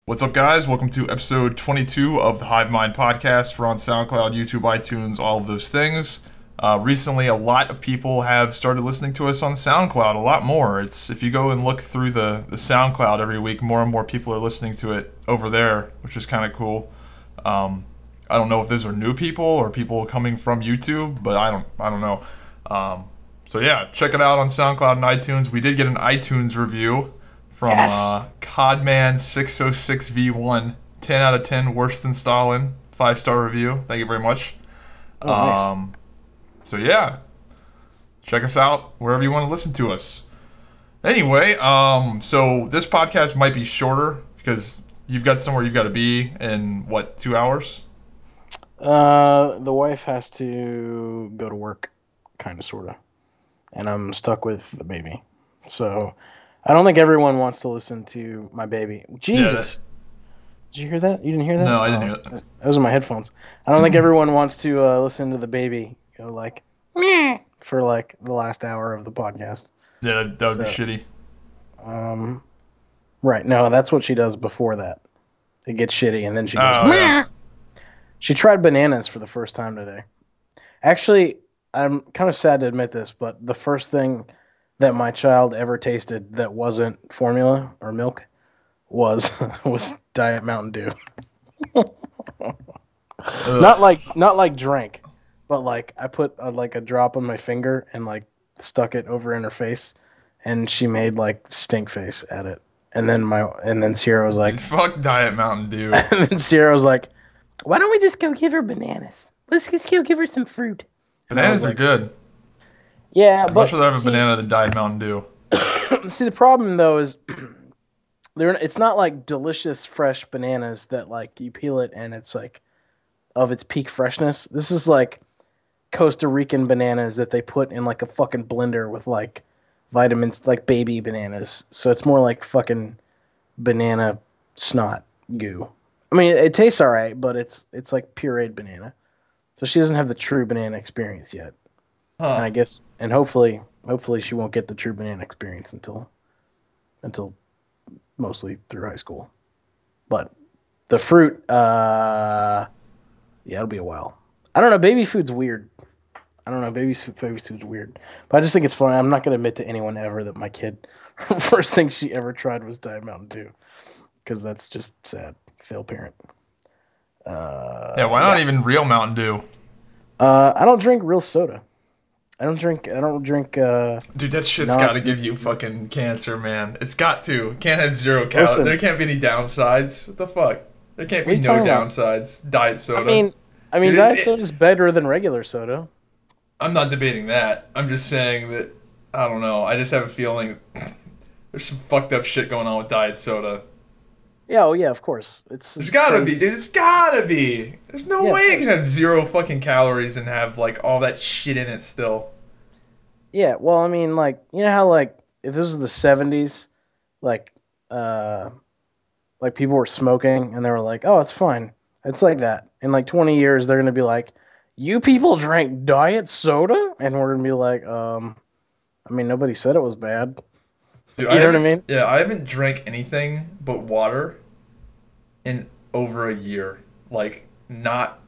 What's up, guys? Welcome to episode 22 of the Hive Mind podcast. We're on SoundCloud, YouTube, iTunes, all of those things. Recently, a lot of people have started listening to us on SoundCloud, a lot more. If you go and look through the SoundCloud every week, more and more people are listening to it over there, which is kind of cool. I don't know if those are new people or people coming from YouTube, but I don't know. So yeah, check it out on SoundCloud and iTunes. We did get an iTunes review from Codman606V1, 10 out of 10, worse than Stalin, 5-star review. Thank you very much. Nice. So yeah, check us out wherever you want to listen to us. Anyway, so this podcast might be shorter because you've got somewhere you've got to be in, 2 hours? The wife has to go to work, kind of, sort of. And I'm stuck with the baby. So I don't think everyone wants to listen to my baby. Jesus. Did you hear that? You didn't hear that? No, I didn't hear that. That was in my headphones. I don't think everyone wants to listen to the baby go like, meh, for like the last hour of the podcast. Yeah, that would be shitty. Right. No, that's what she does before that. It gets shitty and then she goes, meh. Yeah. She tried bananas for the first time today. Actually, I'm kind of sad to admit this, but the first thing that my child ever tasted that wasn't formula or milk was Diet Mountain Dew. Not like drink, but like I put a drop on my finger and like stuck it over in her face, and she made like stink face at it. And then Sierra was like, fuck Diet Mountain Dew. and then Sierra was like, why don't we just go give her bananas? Let's just go give her some fruit. Bananas are good. Yeah, I'd much rather have a banana than Diet Mountain Dew. See, the problem though is it's not like delicious fresh bananas that like you peel it and it's like of its peak freshness. This is like Costa Rican bananas that they put in like a fucking blender with like vitamins, like baby bananas. So it's more like fucking banana snot goo. I mean, it tastes all right, but it's like pureed banana. So she doesn't have the true banana experience yet. Huh. And I guess, and hopefully she won't get the true banana experience until mostly through high school. But the fruit, yeah, it'll be a while. I don't know. Baby food's weird. I don't know. Baby food's weird. But I just think it's funny. I'm not going to admit to anyone ever that my kid, first thing she ever tried was Diet Mountain Dew. Because that's just sad. Fail parent. Yeah, why not even real Mountain Dew? I don't drink real soda. I don't drink. Dude, that shit's got to give you fucking cancer, man. It's got to. Can't have 0 calories. There can't be any downsides. What the fuck? There can't be no downsides. Diet soda. I mean, Diet soda's better than regular soda. I'm not debating that. I'm just saying that, I don't know. I just have a feeling there's some fucked up shit going on with diet soda. Yeah, oh yeah, of course. There's gotta be. There's gotta be. There's no way it can have 0 fucking calories and have like all that shit in it still. Yeah, well, I mean, like, you know how like if this was the 70s, like people were smoking and they were like, "Oh, it's fine." It's like that. In like 20 years, they're gonna be like, "You people drank diet soda," and we're gonna be like, I mean, nobody said it was bad. Dude, you know what I mean? Yeah, I haven't drank anything but water in over a year. Like, not...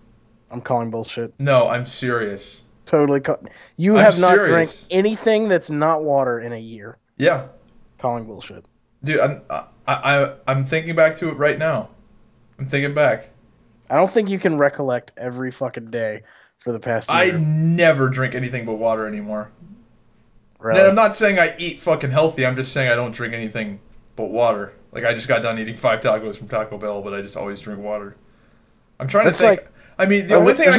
I'm calling bullshit. No, I'm serious. Totally. You have not drank anything that's not water in a year. Yeah. Calling bullshit. Dude, I'm thinking back to it right now. I'm thinking back. I don't think you can recollect every fucking day for the past year. I never drink anything but water anymore. Really? And I'm not saying I eat fucking healthy. I'm just saying I don't drink anything but water. Like, I just got done eating 5 tacos from Taco Bell, but I just always drink water. I'm trying to think. Like, I mean, the only thing I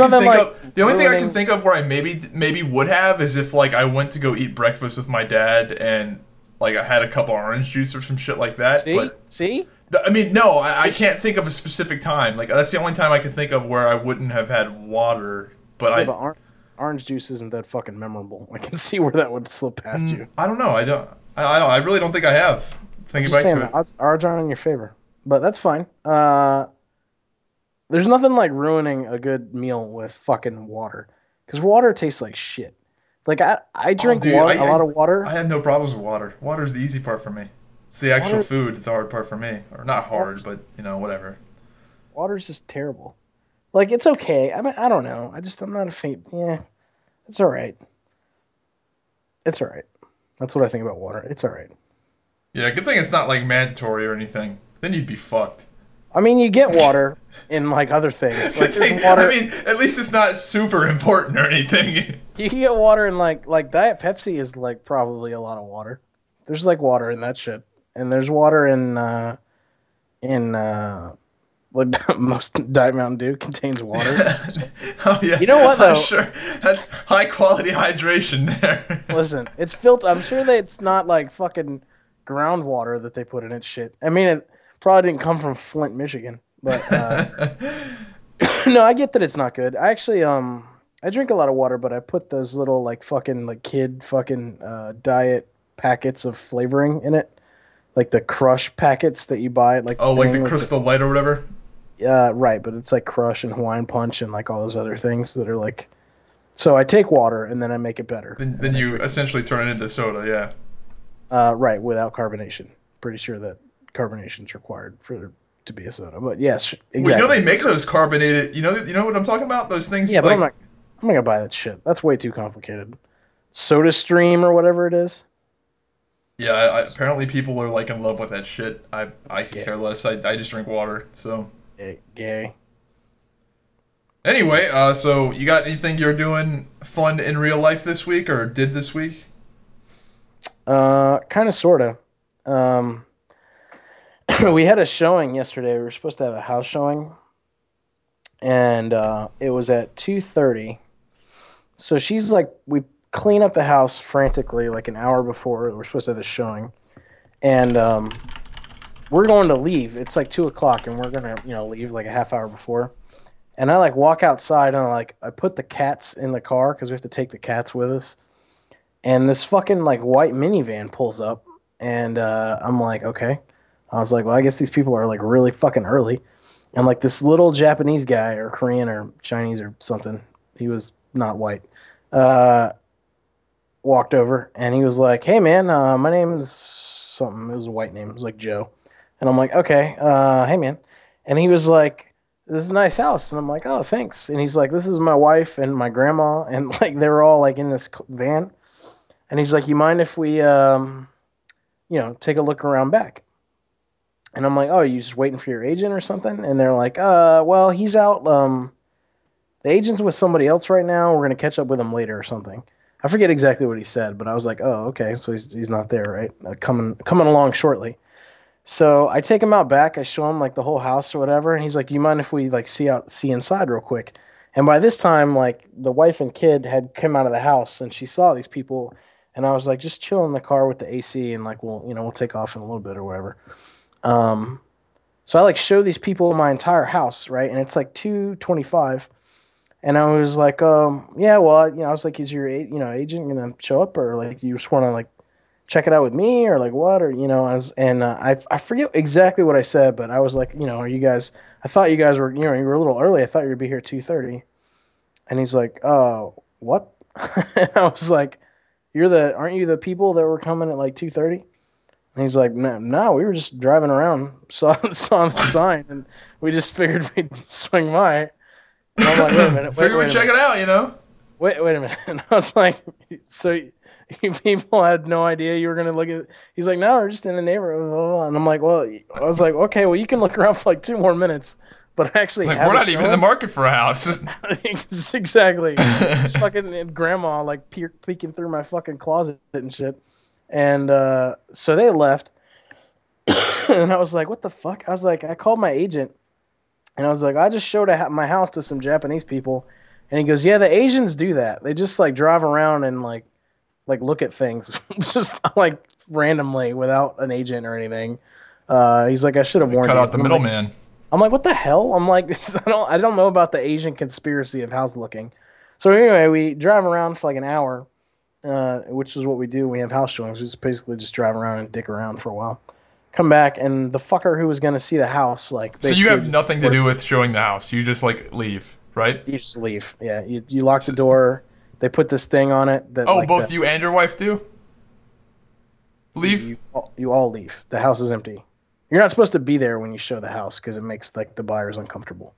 can think of where I maybe would have is if like I went to go eat breakfast with my dad and like I had a cup of orange juice or some shit like that. See? I mean, no, I can't think of a specific time. Like, that's the only time I can think of where I wouldn't have had water. But but orange juice isn't that fucking memorable. I can see where that would slip past you. I don't know. I really don't think I have. Thinking back to it. Odds aren't in your favor, but that's fine. There's nothing like ruining a good meal with fucking water, because water tastes like shit. Like I drink a lot of water. I have no problems with water. Water's the easy part for me. It's the actual Water, food. It's the hard part for me, or not hard, but whatever. water's just terrible. Like it's okay. I mean, I don't know. I'm not a fan. Yeah, it's all right. It's all right. That's what I think about water. It's all right. Yeah, good thing it's not like mandatory or anything. Then you'd be fucked. I mean, you get water in like other things. Like there's water. I mean, at least it's not super important or anything. You can get water in like Diet Pepsi is like probably a lot of water. There's like water in that shit, and there's water in like most Diet Mountain Dew contains water. Oh yeah. You know what though? I'm sure that's high quality hydration there. Listen, it's filtered. I'm sure that it's not like fucking groundwater that they put in its shit. I mean, it probably didn't come from Flint, Michigan, but no, I get that it's not good. I actually I drink a lot of water, but I put those little like fucking like kid fucking diet packets of flavoring in it, like the Crush packets that you buy at like Oh, like the Crystal Light or whatever. Yeah, right, but it's like Crush and Hawaiian Punch and like all those other things that are like. So I take water and then I make it better. Then you essentially turn it into soda, yeah. Right, without carbonation. Pretty sure that carbonation is required for to be a soda. But yes, exactly. Well, they make those carbonated. You know what I'm talking about? Those things. Yeah, but like, I'm not gonna buy that shit. That's way too complicated. Soda Stream or whatever it is. Yeah, apparently people are like in love with that shit. I could care less. I just drink water. So. Gay. Anyway, so you got anything you're doing fun in real life this week or did this week? Kind of, sorta. We had a showing yesterday. We were supposed to have a house showing, and it was at 2:30. So she's like, we clean up the house frantically like an hour before we're supposed to have the showing, and we're going to leave. It's like 2:00, and we're gonna leave like a half hour before. And I like walk outside and I put the cats in the car because we have to take the cats with us. And this fucking like white minivan pulls up, and I'm like, okay. I was like, well, I guess these people are like really fucking early. And like this little Japanese guy or Korean or Chinese or something, he was not white, walked over and he was like, hey man, my name is something. It was a white name. It was like Joe. And I'm like, okay, hey man. And he was like, this is a nice house. And I'm like, oh, thanks. And he's like, this is my wife and my grandma. And like, they were all like in this van. And he's like, you mind if we, take a look around back? And I'm like, oh, are you just waiting for your agent or something? And they're like, well, he's out. The agent's with somebody else right now. We're going to catch up with him later or something. I forget exactly what he said, but I was like, oh, okay. So he's not there, right? Coming along shortly. So I take him out back. I show him like the whole house or whatever. And he's like, you mind if we like see inside real quick? And by this time, like the wife and kid had come out of the house and she saw these people. And I was like, just chill in the car with the AC and like, we'll take off in a little bit or whatever. So I like show these people my entire house, right? And it's like 2:25. And I was like, yeah, well, I was like, is your agent gonna show up, or like you just want to like check it out with me, or like what, or I forget exactly what I said, but I was like, are you guys? I thought you guys were, you were a little early. I thought you'd be here 2:30. And he's like, what? And I was like, aren't you the people that were coming at like 2:30? And he's like, no, we were just driving around, saw the sign, and we just figured we'd swing by. And I'm like, wait a minute. Figure we'd check it out, Wait a minute. And I was like, so you people had no idea you were going to look at. He's like, no, we're just in the neighborhood. And I'm like, well, I was like, okay, well, you can look around for like 2 more minutes. But actually, like, we're not even in the market for a house. Exactly. Just fucking grandma like peeking through my fucking closet and shit. And so they left. And I was like, what the fuck? I was like, I called my agent. And I was like, I just showed my house to some Japanese people. And he goes, yeah, the Asians do that. They just like drive around and like look at things just like randomly without an agent or anything. He's like, I should have warned you. Cut out the middleman. I'm like, what the hell? I'm like, I don't know about the Asian conspiracy of house looking. So anyway, we drive around for like an hour, which is what we do. We have house showings. We just basically just drive around and dick around for a while. Come back, and the fucker who was going to see the house, like... So you have nothing to do with showing the house. You just, like, leave, right? You just leave, yeah. You lock the door. They put this thing on it. That, both you and your wife do? Leave. You all leave. The house is empty. You're not supposed to be there when you show the house because it makes like the buyers uncomfortable.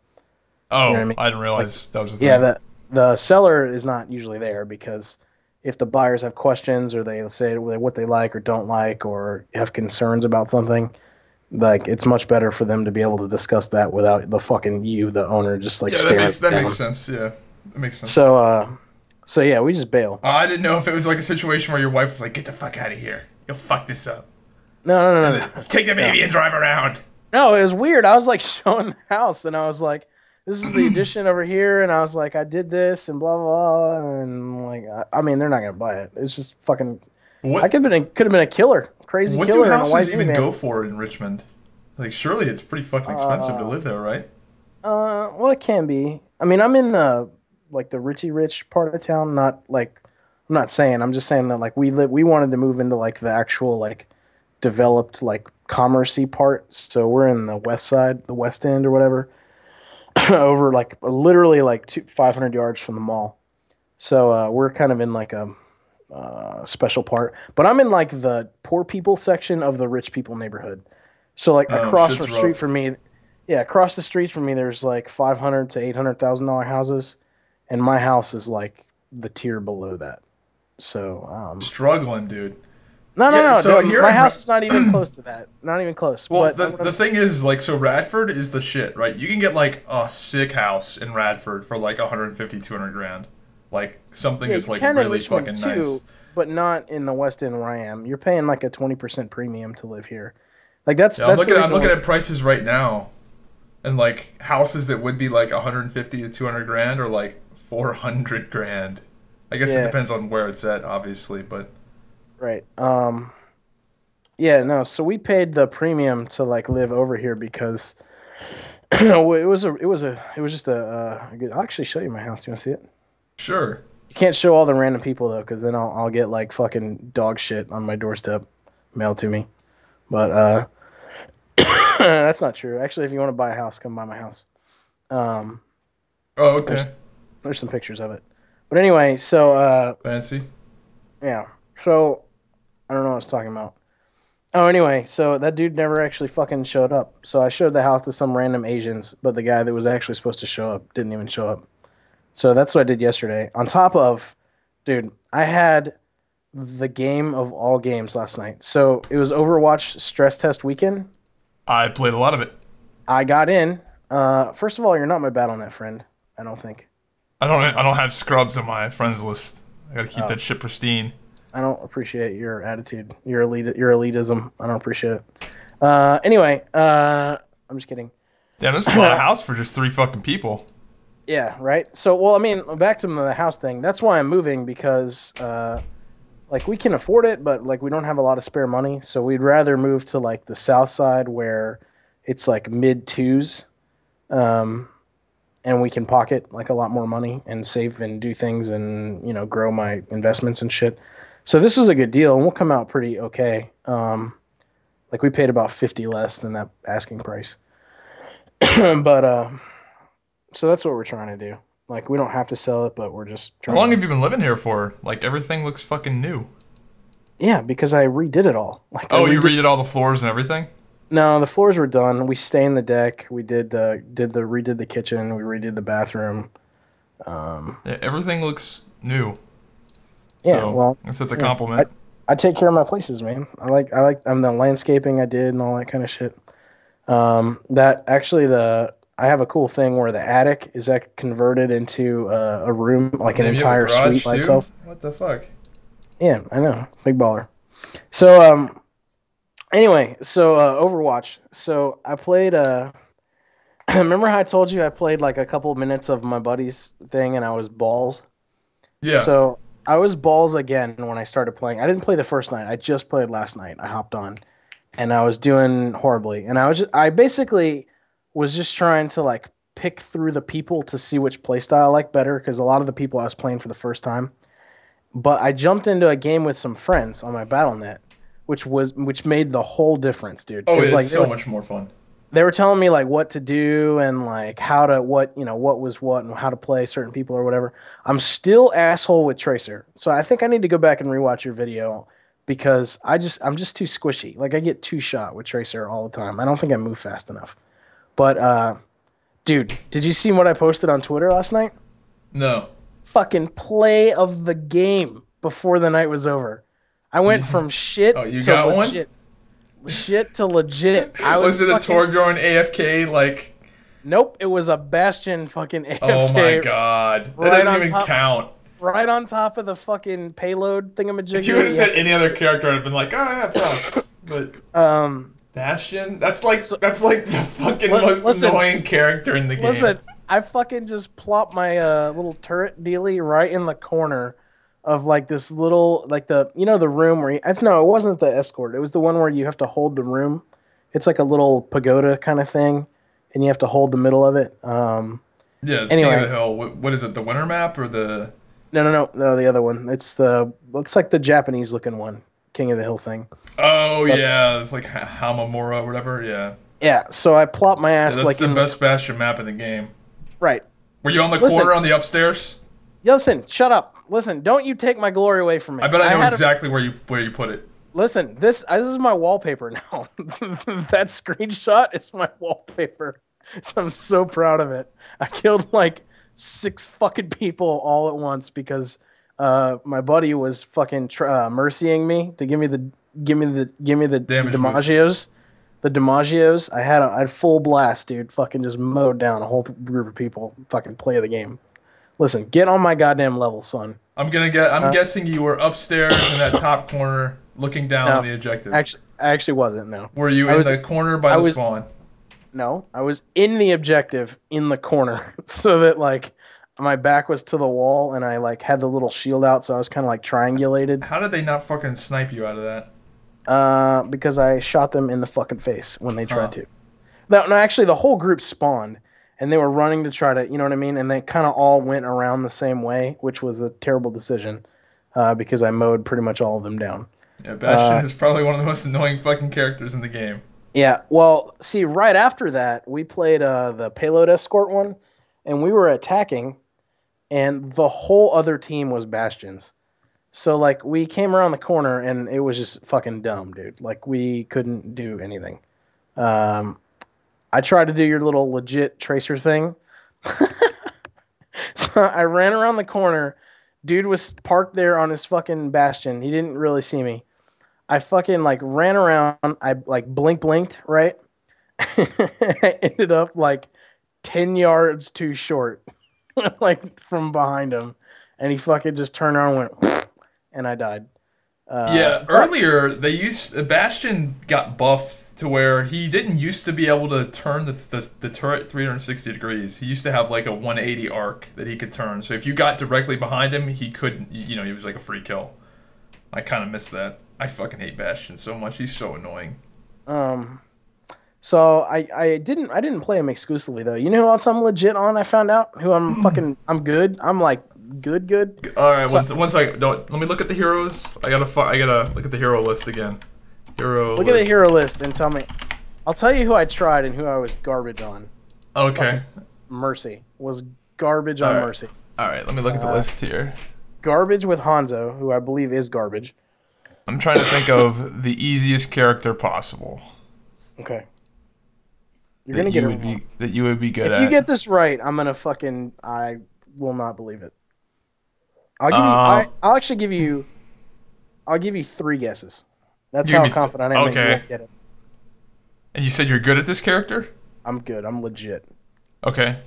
You know what I Oh, mean? I didn't Like, realize that was a yeah, thing. the seller is not usually there because if the buyers have questions or they say what they like or don't like or have concerns about something, like it's much better for them to be able to discuss that without the fucking the owner, just like Yeah, staring that makes down. sense. Yeah, that makes sense. So, so yeah, we just bail. I didn't know if it was like a situation where your wife was like, "Get the fuck out of here! You'll fuck this up," No, no, and no, then no, no. take the baby and drive around. No, it was weird. I was like showing the house, and I was like, "This is the addition over here," and I was like, "I did this," and blah blah, blah. And like, I mean, they're not gonna buy it. It's just fucking. I What could have been a killer, crazy what do killer in a houses white even minivan. go for in Richmond? Like, surely it's pretty fucking expensive to Uh, live there, right? well, it can be. I mean, I'm in the like the ritzy rich part of town. Not like I'm not saying. I'm just saying that like we wanted to move into like the actual like developed like commercey part. So we're in the west side, the west end or whatever, over like literally like 500 yards from the mall. So we're kind of in like a special part. But I'm in like the poor people section of the rich people neighborhood. So like Oh, across shit's the street rough. from me, yeah, across the street from me, there's like 500 to $800,000 houses, and my house is like the tier below that. So Struggling, dude. no, no, Yeah, no, so dude, here my in house is not even close to that. Not even close. well, But the thing is, like, so Radford is the shit, right? You can get like a sick house in Radford for like 150, 200 grand, like something yeah, that's you like can in really Richmond fucking too, nice. but not in the West End where I am. You're paying like a 20% premium to live here. Like Yeah, that's the I'm reason looking why. at prices right now, and like houses that would be like 150 to 200 grand or like 400 grand. I guess it Yeah, depends on where it's at, obviously, but right. Yeah, no. So we paid the premium to like live over here because it was just a good. I'll actually show you my house. You want to see it? sure. You can't show all the random people though, because then I'll get like fucking dog shit on my doorstep mailed to me. But that's not true. Actually, if you want to buy a house, come buy my house. Um, Oh, there's okay. there's some pictures of it. But anyway, so Fancy. yeah. So I don't know what I was talking about. Oh, anyway, so that dude never actually fucking showed up. So I showed the house to some random Asians, but the guy that was actually supposed to show up didn't even show up. So that's what I did yesterday. On top of, dude, I had the game of all games last night. So it was Overwatch stress test weekend. I played a lot of it. I got in. First of all, you're not my BattleNet friend. I don't think. I don't have scrubs on my friends list. I gotta keep Oh, that shit pristine. I don't appreciate your attitude. Your elitism. I don't appreciate it. Anyway, I'm just kidding. Damn, this is a lot of house for just three fucking people. Yeah, right. So, well, I mean, back to the house thing. That's why I'm moving because, like, we can afford it, but like, we don't have a lot of spare money. So we'd rather move to like the south side where it's like mid twos, um, and we can pocket like a lot more money and save and do things and grow my investments and shit. So this was a good deal, and we'll come out pretty okay. Like we paid about 50 less than that asking price, but so that's what we're trying to do. Like we don't have to sell it, but we're just How trying long to. have you been living here for? Like everything looks fucking new. Yeah, because I redid it all. Like I Oh, you redid. redid all the floors and everything? No, the floors were done. We stained the deck. We did the redid the kitchen. We redid the bathroom. Um, Yeah, everything looks new. yeah, So, well, I guess that's a yeah, compliment. I take care of my places, man. I like the landscaping I did and all that kind of shit. That actually I have a cool thing where the attic is converted into a room, like an Damn, you have a entire suite garage by too? itself. What the fuck? Yeah, I know, big baller. So anyway, so Overwatch. So I played. Remember how I told you I played like a couple minutes of my buddy's thing and I was balls. Yeah. So I was balls again when I started playing. I didn't play the first night. I just played last night. I hopped on and I was doing horribly. And I basically was just trying to like pick through the people to see which playstyle I like better because a lot of the people I was playing for the first time. But I jumped into a game with some friends on my BattleNet, which made the whole difference, dude. Oh, Because it's like so much more fun. they were telling me like what to do and like how to what was what and how to play certain people or whatever. I'm still asshole with Tracer, so I think I need to go back and rewatch your video because I'm just too squishy. Like I get two shot with Tracer all the time. I don't think I move fast enough. But dude, did you see what I posted on Twitter last night? No. Fucking play of the game before the night was over. I went from shit Oh, you to got legit. Shit to legit. Was it a Torbjorn AFK like? Nope, it was a Bastion fucking AFK. Oh my god, that right doesn't even count. Right on top of the fucking payload thingamajigger. If you would have said any other character, I'd have been like, oh yeah, plus. But Bastion, that's like the fucking most annoying character in the game. Listen, I fucking just plopped my little turret dealie right in the corner of like this little the room where no, it wasn't the escort. It was the one where you have to hold the room. It's like a little pagoda kind of thing, and you have to hold the middle of it. Yeah, it's anyway, King of the Hill. What is it? The winter map or the? No, the other one. It's looks like the Japanese looking one, King of the Hill thing. Oh yeah, it's like Hamamura or whatever. Yeah. Yeah. So I plopped my ass that's the best Bastion map in the game. Right. Were you on the corner on the upstairs? Listen, shut up. Listen, don't you take my glory away from me. I bet I know exactly where you put it. Listen, this is my wallpaper now. That screenshot is my wallpaper. So I'm so proud of it. I killed like 6 fucking people all at once because my buddy was fucking mercying me to give me the DiMaggios. The DiMaggios. I had full blast, dude. Fucking just mowed down a whole group of people. Fucking play the game. Listen, get on my goddamn level, son. I'm guessing you were upstairs in that top corner, looking down on the objective. I actually wasn't. No. Were you in the corner by the spawn? No, I was in the objective in the corner, so that like my back was to the wall, and I like had the little shield out, so I was kind of like triangulated. How did they not fucking snipe you out of that? Because I shot them in the fucking face when they tried to. No, actually, the whole group spawned. And they were running to try to, you know what I mean? And they kind of all went around the same way, which was a terrible decision because I mowed pretty much all of them down. Yeah, Bastion is probably one of the most annoying fucking characters in the game. Yeah, well, see, right after that, we played the payload escort one, and we were attacking, and the whole other team was Bastions. So, like, we came around the corner, and it was just fucking dumb, dude. Like, we couldn't do anything. I tried to do your little legit Tracer thing. So I ran around the corner. Dude was parked there on his fucking Bastion. He didn't really see me. I fucking like ran around. I like blinked, right? I ended up like 10 yards too short, like from behind him. And he fucking just turned around and went, and I died. Earlier Bastion got buffed to where he didn't used to be able to turn the turret 360 degrees. He used to have like a 180 arc that he could turn. So if you got directly behind him, he couldn't. He was like a free kill. I kind of miss that. I fucking hate Bastion so much. He's so annoying. So I didn't play him exclusively though. You know who else I'm legit on? I found out who I'm good. I'm like good. All right, one second. Let me look at the heroes. I gotta look at the hero list again. Look at the hero list and tell me. I'll tell you who I tried and who I was garbage on. Okay. Mercy was garbage on Mercy. All right, let me look at the list here. Garbage with Hanzo, who I believe is garbage. I'm trying to think of the easiest character possible. Okay. You're gonna get it that you would be good at. If you get this right, I'm gonna I will not believe it. I'll actually give you 3 guesses. That's how confident I am that you won't get it. And you said you're good at this character? I'm good. I'm legit. Okay.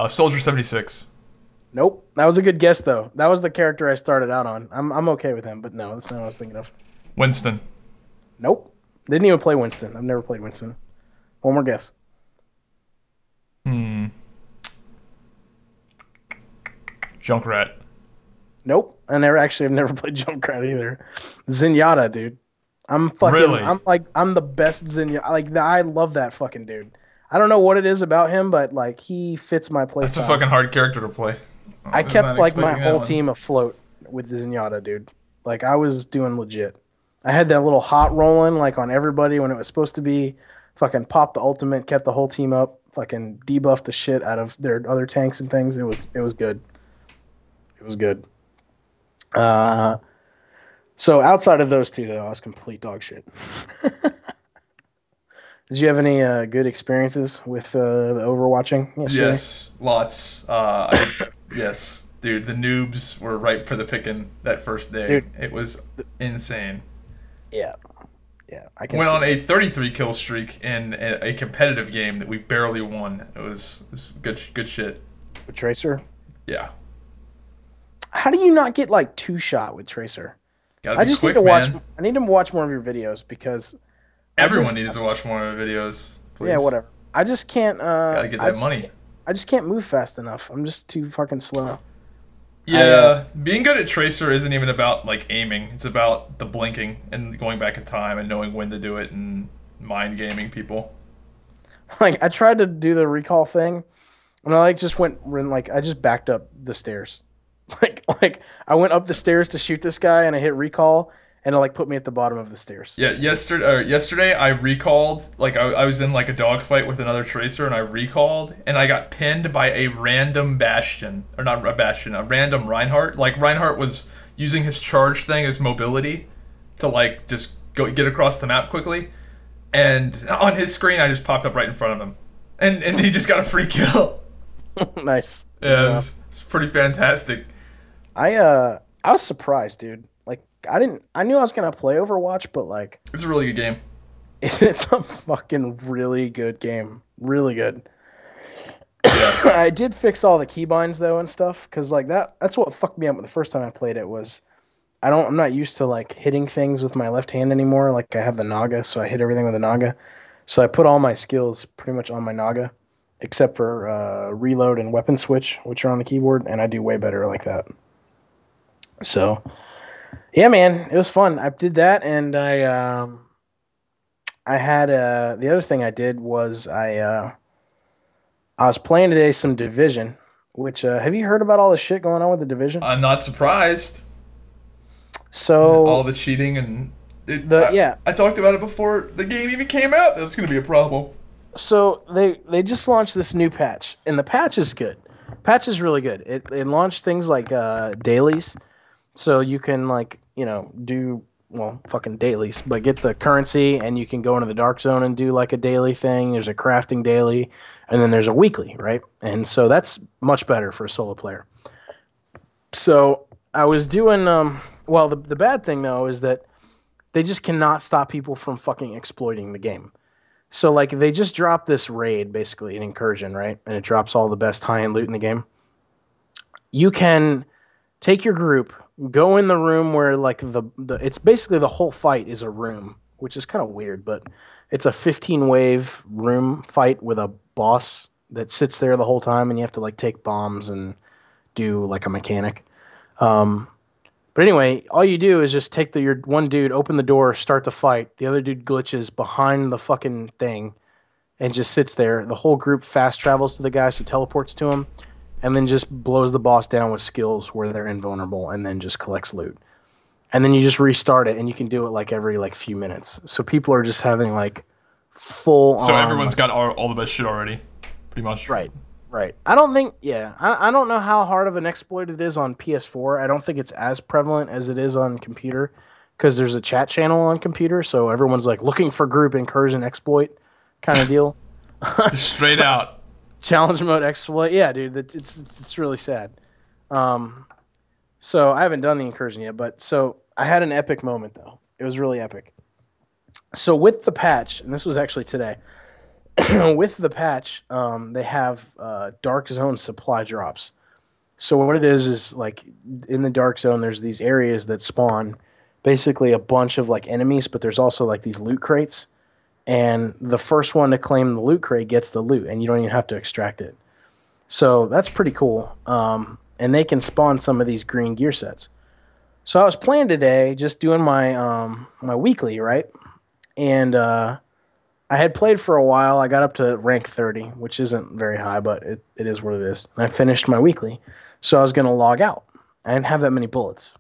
Soldier 76. Nope. That was a good guess though. That was the character I started out on. I'm okay with him, but no, that's not what I was thinking of. Winston. Nope. Didn't even play Winston. I've never played Winston. One more guess. Junkrat. Nope. I've never played Junkrat either. Zenyatta, dude. I'm the best Zenyatta. Like I love that fucking dude. I don't know what it is about him, but like he fits my play. That's a fucking hard character to play. I kept like my whole team afloat with Zenyatta, dude. Like I was doing legit. I had that little hot rolling like on everybody when it was supposed to be. Fucking popped the ultimate, kept the whole team up. Fucking debuffed the shit out of their other tanks and things. It was good. It was good. So outside of those two, though, I was complete dog shit. Did you have any good experiences with the Overwatching yesterday? Yes, lots. Yes, dude, the noobs were ripe for the picking that first day. Dude, It was insane. yeah, yeah, I can Went see on that. a 33 kill streak in a competitive game that we barely won. It was good shit. With Tracer. Yeah, How do you not get like two shot with Tracer? gotta I be just need to quick, watch. man. I need to watch more of your videos because I Everyone just needs to watch more of my videos, yeah, please. whatever. I just can't. Gotta get that money. I just can't move fast enough. I'm just too fucking slow. I Yeah, being good at Tracer isn't even about like aiming. It's about the blinking and going back in time and knowing when to do it and mind gaming people. like I tried to do the recall thing, and I like just went like I just backed up the stairs. Like I went up the stairs to shoot this guy, and I hit recall, and it like put me at the bottom of the stairs. Yeah, yesterday I recalled, like I was in like a dogfight with another Tracer and I recalled and I got pinned by a random Bastion, or not a Bastion, a random Reinhardt. Like Reinhardt was using his charge thing as mobility to like just go get across the map quickly, and on his screen I just popped up right in front of him, and he just got a free kill. Nice. Good Yeah, job. it's pretty fantastic. I was surprised, dude. Like I knew I was gonna play Overwatch, but like It's a really good game. it's a fucking really good game. Really good. Yeah. I did fix all the keybinds though and stuff because like that's what fucked me up the first time I played it was I'm not used to like hitting things with my left hand anymore. Like I have the Naga, so I hit everything with the Naga. So I put all my skills pretty much on my Naga, except for reload and weapon switch, which are on the keyboard, and I do way better like that. So yeah, man, it was fun. I did that, and I had the other thing I did was I was playing today some Division. Which have you heard about all the shit going on with the Division? I'm not surprised. All So the cheating and the yeah, I talked about it before the game even came out. That was going to be a problem. so they just launched this new patch, and the patch is good. Patch is really good. It launched things like dailies, so you can like do well fucking dailies, but get the currency, and you can go into the dark zone and do like a daily thing. There's a crafting daily, and then there's a weekly, right? And so that's much better for a solo player. So I was doing well. The bad thing though is that they just cannot stop people from fucking exploiting the game. So like they just dropped this raid, basically an incursion, right? And it drops all the best high-end loot in the game. You can take your group, go in the room where like the it's basically the whole fight is a room, which is kind of weird, but it's a 15 wave room fight with a boss that sits there the whole time, and you have to like take bombs and do like a mechanic. Um, but anyway, all you do is just take your one dude, open the door, start the fight. The other dude glitches behind the fucking thing and just sits there. The whole group fast travels to the guy, so teleports to him, and then just blows the boss down with skills where they're invulnerable, and then just collects loot. And then you just restart it, and you can do it like every like few minutes. So people are just having like full So on everyone's like, got all the best shit already, pretty much. right. Right. I don't think, yeah, I don't know how hard of an exploit it is on PS4. I don't think it's as prevalent as it is on computer because there's a chat channel on computer. So everyone's like looking for group incursion exploit kind of deal. Just straight out. Challenge mode exploit. Yeah, dude, it's really sad. So I haven't done the incursion yet, but so I had an epic moment though. It was really epic. So with the patch, and this was actually today, with the patch, they have dark zone supply drops. So what it is like in the dark zone, there's these areas that spawn basically a bunch of like enemies, but there's also like these loot crates. And the first one to claim the loot crate gets the loot, and you don't even have to extract it. So that's pretty cool. And they can spawn some of these green gear sets. So I was playing today, just doing my my weekly, right? And I had played for a while. I got up to rank 30, which isn't very high, but it is what it is. And I finished my weekly. So I was going to log out. I didn't have that many bullets.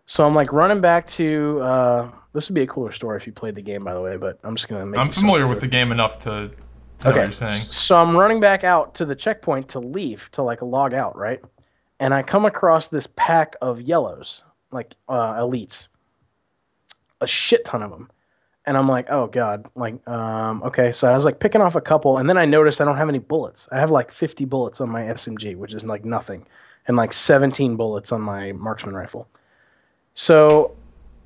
So I'm like running back to... this would be a cooler story if you played the game, by the way, but I'm just going to make I'm you familiar something with to the it. game enough to know what Okay, you're saying. so I'm running back out to the checkpoint to leave, to like log out, right? And I come across this pack of yellows, like elites. a shit ton of them. And I'm like, oh God, like, okay. So I was like picking off a couple, and then I noticed I don't have any bullets. I have like 50 bullets on my SMG, which is like nothing, and like 17 bullets on my marksman rifle. So,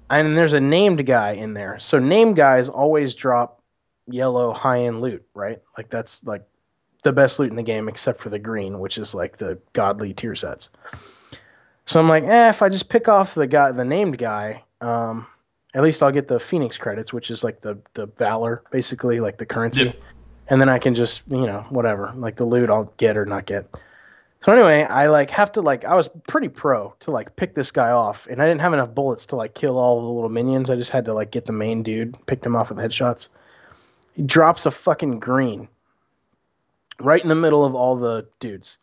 and there's a named guy in there. So named guys always drop yellow high-end loot, right? Like that's like the best loot in the game, except for the green, which is like the godly tier sets. So I'm like, if I just pick off the named guy, at least I'll get the Phoenix credits, which is like the valor, basically like the currency, Yep. and then I can just whatever, like the loot I'll get or not get. So anyway, I like have to like I was pretty pro to like pick this guy off, and I didn't have enough bullets to like kill all the little minions. I just had to like get the main dude, picked him off with headshots. He drops a fucking green right in the middle of all the dudes,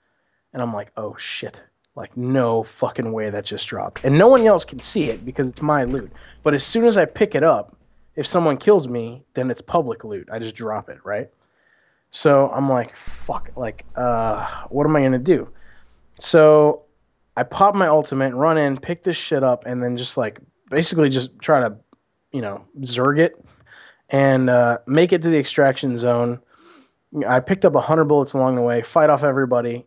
and I'm like, oh shit. Like, no fucking way that just dropped. And no one else can see it because it's my loot. But as soon as I pick it up, if someone kills me, then it's public loot. I just drop it, right? So I'm like, fuck, like, what am I gonna do? So I pop my ultimate, run in, pick this shit up, and then just like basically just try to, zerg it and make it to the extraction zone. I picked up 100 bullets along the way, fight off everybody.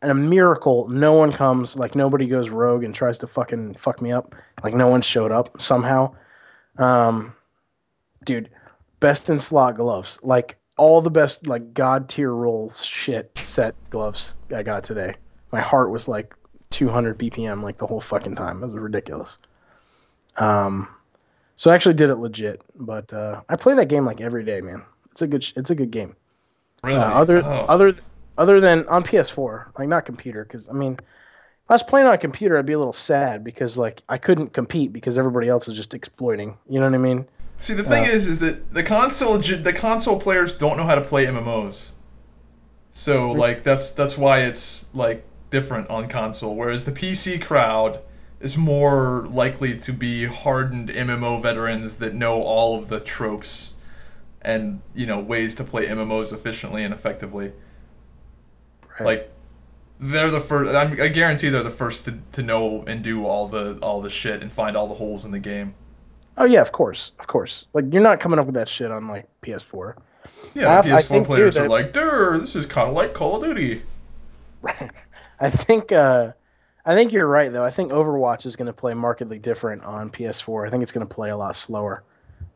And a miracle, no one comes, like nobody goes rogue and tries to fucking fuck me up. Like no one showed up somehow. Um, Dude, best in slot gloves. Like all the best, like god tier rolls shit set gloves I got today. My heart was like 200 BPM like the whole fucking time. It was ridiculous. Um, so I actually did it legit, but I play that game like every day, man. It's a good game. Really? Other Oh. other other than on PS4, like not computer, because I mean, if I was playing on a computer, I'd be a little sad because like I couldn't compete because everybody else is just exploiting. You know what I mean? See, the thing Uh, is that the console players don't know how to play MMOs. So like that's why it's like different on console, whereas the PC crowd is more likely to be hardened MMO veterans that know all of the tropes and ways to play MMOs efficiently and effectively. right. Like they're the first. I guarantee they're the first to know and do all the shit and find all the holes in the game. Oh yeah, of course, of course. Like you're not coming up with that shit on like PS4. Yeah, the I PS4 think too players are that like, dude, this is kind of like Call of Duty. I think you're right though. I think Overwatch is going to play markedly different on PS4. I think it's going to play a lot slower.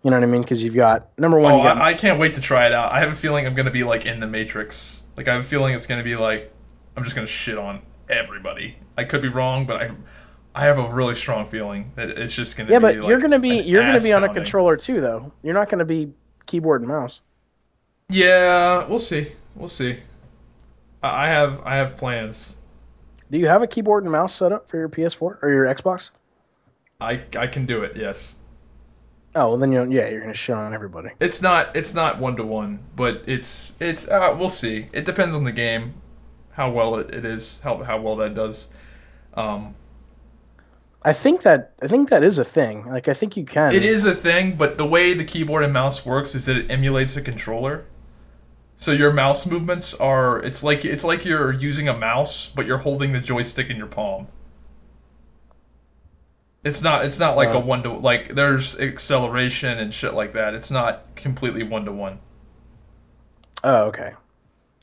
You know what I mean? Because you've got number one, Oh, you got I can't wait to try it out. I have a feeling I'm gonna be like in the Matrix. Like I have a feeling it's gonna be like I'm just gonna shit on everybody. I could be wrong, but I have a really strong feeling that it's just gonna yeah, be but like you're gonna ass be on a pounding. controller too though. You're not going to be keyboard and mouse. Yeah, we'll see. We'll see. I have plans. Do you have a keyboard and mouse set up for your PS4 or your Xbox? I can do it. Yes. Oh, well then you're gonna shit on everybody. It's not 1-to-1, but it's we'll see. It depends on the game, how well it is, how well that does. Um, I think that is a thing. Like I think you it can. is a thing, but the way the keyboard and mouse works is that it emulates a controller. So your mouse movements are it's like you're using a mouse, but you're holding the joystick in your palm. It's not like a Uh, one to like there's acceleration and shit like that. It's not completely 1-to-1. oh, okay.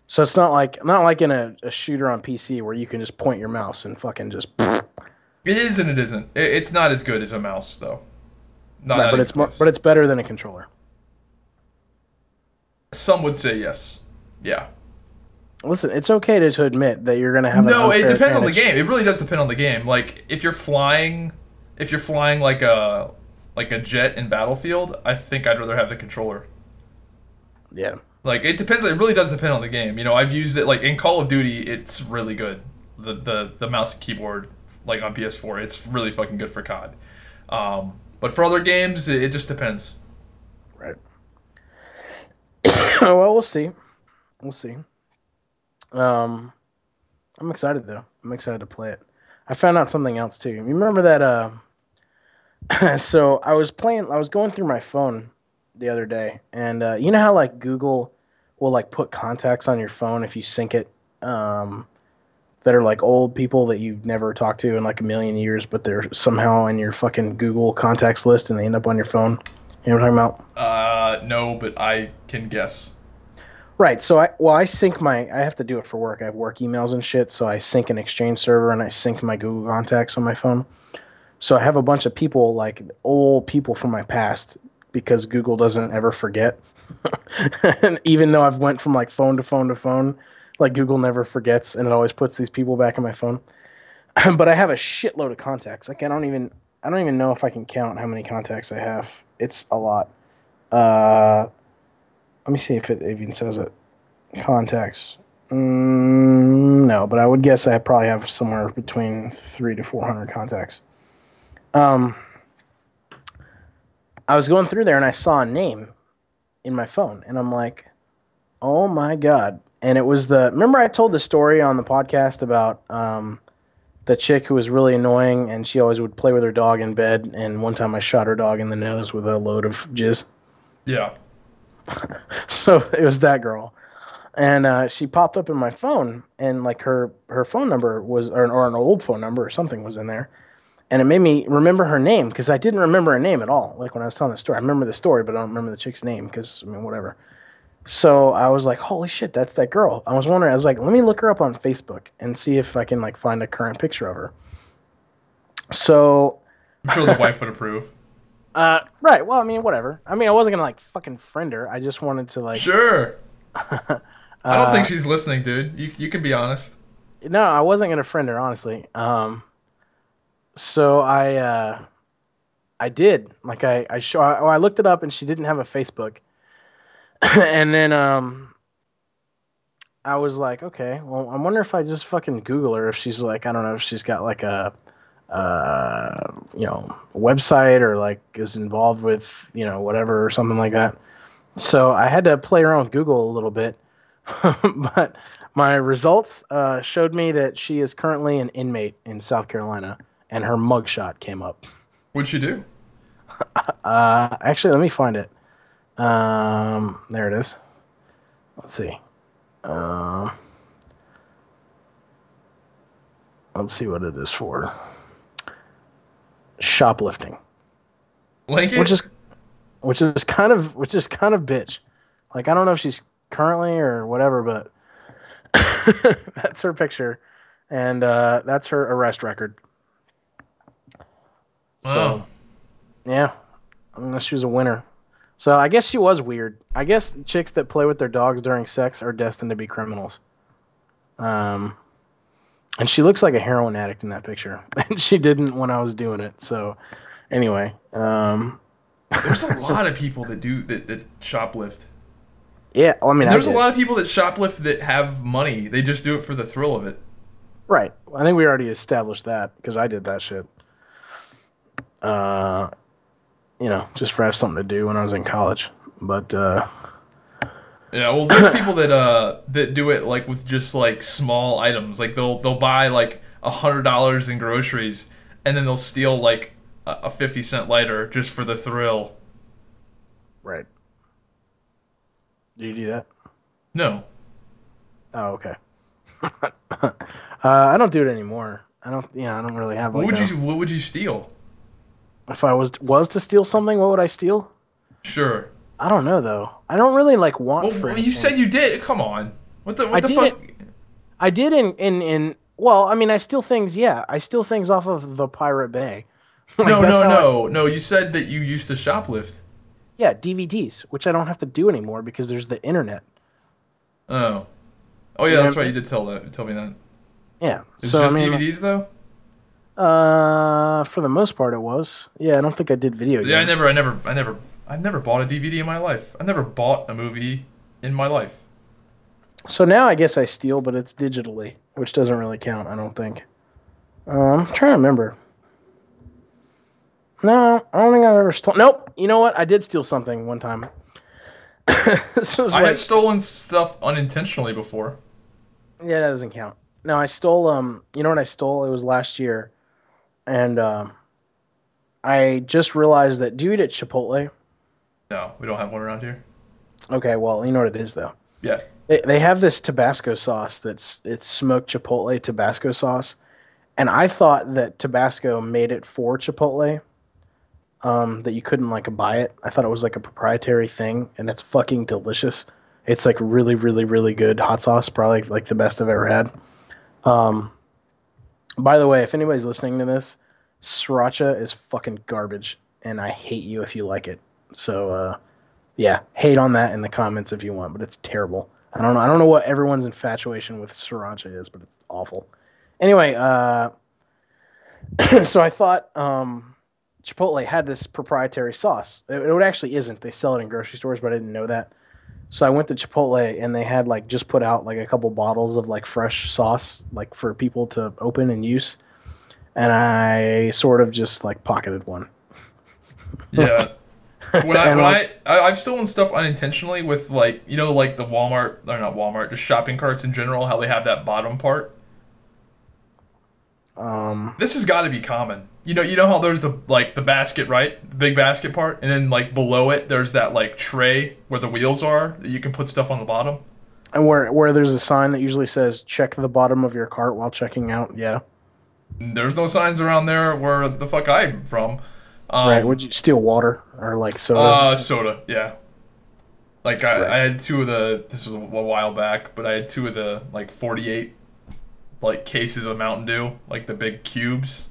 So it's not like in a shooter on PC where you can just point your mouse and fucking just right, It is and it isn't. It's not as good as a mouse though. Not but even it's more, close. but it's better than a controller. Some would say yes. Yeah. Listen, it's okay to admit that you're gonna have an No, it unfair depends on the advantage. game. It really does depend on the game. Like if you're flying like a jet in Battlefield, I think I'd rather have the controller. Yeah. Like it depends. It really does depend on the game. I've used it like in Call of Duty. It's really good. The mouse and keyboard like on PS4. It's really fucking good for COD. But for other games, it just depends. Right. Well, we'll see. We'll see. Um, I'm excited though. I'm excited to play it. I found out something else too. You remember that? So I was playing. I was going through my phone the other day, and you know how like Google will like put contacts on your phone if you sync it, um, that are like old people that you've never talked to in like a million years, but they're somehow in your fucking Google contacts list and they end up on your phone. You know what I'm talking about? No, but I can guess. Right. So I sync my, I have to do it for work. I have work emails and shit. So I sync an Exchange server and I sync my Google contacts on my phone. So I have a bunch of people, like old people from my past, because Google doesn't ever forget. And even though I've went from like phone to phone to phone, like Google never forgets, and it always puts these people back in my phone. But I have a shitload of contacts. Like I don't even know if I can count how many contacts I have. It's a lot. Uh, Let me see if it even says it. Contacts. No, but I would guess I probably have somewhere between 300 to 400 contacts. I was going through there and I saw a name in my phone, and I'm like, oh my God. And it was remember I told the story on the podcast about the chick who was really annoying and she always would play with her dog in bed, and one time I shot her dog in the nose with a load of jizz. Yeah. So it was that girl. And she popped up in my phone, and like her phone number was, or an old phone number or something was in there. And it made me remember her name, because I didn't remember her name at all. Like when I was telling the story, I remember the story, but I don't remember the chick's name because, I mean, whatever. So I was like, holy shit, that's that girl. I was wondering, I was like, let me look her up on Facebook and see if I can like find a current picture of her. So I'm sure the wife would approve. right. Well, I mean, whatever. I mean, I wasn't gonna like fucking friend her. I just wanted to like. Sure. I don't think she's listening, dude. You can be honest. No, I wasn't gonna friend her, honestly. So I did. Like I looked it up and she didn't have a Facebook. And then I was like, okay, well, I wonder if I just fucking Google her, if she's like, I don't know, if she's got like a website, or like is involved with, whatever or something like that. So I had to play around with Google a little bit. But my results showed me that she is currently an inmate in South Carolina, and her mugshot came up. What'd she do? Actually, let me find it. There it is. Let's see. Let's see what it is for. Shoplifting. Like it? Which is kind of bitch. Like, I don't know if she's currently or whatever, but that's her picture, and that's her arrest record. Wow. So, yeah, unless she was a winner. So I guess she was weird. I guess chicks that play with their dogs during sex are destined to be criminals. And she looks like a heroin addict in that picture, and she didn't when I was doing it. So, anyway, there's a lot of people that do that shoplift. Yeah, well, I mean, there's a lot of people that shoplift that have money. They just do it for the thrill of it. Right. I think we already established that because I did that shit. Just for have something to do when I was in college. But yeah, well, there's people that do it like with just like small items. Like they'll buy like $100 in groceries, and then they'll steal like a 50-cent lighter just for the thrill. Right. Do you do that? No. Oh, okay. I don't do it anymore. I don't really have. Like, what would you steal? If I was to steal something, what would I steal? Sure. I don't know though. I don't really like want. Well, you said you did. Come on. What the fuck? I did in. Well, I mean, I steal things. Yeah, I steal things off of the Pirate Bay. Like, no. You said that you used to shoplift. Yeah, DVDs, which I don't have to do anymore because there's the internet. Oh yeah, that's right. You did tell me that. Yeah. It's just DVDs though. For the most part, it was. Yeah, I don't think I did video games. Yeah, I've never bought a DVD in my life. I never bought a movie in my life. So now I guess I steal, but it's digitally, which doesn't really count, I don't think. I'm trying to remember. No, I don't think I've ever stolen. Nope. You know what? I did steal something one time. Have stolen stuff unintentionally before. Yeah, that doesn't count. No, I stole. You know what I stole? It was last year, and I just realized that. Do you eat at Chipotle? No, we don't have one around here. Okay, well, you know what it is though. Yeah. They have this Tabasco sauce it's smoked chipotle Tabasco sauce, and I thought that Tabasco made it for Chipotle. That you couldn't like buy it. I thought it was like a proprietary thing, and it's fucking delicious. It's like really, really, really good hot sauce. Probably like the best I've ever had. Um, by the way, if anybody's listening to this, sriracha is fucking garbage, and I hate you if you like it. So yeah, hate on that in the comments if you want, but it's terrible. I don't know. I don't know what everyone's infatuation with sriracha is, but it's awful. Anyway, so I thought Chipotle had this proprietary sauce. It actually isn't. They sell it in grocery stores, but I didn't know that. So I went to Chipotle and they had like just put out like a couple bottles of like fresh sauce like for people to open and use. And I sort of just like pocketed one. Yeah. I've stolen stuff unintentionally with like like the Walmart or not Walmart, just shopping carts in general, how they have that bottom part. This has got to be common. You know how there's the basket, right? The big basket part, and then like below it there's that like tray where the wheels are that you can put stuff on the bottom. And where there's a sign that usually says check the bottom of your cart while checking out. Yeah. There's no signs around there where the fuck I'm from. Right. Would you steal water or like soda? Soda, yeah. Like I had two of this was a while back, but I had two of the like 48 like cases of Mountain Dew, like the big cubes.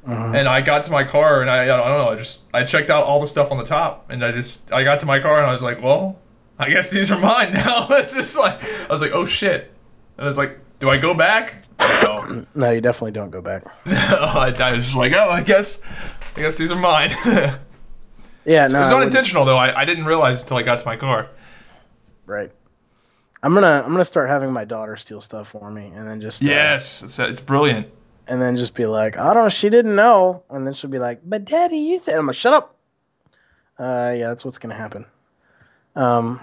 And I got to my car and I don't know, I checked out all the stuff on the top and I got to my car and I was like, well, I guess these are mine now. It's just like I was like, oh shit. And I was like, do I go back? No. No, you definitely don't go back. No, I was just like, oh, I guess these are mine. Yeah, no. It was unintentional though. I didn't realize until I got to my car. Right. I'm gonna start having my daughter steal stuff for me, and then just yes, it's brilliant. And then just be like, I don't know, she didn't know, and then she'll be like, but Daddy, you said, I'm like, shut up. Yeah, that's what's gonna happen. No.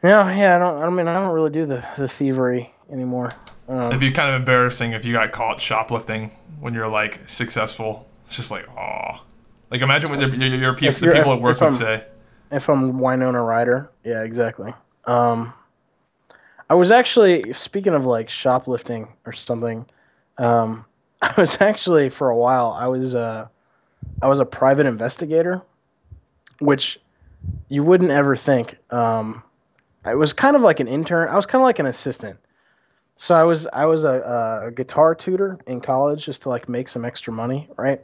Yeah, I don't really do the thievery anymore. It'd be kind of embarrassing if you got caught shoplifting when you're like successful. It's just like, oh, like imagine what the people at work would say. If I'm Winona Ryder, yeah, exactly. I was actually, speaking of like shoplifting or something, I was actually for a while I was a private investigator, which you wouldn't ever think. I was kind of like an intern. I was kind of like an assistant. So I was a guitar tutor in college just to like make some extra money, right?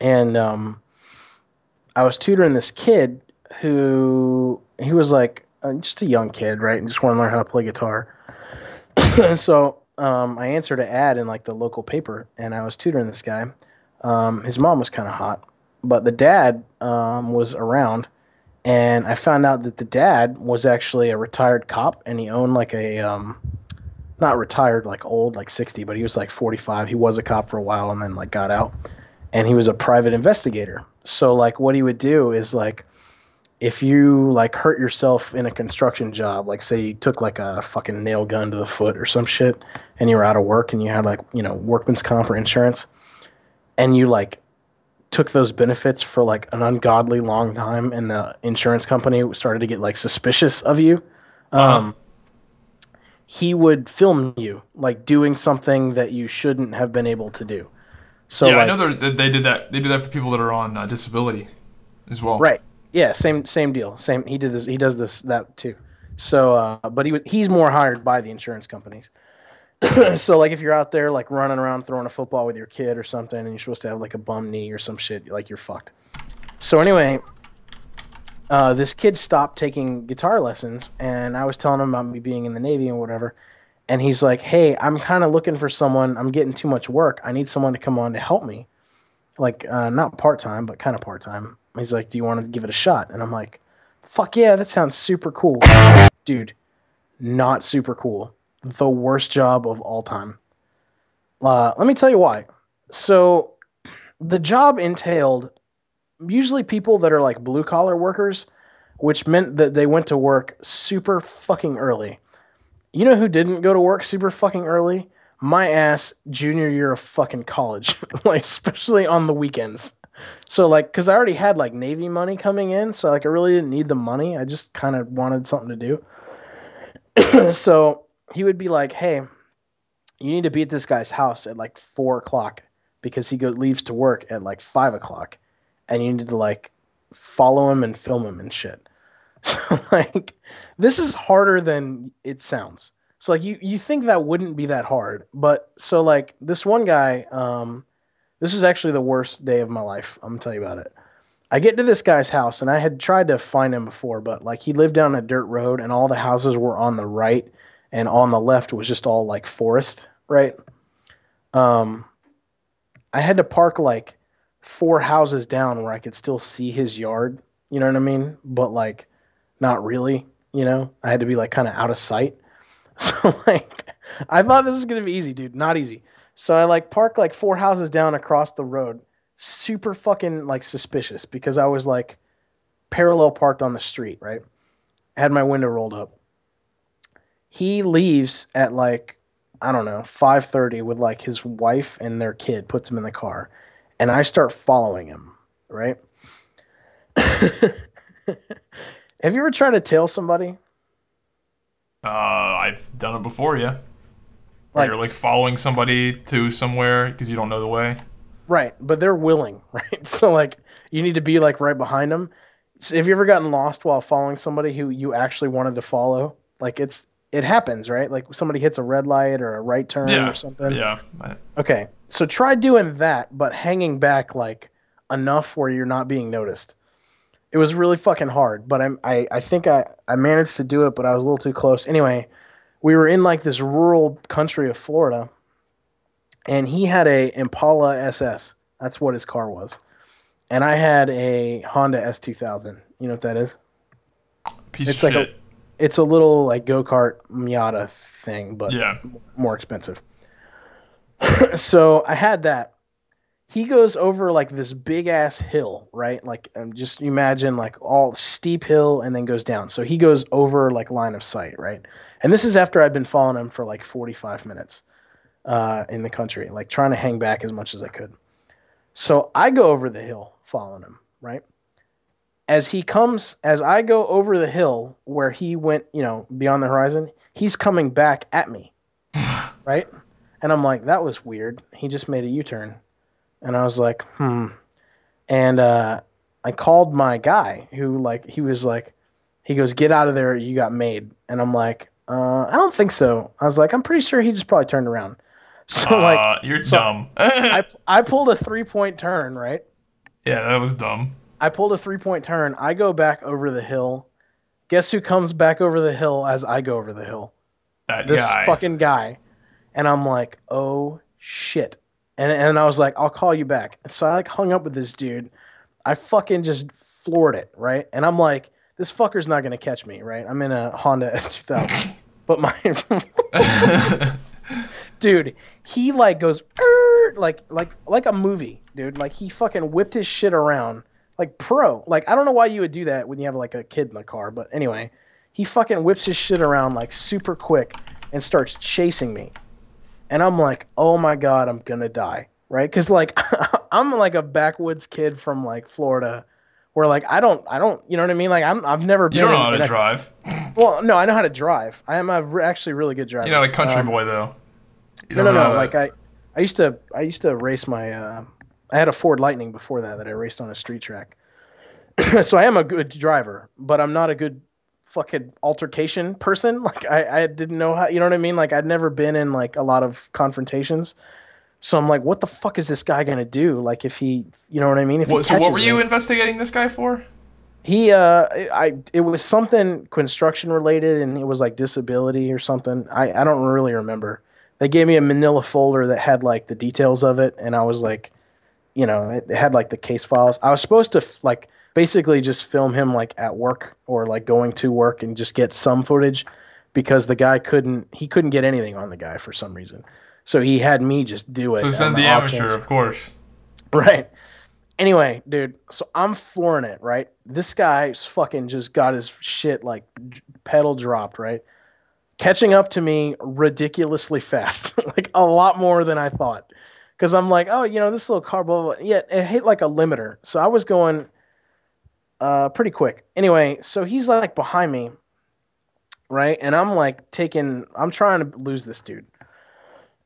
And I was tutoring this kid who he was like just a young kid, right? And just wanted to learn how to play guitar. So I answered an ad in like the local paper, and I was tutoring this guy. His mom was kind of hot, but the dad was around, and I found out that the dad was actually a retired cop, and he owned like a not retired like old like 60, but he was like 45. He was a cop for a while and then like got out, and he was a private investigator. So like what he would do is like if you like hurt yourself in a construction job, like say you took like a fucking nail gun to the foot or some shit and you were out of work and you had like, workman's comp or insurance, and you like took those benefits for like an ungodly long time and the insurance company started to get like suspicious of you, he would film you like doing something that you shouldn't have been able to do. So yeah, like, I know they did that. They do that for people that are on disability as well. Right. Yeah. Same deal. Same. He does that too. So, but he's more hired by the insurance companies. So like if you're out there like running around throwing a football with your kid or something, and you're supposed to have like a bum knee or some shit, like you're fucked. So anyway, this kid stopped taking guitar lessons, and I was telling him about me being in the Navy and whatever. And he's like, hey, I'm kind of looking for someone. I'm getting too much work. I need someone to come on to help me. Like, not part-time, but kind of part-time. He's like, do you want to give it a shot? And I'm like, fuck yeah, that sounds super cool. Dude, not super cool. The worst job of all time. Let me tell you why. So the job entailed usually people that are like blue-collar workers, which meant that they went to work super fucking early. You know who didn't go to work super fucking early? My ass, junior year of fucking college. Like, especially on the weekends. So like, cause I already had like Navy money coming in, so like I really didn't need the money. I just kind of wanted something to do. So he would be like, "Hey, you need to be at this guy's house at like 4 o'clock because he leaves to work at like 5 o'clock, and you need to like follow him and film him and shit." So like, this is harder than it sounds. So like, you think that wouldn't be that hard, but so like this one guy, this is actually the worst day of my life. I'm gonna tell you about it. I get to this guy's house, and I had tried to find him before, but like he lived down a dirt road, and all the houses were on the right, and on the left was just all like forest, right? Um, I had to park like 4 houses down where I could still see his yard. You know what I mean? But like, not really. You know, I had to be like kind of out of sight. So like, I thought this was gonna be easy, dude. Not easy. So I like parked like 4 houses down across the road. Super fucking like suspicious because I was like parallel parked on the street, right? Had my window rolled up. He leaves at like, I don't know, 5:30 with like his wife and their kid, puts him in the car, and I start following him, right? Have you ever tried to tail somebody? I've done it before, yeah. Where Like, you're like following somebody to somewhere because you don't know the way. right, but they're willing, right? So like you need to be like right behind them. So have you ever gotten lost while following somebody who you actually wanted to follow? Like it happens, right? Like somebody hits a red light or a right turn or Yeah, something. yeah. Okay, so try doing that, but hanging back like enough where you're not being noticed. It was really fucking hard, but I think I managed to do it, but I was a little too close. Anyway, we were in like this rural country of Florida, and he had a Impala SS. That's what his car was. And I had a Honda S2000. You know what that is? Piece of It's like a shit. it's a little like go-kart Miata thing, but Yeah. more expensive. So I had that. He goes over like this big ass hill, right? Like just imagine like all steep hill and then goes down. So he goes over like line of sight, right? And this is after I'd been following him for like 45 minutes in the country, like trying to hang back as much as I could. So I go over the hill following him, right? As I go over the hill where he went, beyond the horizon, he's coming back at me, right? And I'm like, that was weird. He just made a U-turn. And I was like, hmm. And I called my guy who like he goes, get out of there, you got made. And I'm like, I don't think so. I was like, I'm pretty sure he just probably turned around. So like, You're so dumb. I pulled a 3-point turn, right? Yeah, that was dumb. I pulled a 3-point turn. I go back over the hill. Guess who comes back over the hill as I go over the hill? That This guy. fucking guy. And I'm like, oh shit. And I was like, I'll call you back. So I like hung up with this dude. I fucking just floored it, right? And I'm like, this fucker's not gonna catch me, right? I'm in a Honda S2000. But my dude, he like goes like a movie, dude. Like he fucking whipped his shit around like pro. Like I don't know why you would do that when you have like a kid in the car, but anyway, he fucking whips his shit around like super quick and starts chasing me. And I'm like, "Oh my god, I'm going to die." Right? Cuz like I'm like a backwoods kid from like Florida where like I don't, you know what I mean? Like I've never You been don't know how in to a, drive. well, no, I know how to drive. I am actually really good driver. You're not a country boy though. You No, don't no, know how no. to. Like I used to race my I had a Ford Lightning before that I raced on a street track. So I am a good driver, but I'm not a good fucking altercation person. Like I didn't know how, you know what I mean? Like I'd never been in like a lot of confrontations. So I'm like, what the fuck is this guy gonna do? Like if he, you know what I mean? If he So what catches were you me, investigating this guy for? it was something construction related, and it was like disability or something. I don't really remember. They gave me a manila folder that had like the details of it, and I was like, it had like the case files. I was supposed to like basically just film him like at work or like going to work and just get some footage because the guy couldn't get anything on the guy for some reason. So he had me just do So it on send the the off amateur, chance. of course. Right. Anyway, dude, so I'm flooring it, right? This guy's fucking just got his shit like pedal dropped, right? Catching up to me ridiculously fast, like a lot more than I thought. Because I'm like, oh, this little car, blah, blah, blah. Yeah, it hit like a limiter. So I was going pretty quick. Anyway, so he's like behind me, right? And I'm trying to lose this dude.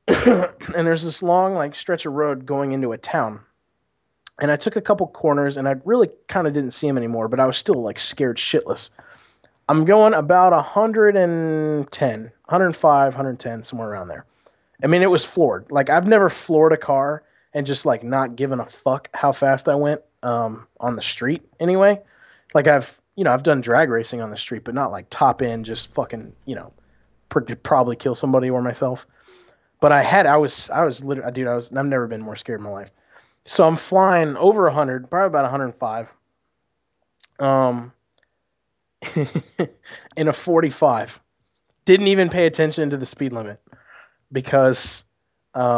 And there's this long like stretch of road going into a town. And I took a couple corners and I really kind of didn't see him anymore, but I was still like scared shitless. I'm going about 110, 105, 110, somewhere around there. I mean, it was floored. Like, I've never floored a car and just, like, not given a fuck how fast I went on the street anyway. Like, I've done drag racing on the street, but not, like, top end, just fucking, probably kill somebody or myself. But I was literally, dude, I've never been more scared in my life. So I'm flying over 100, probably about 105. In a 45. Didn't even pay attention to the speed limit. Because I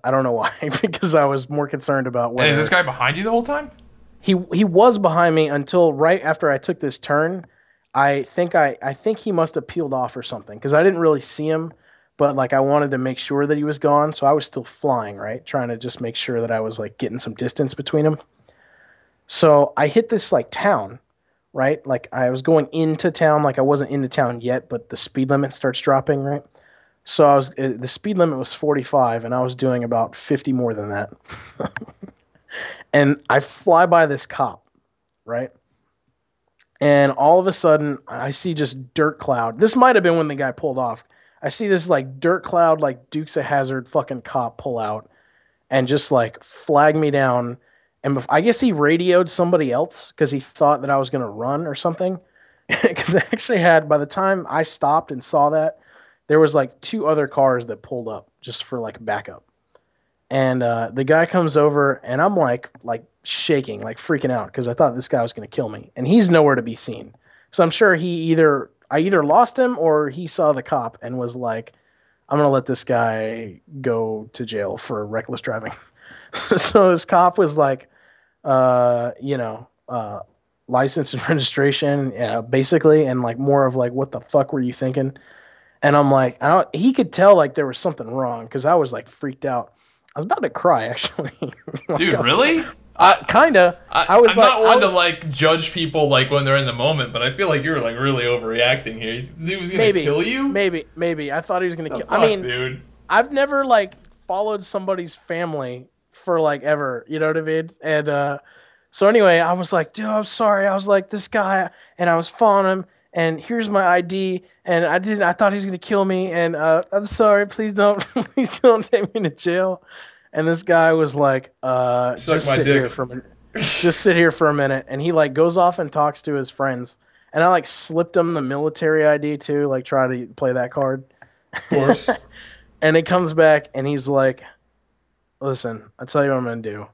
don't know why. Because I was more concerned about whether... And is this guy behind you the whole time? He was behind me until right after I took this turn. I think he must have peeled off or something because I didn't really see him, but like I wanted to make sure that he was gone, so I was still flying, right? Trying to just make sure that I was like getting some distance between him. So I hit this like town, right? Like I was going into town, like I wasn't into town yet, but the speed limit starts dropping, right? So the speed limit was 45 and I was doing about 50 more than that. And I fly by this cop, right? And all of a sudden I see just dirt cloud. This might have been when the guy pulled off. I see this like dirt cloud, like Dukes of Hazzard fucking cop pull out and just like flag me down. And I guess he radioed somebody else because he thought that I was going to run or something. Because I actually by the time I stopped and saw that, there was like 2 other cars that pulled up just for like backup. And the guy comes over and I'm like shaking, like freaking out because I thought this guy was going to kill me. And he's nowhere to be seen. So I'm sure I either lost him or he saw the cop and was like, I'm going to let this guy go to jail for reckless driving. So this cop was like, license and registration, basically. And like more of like, what the fuck were you thinking? And I'm like, he could tell like there was something wrong because I was like freaked out. I was about to cry actually. Dude, really? Kinda. I'm not one to like judge people like when they're in the moment, but I feel like you were like really overreacting here. He was gonna kill you? Maybe. I thought he was gonna kill. I mean, dude, I've never like followed somebody's family for like ever. You know what I mean? And so anyway, I was like, dude, I'm sorry. I was like this guy, and I was following him. And here's my ID, and I thought he was gonna kill me, and I'm sorry, please don't take me to jail. And this guy was like, just sit here for a minute. Just sit here for a minute. And he like goes off and talks to his friends. And I like slipped him the military ID too, like try to play that card. Of course. And he comes back and he's like, listen, I'll tell you what I'm gonna do.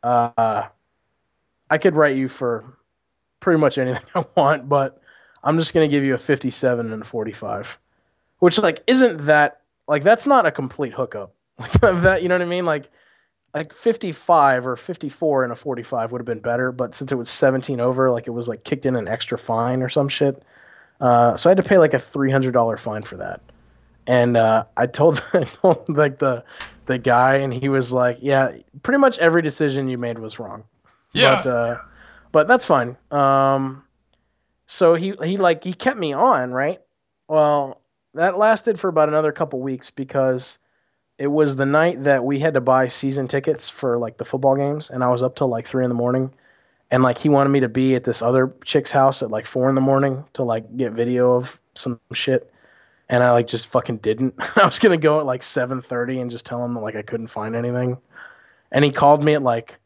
I could write you for pretty much anything I want, but I'm just going to give you a 57 and a 45, which like isn't that like that's not a complete hookup. Like that, you know what I mean? Like 55 or 54 and a 45 would have been better, but since it was 17 over, like it was like kicked in an extra fine or some shit. So I had to pay like a $300 fine for that. And I told like the guy, and he was like, yeah, pretty much every decision you made was wrong. Yeah. But that's fine. So he kept me on, right? Well, that lasted for about another couple weeks because it was the night that we had to buy season tickets for like the football games, and I was up till like 3 a.m. And like he wanted me to be at this other chick's house at like 4 a.m. to like get video of some shit. And I like just fucking didn't. I was gonna go at like 7:30 and just tell him that like I couldn't find anything. And he called me at like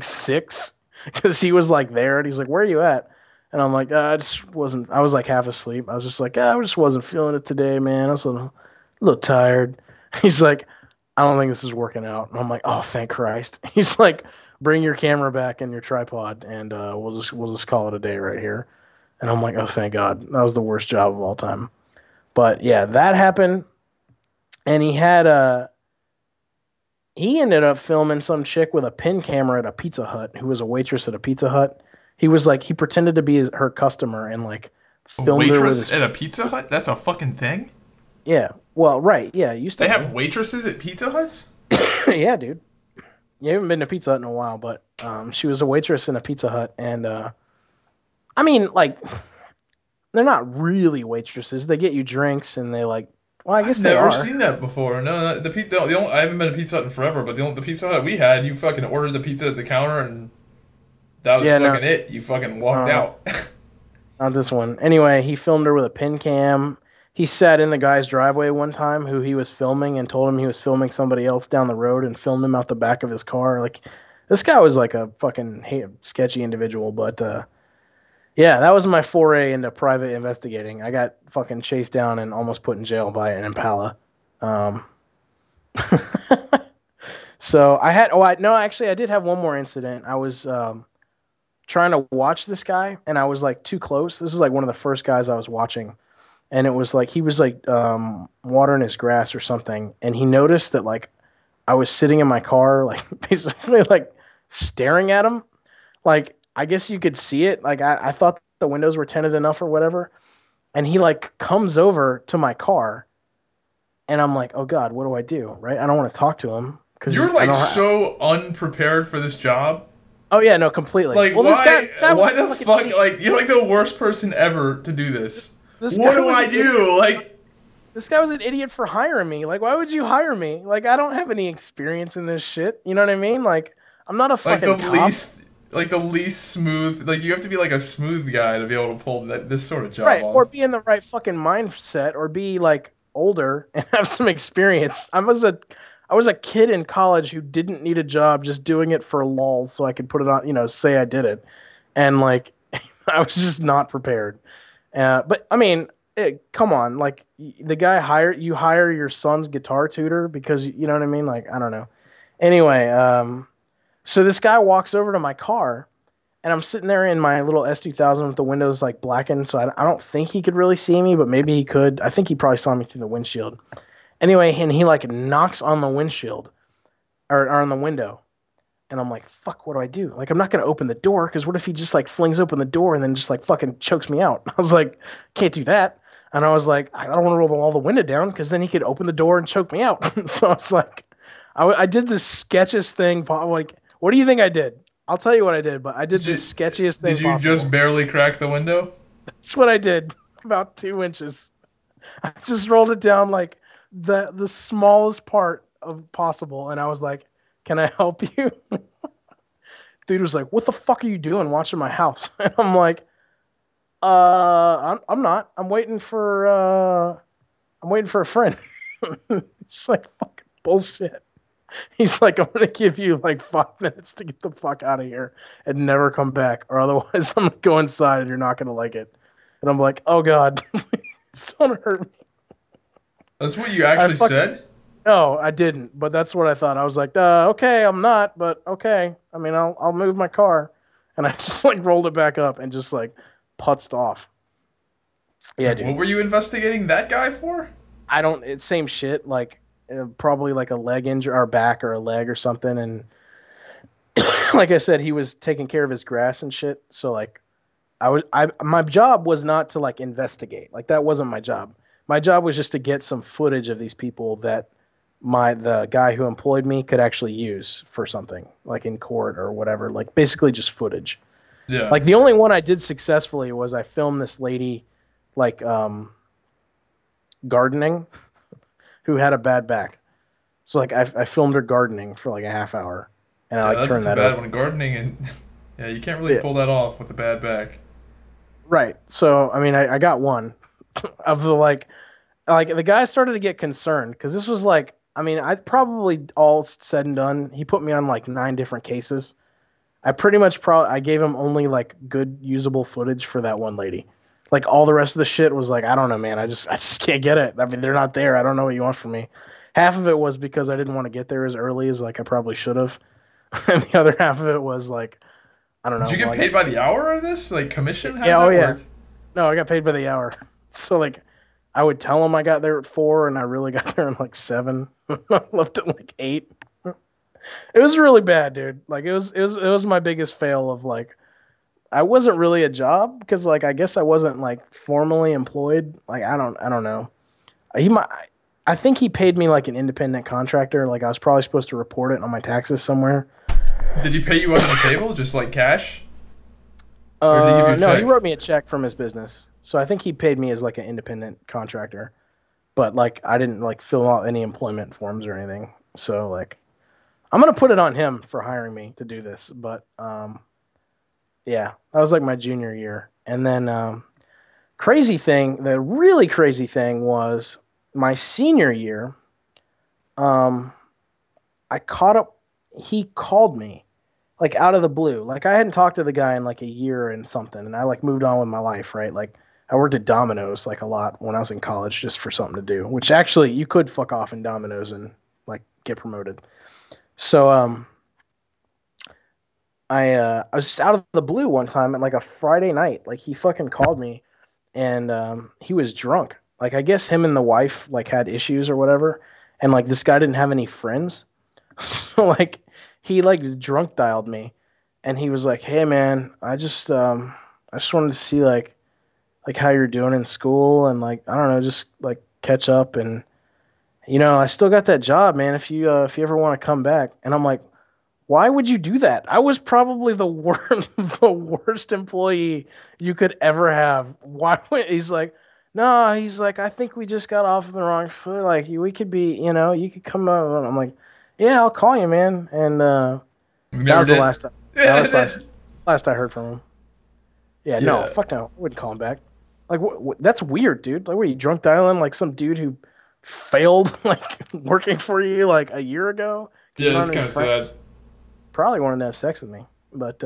6 because he was like there, and he's like, "Where are you at?" And I'm like, I was like half asleep. I was just like, I just wasn't feeling it today, man. I was a little tired. He's like, I don't think this is working out. And I'm like, oh, thank Christ. He's like, bring your camera back and your tripod, and we'll just call it a day right here. And I'm like, oh, thank God. That was the worst job of all time. But yeah, that happened. And he ended up filming some chick with a pin camera at a Pizza Hut who was a waitress at a Pizza Hut. He was like, he pretended to be her customer and like filmed her with at a Pizza Hut? That's a fucking thing? Yeah. Well, right, yeah, it used to They be. have waitresses at Pizza Huts? Yeah, dude. You haven't been to Pizza Hut in a while, but she was a waitress in a Pizza Hut, and I mean, like, they're not really waitresses. They get you drinks, and they like, well, I I've guess they never are. seen that before. No, the pizza. The only, I haven't been to Pizza Hut in forever, but the Pizza Hut we had, you fucking ordered the pizza at the counter, and that was Yeah, no, fucking it. You fucking walked uh, out. not this one. Anyway, he filmed her with a pin cam. He sat in the guy's driveway one time who he was filming and told him he was filming somebody else down the road and filmed him out the back of his car. Like, this guy was like a fucking sketchy individual, but yeah, that was my foray into private investigating. I got fucking chased down and almost put in jail by an Impala. Um, so I had, oh, I no, actually, I did have one more incident. I was trying to watch this guy, and I was like too close. This is like one of the first guys I was watching, and it was like he was like watering his grass or something, and he noticed that like I was sitting in my car, like basically like staring at him. Like I guess you could see it. Like I thought the windows were tinted enough or whatever, and he like comes over to my car, and I'm like, oh God, what do I do? Right? I don't want to talk to him because You're I like don't. so unprepared for this job. Oh yeah, no, completely. Like Well, this guy was why a the fucking fuck? idiot. Like you're like the worst person ever to do this. This What guy do was I an do? idiot. Like This guy was an idiot for hiring me. Like, why would you hire me? Like, I don't have any experience in this shit. You know what I mean? Like, I'm not a like the fucking cop. least like the least smooth. Like you have to be like a smooth guy to be able to pull this sort of job Right. Or off. be in the right fucking mindset or be like older and have some experience. I was a kid in college who didn't need a job, just doing it for a lull so I could put it on, say I did it. And like I was just not prepared. But I mean, come on, like the guy you hire your son's guitar tutor because you know what I mean? Like, I don't know. Anyway, so this guy walks over to my car and I'm sitting there in my little S2000 with the windows like blackened, so I don't think he could really see me, but maybe he could. I think he probably saw me through the windshield. Anyway, and he like knocks on the windshield or on the window, and I'm like, "Fuck, what do I do?" Like, I'm not gonna open the door because what if he just like flings open the door and then just like fucking chokes me out? I was like, "Can't do that." And I was like, "I don't want to roll all the window down because then he could open the door and choke me out." So I was like, I did the sketchiest thing. Like, what do you think I did? I'll tell you what I did, but I did the Did sketchiest thing did you just possible. barely crack the window? That's what I did. About 2 inches. I just rolled it down like the smallest part of possible, and I was like, "Can I help you?" Dude was like, "What the fuck are you doing watching my house?" And I'm like, I'm not. I'm waiting for a friend." Just like fucking bullshit. He's like, "I'm gonna give you like 5 minutes to get the fuck out of here and never come back, or otherwise I'm gonna go inside and you're not gonna like it." And I'm like, "Oh God, please don't hurt me." That's what you I actually fucking said? No, I didn't, but that's what I thought. I was like, okay, I'm not, but okay. I mean, I'll move my car, and I just like rolled it back up and just like putzed off. Yeah, Like what dude. were you investigating that guy for? I don't. It's same shit. Like probably like a leg injury or back or a leg or something. And like I said, he was taking care of his grass and shit. So like my job was not to like investigate. Like that wasn't my job. My job was just to get some footage of these people that the guy who employed me could actually use for something like in court or whatever. Like basically just footage. Yeah. Like the only one I did successfully was I filmed this lady like gardening who had a bad back. So like I filmed her gardening for like a half hour, and I Yeah, like that's turned too that bad up. when gardening and yeah, you can't really Yeah, pull that off with a bad back. right. So I mean, I got one of the like the guy started to get concerned because this was like I mean I probably all said and done he put me on like 9 different cases. I pretty much I gave him only like good usable footage for that one lady. Like all the rest of the shit was like I don't know, man. I just can't get it. I mean they're not there. I don't know what you want from me. Half of it was because I didn't want to get there as early as like I probably should have, and the other half of it was like I don't Did know. you Well, get I got paid by the hour of this? Like commission? How did yeah, oh that yeah. work? No, I got paid by the hour. So like I would tell him I got there at 4 and I really got there in like 7. I left at like 8. It was really bad, dude. Like it was my biggest fail of like I wasn't really a job because like I guess I wasn't like formally employed. Like I don't know. He might I think he paid me like an independent contractor. Like I was probably supposed to report it on my taxes somewhere. Did he pay you under the table, just like cash? Or did he give you a No, he check? wrote me a check from his business. So I think he paid me as like an independent contractor. But like I didn't like fill out any employment forms or anything. So like I'm gonna put it on him for hiring me to do this. But yeah, that was like my junior year. And then crazy thing, the really crazy thing was my senior year. Um, I caught up. He called me like out of the blue. Like I hadn't talked to the guy in like a year and something, and I like moved on with my life, right? Like I worked at Domino's like a lot when I was in college just for something to do, which actually you could fuck off in Domino's and like get promoted. So I was just out of the blue one time at like a Friday night. Like he fucking called me and he was drunk. Like I guess him and the wife like had issues or whatever, and like this guy didn't have any friends, so like he like drunk dialed me, and he was like, "Hey man, I just wanted to see like how you're doing in school and like I don't know, just like catch up and I still got that job, man. If you ever want to come back." And I'm like, why would you do that? I was probably the worst, the worst employee you could ever have. Why would he's like, no, he's like, I think we just got off the wrong foot. Like we could be, you could come up. And I'm like, yeah, I'll call you, man. And You that never was the did. last time. That was last I heard from him. Yeah, no, Yeah. fuck no, I wouldn't call him back. Like, that's weird, dude. Like, were you drunk dialing like some dude who failed like working for you like a year ago because Yeah, you don't that's have kind any of sad. friends? Probably wanted to have sex with me. But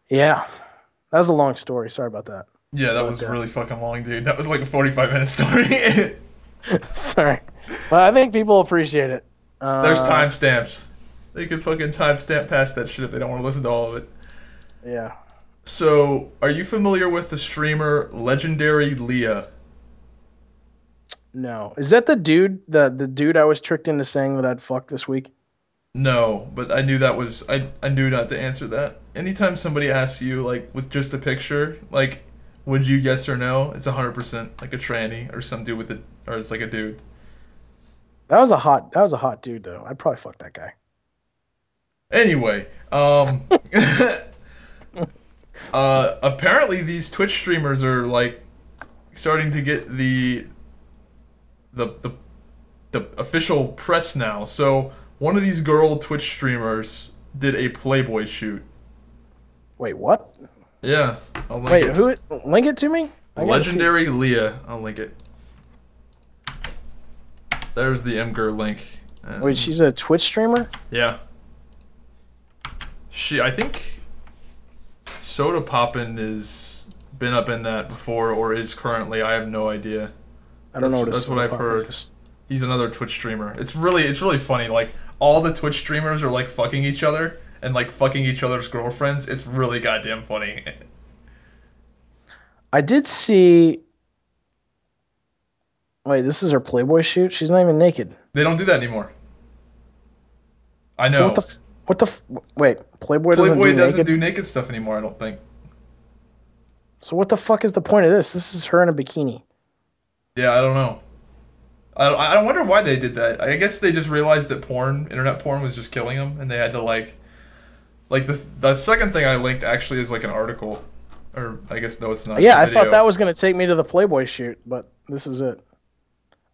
yeah, that was a long story. Sorry about that. Yeah, that But was really fucking long, dude. That was like a 45-minute story. sorry. But I think people appreciate it. There's timestamps. They could fucking timestamp past that shit if they don't want to listen to all of it. Yeah. So, are you familiar with the streamer Legendary Leah? No. Is that the dude, the dude I was tricked into saying that I'd fuck this week? No, but I knew that was I knew not to answer that. Anytime somebody asks you like with just a picture, like would you yes or no? It's 100% like a tranny or some dude with it or it's like a dude. That was a hot dude though. I'd probably fuck that guy. Anyway, apparently these Twitch streamers are like starting to get the the the official press now. So one of these girl Twitch streamers did a Playboy shoot. Wait, what? Yeah, I'll link Wait, it. who? Link it to me. I gotta see Legendary this. Leah. I'll link it. There's the Imgur link. Wait, she's a Twitch streamer. Yeah. I think Soda Poppin is been up in that before or is currently. I have no idea. I don't know That's what what I've heard. He's another Twitch streamer. It's really funny. Like all the Twitch streamers are like fucking each other and like fucking each other's girlfriends. It's really goddamn funny. I did see. Wait, this is her Playboy shoot. She's not even naked. They don't do that anymore. I So know. wait, Playboy Playboy doesn't doesn't do do naked. naked stuff anymore. I don't think. So what the fuck is the point of this? This is her in a bikini. Yeah, I don't know. I wonder why they did that. I guess they just realized that internet porn, was just killing them, and they had to like the second thing I linked actually is like an article, or I guess no, it's not. Yeah, I it's a thought video. that was gonna take me to the Playboy shoot, but this is it.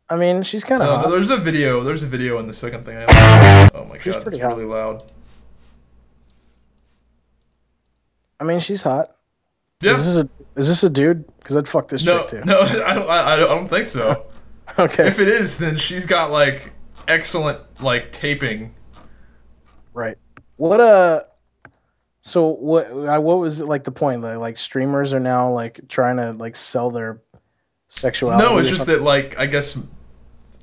I mean, she's kind of No, hot. there's a video. There's a video in the second thing. Oh my She's god, it's pretty hot. really loud. I mean, she's hot. Yeah. Is this a dude? Because I'd fuck this No, chick too. no, I don't think so. Okay. If it is, then she's got like excellent like taping. Right. What So what was it like the point? Like streamers are now like trying to like sell their sexuality. No, it's or just something? that like I guess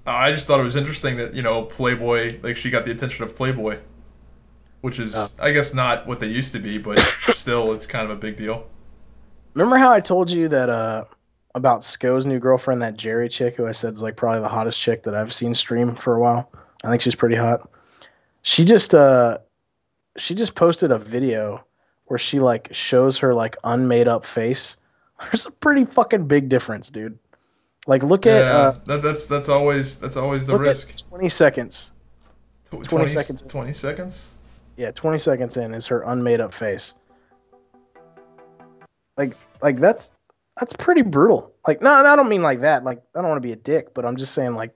I just thought it was interesting that Playboy, like she got the attention of Playboy, which is Oh. I guess not what they used to be, but still it's kind of a big deal. Remember how I told you that about Sko's new girlfriend, that Jerry chick who I said is like probably the hottest chick that I've seen stream for a while. I think she's pretty hot. She just posted a video where she like shows her like unmade up face. There's a pretty fucking big difference, dude. Like look at Yeah, that's always the look risk. at 20 seconds. 20 20, seconds. 20 seconds. Yeah, 20 seconds in is her unmade up face. Like that's pretty brutal. Like no, I don't mean like that. Like I don't want to be a dick, but I'm just saying like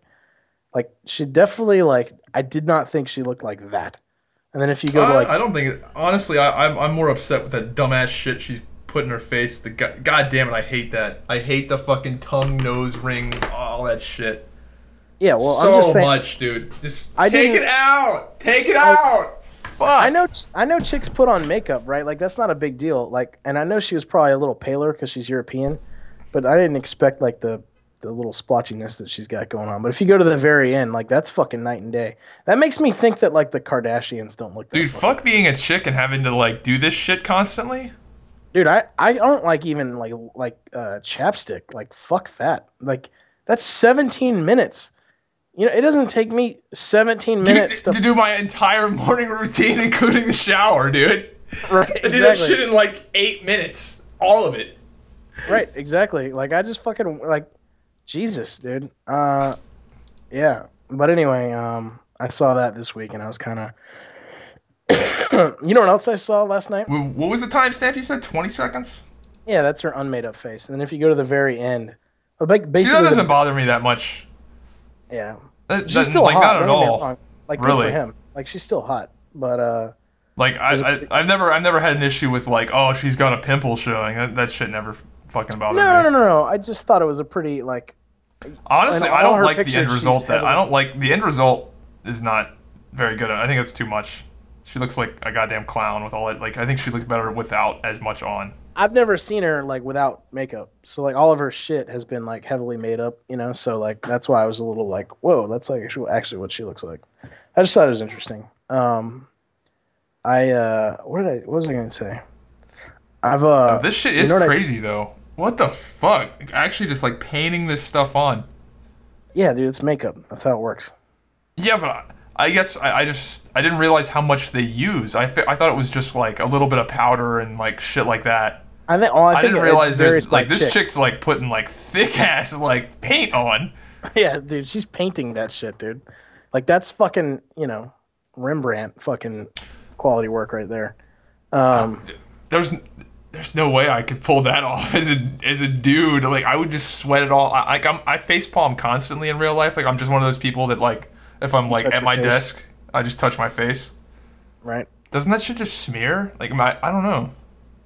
she definitely like I did not think she looked like that. And then if you go to like I don't think honestly I'm more upset with that dumbass shit she's put in her face. God damn it, I hate that. I hate the fucking tongue, nose ring, all that shit. yeah, well So I'm just saying, much, dude. Just I take didn't- it out. Take it out. Fuck. I know chicks put on makeup, right? Like that's not a big deal. Like, and I know she was probably a little paler because she's European, but I didn't expect like the little splotchiness that she's got going on. But if you go to the very end, like that's fucking night and day. That makes me think that like the Kardashians don't look that Dude, fuck being a chick and having to like do this shit constantly. Dude, I don't like even like chapstick. Like fuck that. Like that's 17 minutes. You know, it doesn't take me 17 minutes to do my entire morning routine, including the shower, dude. Right, I do that shit in like 8 minutes. All of it. Right, exactly. Like I just fucking like Jesus, dude. Yeah. But anyway, I saw that this week and I was kind of You know what else I saw last night? What was the timestamp you said? 20 seconds? Yeah, that's her unmade up face. And then if you go to the very end, like basically See, that doesn't bother me that much. Yeah. She's still like hot, not at all. Like really, good for him. Like she's still hot, but like I've never had an issue with like, oh, she's got a pimple showing. That shit never fucking bothered me. No. I just thought it was a pretty like. Honestly, I don't like the end result. I don't like the end result. Is not very good. I think it's too much. She looks like a goddamn clown with all it. Like I think she looks better without as much on. I've never seen her like without makeup, so like all of her shit has been like heavily made up, you know. So like that's why I was a little like, whoa, that's like actually what she looks like. I just thought it was interesting. What was I gonna say? This shit is crazy though. What the fuck? Actually, just like painting this stuff on. Yeah, dude, it's makeup. That's how it works. Yeah, but I guess I didn't realize how much they use. I thought it was just like a little bit of powder and like shit like that. I didn't realize that like this chick's like putting like thick ass like paint on. Yeah, dude, she's painting that shit, dude. Like that's fucking, you know, Rembrandt fucking quality work right there. There's no way I could pull that off as a dude. Like I would just sweat it all. I facepalm constantly in real life. Like I'm just one of those people that like if I'm like at my desk, I just touch my face. Right. Doesn't that shit just smear? Like I don't know.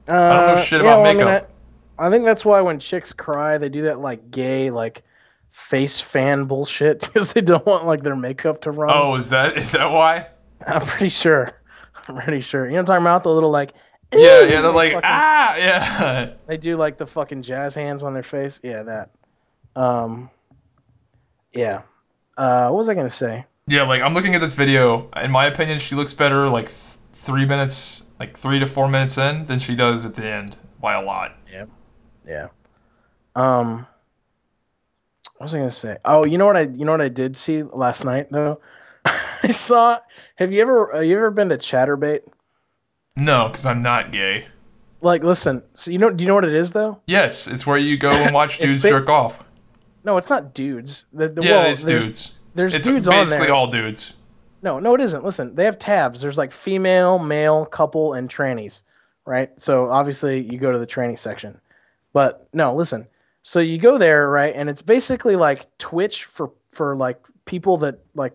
I don't know shit about makeup. I think that's why when chicks cry, they do that like gay like face fan bullshit because they don't want like their makeup to run. Oh, is that why? I'm pretty sure. You know what I'm talking about? The little like yeah, they're like fucking, yeah. They do like the fucking jazz hands on their face. Yeah, that. Yeah. What was I gonna say? Yeah, like I'm looking at this video. In my opinion, she looks better like 3 minutes, like 3 to 4 minutes in than she does at the end by a lot. Yeah. What was I gonna say? Oh, you know what I did see last night though? I saw. Have you ever been to Chatterbait? No, because I'm not gay. Like, listen. So do you know what it is though? Yes, it's where you go and watch dudes jerk off. No, it's not dudes. It's dudes. There's it's dudes on there. Basically all dudes. No, it isn't. Listen, they have tabs. There's like female, male, couple, and trannies, right? So obviously you go to the tranny section. But no, listen. So you go there, right? And it's basically like Twitch for like people that like.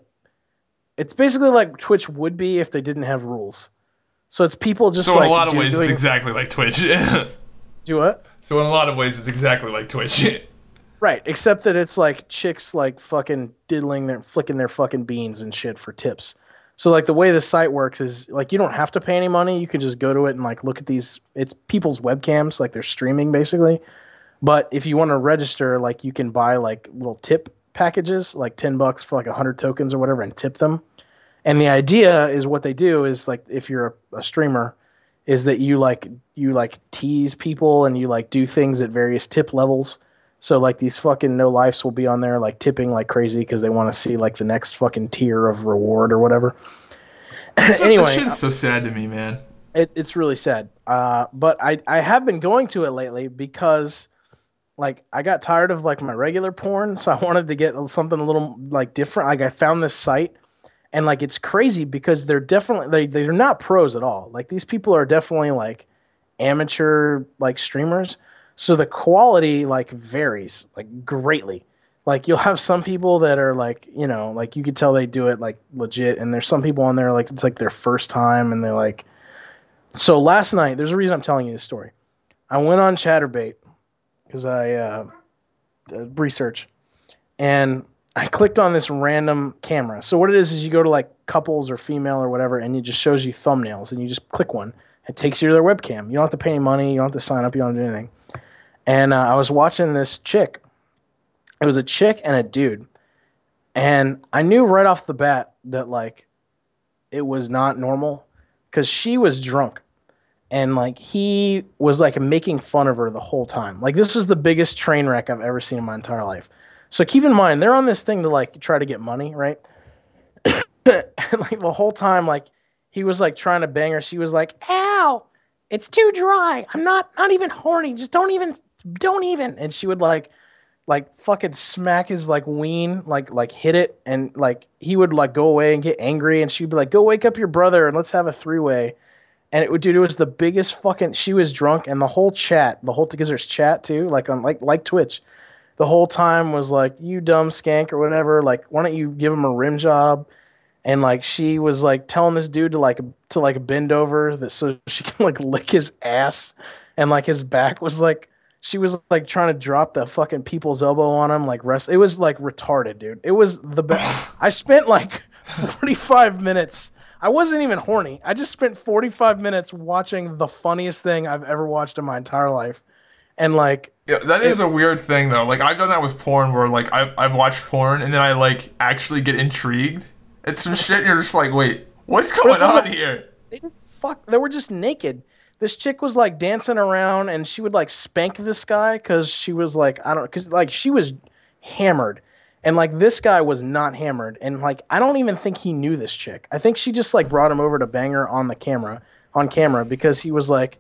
It's basically like Twitch would be if they didn't have rules. So it's people just so like. So in a lot of ways, it's exactly like Twitch. Do what? So in a lot of ways, it's exactly like Twitch. Right, except that it's like chicks like fucking flicking their fucking beans and shit for tips. So like the way the site works is like you don't have to pay any money. You can just go to it and like look at these. It's people's webcams, like they're streaming basically. But if you want to register, like you can buy like little tip packages, like $10 for like 100 tokens or whatever, and tip them. And the idea is what they do is like if you're a streamer, is that you tease people and you like do things at various tip levels. So like these fucking no lifes will be on there like tipping like crazy because they want to see like the next fucking tier of reward or whatever. Anyway, that shit's so sad to me, man. It's really sad. But I have been going to it lately because like I got tired of like my regular porn, so I wanted to get something a little like different. Like I found this site, and like it's crazy because they're definitely they're not pros at all. Like these people are definitely like amateur like streamers, so the quality like varies like greatly. Like you'll have some people that are like, you know, like you could tell they do it like legit, and there's some people on there like it's like their first time, and they're like. So last night, there's a reason I'm telling you this story. I went on ChatterBait because I research, and I clicked on this random camera. So what it is you go to like couples or female or whatever, and it just shows you thumbnails, and you just click one. It takes you to their webcam. You don't have to pay any money. You don't have to sign up. You don't have to do anything. And I was watching this chick. It was a chick and a dude, and I knew right off the bat that like it was not normal because she was drunk. And like he was like making fun of her the whole time. Like this was the biggest train wreck I've ever seen in my entire life. So keep in mind they're on this thing to like try to get money, right? And like the whole time, like he was like trying to bang her. She was like, "Ow, it's too dry. I'm not even horny. Just don't even." And she would like fucking smack his like ween, like hit it, and like he would like go away and get angry, and she'd be like, "Go wake up your brother and let's have a three-way." And it would, dude, it was the biggest fucking. She was drunk, and the whole chat, because there's chat too, like on like Twitch, the whole time was like, "You dumb skank" or whatever. Like, why don't you give him a rim job? And like she was like telling this dude to bend over that so she can like lick his ass, and like his back was like she was like trying to drop the fucking people's elbow on him like rest. It was like retarded, dude. It was the best. I spent like 45 minutes. I wasn't even horny. I just spent 45 minutes watching the funniest thing I've ever watched in my entire life. And like Yeah, that is a weird thing though. Like I've done that with porn where like I've watched porn and then I like actually get intrigued. It's some shit and you're just like, wait, what's going on here? They didn't they were just naked. This chick was like dancing around, and she would like spank this guy because she was like, I don't know, because like she was hammered. And like this guy was not hammered. And like I don't even think he knew this chick. I think she just like brought him over to bang her on camera because he was like,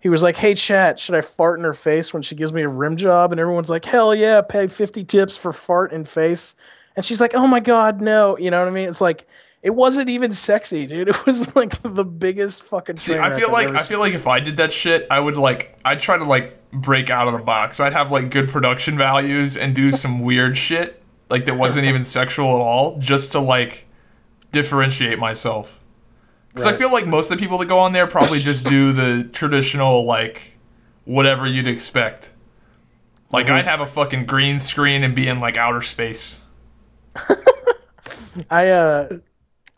"Hey chat, should I fart in her face when she gives me a rim job?" And everyone's like, "Hell yeah, pay 50 tips for fart in face." And she's like, "Oh my god, no." You know what I mean? It's like it wasn't even sexy, dude. It was like the biggest fucking See, train wreck I feel like if I did that shit, I'd try to like break out of the box. I'd have like good production values and do some weird shit like that wasn't even sexual at all, just to like differentiate myself. Because I feel like most of the people that go on there probably just do the traditional like whatever you'd expect. Like I'd have a fucking green screen and be in like outer space.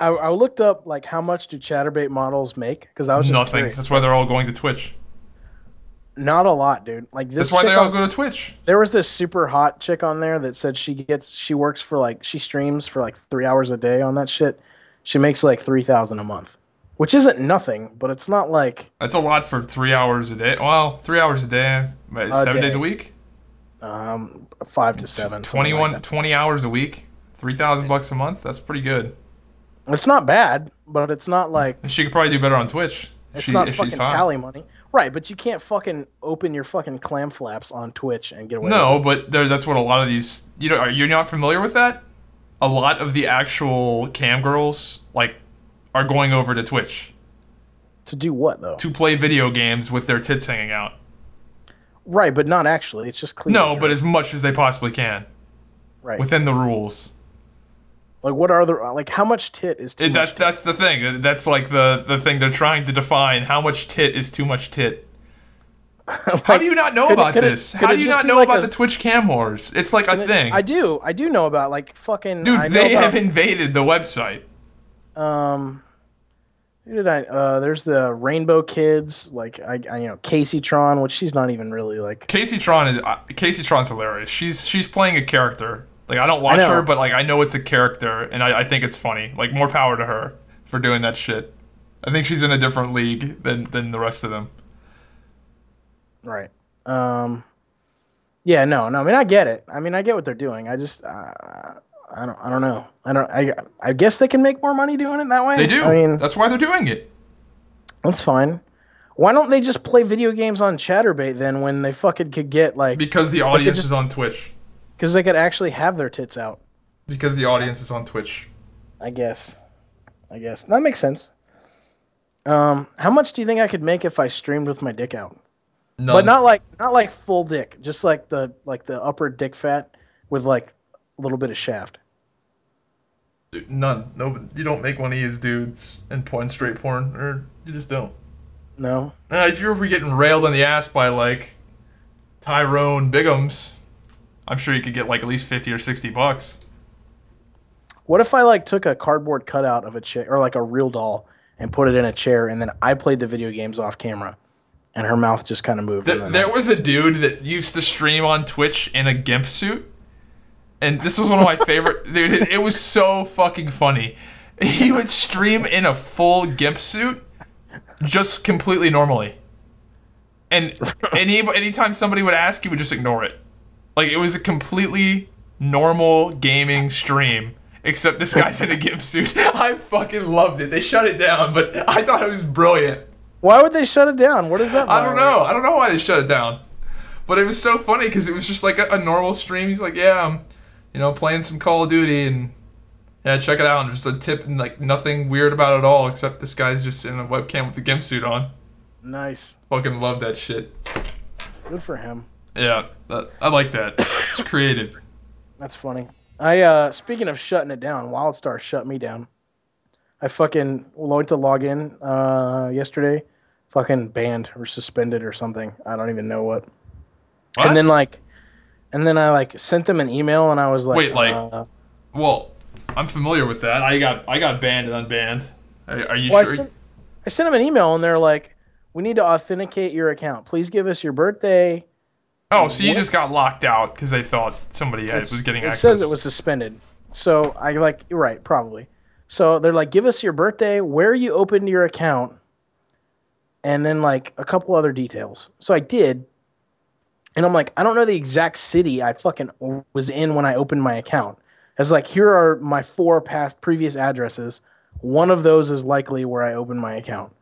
I looked up like how much do ChatterBait models make because I was just Nothing. curious. That's why they're all going to Twitch. Not a lot, dude. Like this. That's why they all go to Twitch. There was this super hot chick on there that said she works for like she streams for like 3 hours a day on that shit. She makes like 3,000 a month, which isn't nothing, but it's not like That's a lot for 3 hours a day. Well, 3 hours a day, 7 days a week. 5 to 7. 20 hours a week, $3,000 a month. That's pretty good. It's not bad, but it's not like She could probably do better on Twitch. it's not fucking tally money, right? But you can't fucking open your fucking clam flaps on Twitch and get away. No, with it. but that's what a lot of these. You're not familiar with that. A lot of the actual cam girls like are going over to Twitch To do what though? to play video games with their tits hanging out. Right, but not actually. It's just clean. No, but as much as they possibly can right within the rules. Like what are the like how much tit is too much tit? That's the thing. That's like the thing they're trying to define. How much tit is too much tit? Like, How do you not know about this? How do you not know like about the Twitch cam whores? It's like a thing. I do know about like fucking Dude, they have invaded the website. Who did there's the Rainbow Kids, like I Casey Tron, which she's not even really like Casey Tron's hilarious. She's playing a character. Like I don't watch her, but like I know it's a character, and I think it's funny. Like more power to her for doing that shit. I think she's in a different league than the rest of them. Right. Yeah, no. I mean, I get it. I mean, I get what they're doing. I just, I don't know. I guess they can make more money doing it that way. They do. I mean, that's why they're doing it. that's fine. Why don't they just play video games on ChatterBait then when they fucking could get like... Because the audience is on Twitch. Because they could actually have their tits out. Because the audience is on Twitch. I guess. That makes sense. How much do you think I could make if I streamed with my dick out? None. But not like full dick, just like the upper dick fat with like a little bit of shaft. None. No, you don't make one of these dudes in straight porn, or you just don't. No. If you're ever getting railed in the ass by like Tyrone Biggums, I'm sure you could get like at least $50 or $60. What if I like took a cardboard cutout of a chick or like a real doll and put it in a chair, and then I played the video games off camera, and her mouth just kind of moved? There was a dude that used to stream on Twitch in a gimp suit, and this was one of my favorite. Dude, it was so fucking funny. He would stream in a full gimp suit, just completely normally, and anytime somebody would ask, he would just ignore it. Like, it was a completely normal gaming stream. Except this guy's in a gimp suit. I fucking loved it. They shut it down, but I thought it was brilliant. Why would they shut it down? What is that? I don't know. I don't know why they shut it down. But it was so funny because it was just like a normal stream. He's like, yeah, I'm playing some Call of Duty, and yeah, check it out. And just a tip, and like nothing weird about it at all, except this guy's just in a webcam with the gimp suit on. Nice. Fucking love that shit. Good for him. Yeah, I like that. It's creative. That's funny. Speaking of shutting it down, WildStar shut me down. I fucking went to log in yesterday, fucking banned or suspended or something. I don't even know what. And then I sent them an email, and I was like, wait, well, I'm familiar with that. I got banned and unbanned. Are you sure? I sent them an email, and they're like, we need to authenticate your account. Please give us your birthday. Oh, so you just got locked out because they thought somebody was getting access. It says it was suspended. So you're right, probably. So they're like, give us your birthday, where you opened your account, and then like a couple other details. So I did, and I'm like, I don't know the exact city I fucking was in when I opened my account. It's like, here are my 4 previous addresses. One of those is likely where I opened my account.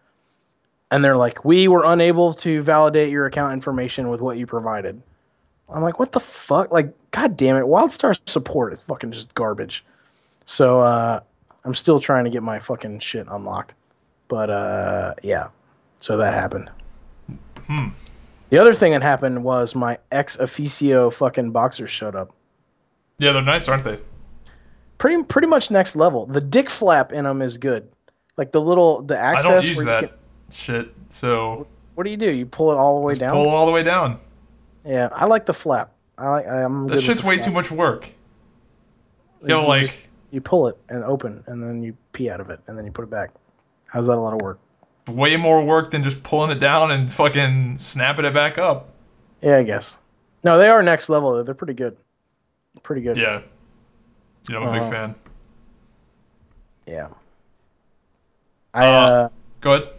And they're like, we were unable to validate your account information with what you provided. I'm like, what the fuck? Like, god damn it. WildStar support is fucking just garbage. So, I'm still trying to get my fucking shit unlocked. But, yeah. So that happened. The other thing that happened was my ex-officio fucking boxers showed up. Yeah, they're nice, aren't they? Pretty much next level. The dick flap in them is good. Like the access. I don't use that shit, so... What do? You pull it all the way down? Pull it all the way down. Yeah, I like the flap. That shit's way too much work. You pull it and open, and then you pee out of it, and then you put it back. How's that a lot of work? Way more work than just pulling it down and fucking snapping it back up. Yeah, I guess. No, they are next level, though. They're pretty good. Pretty good. Yeah. I'm a big fan. Yeah. Go ahead.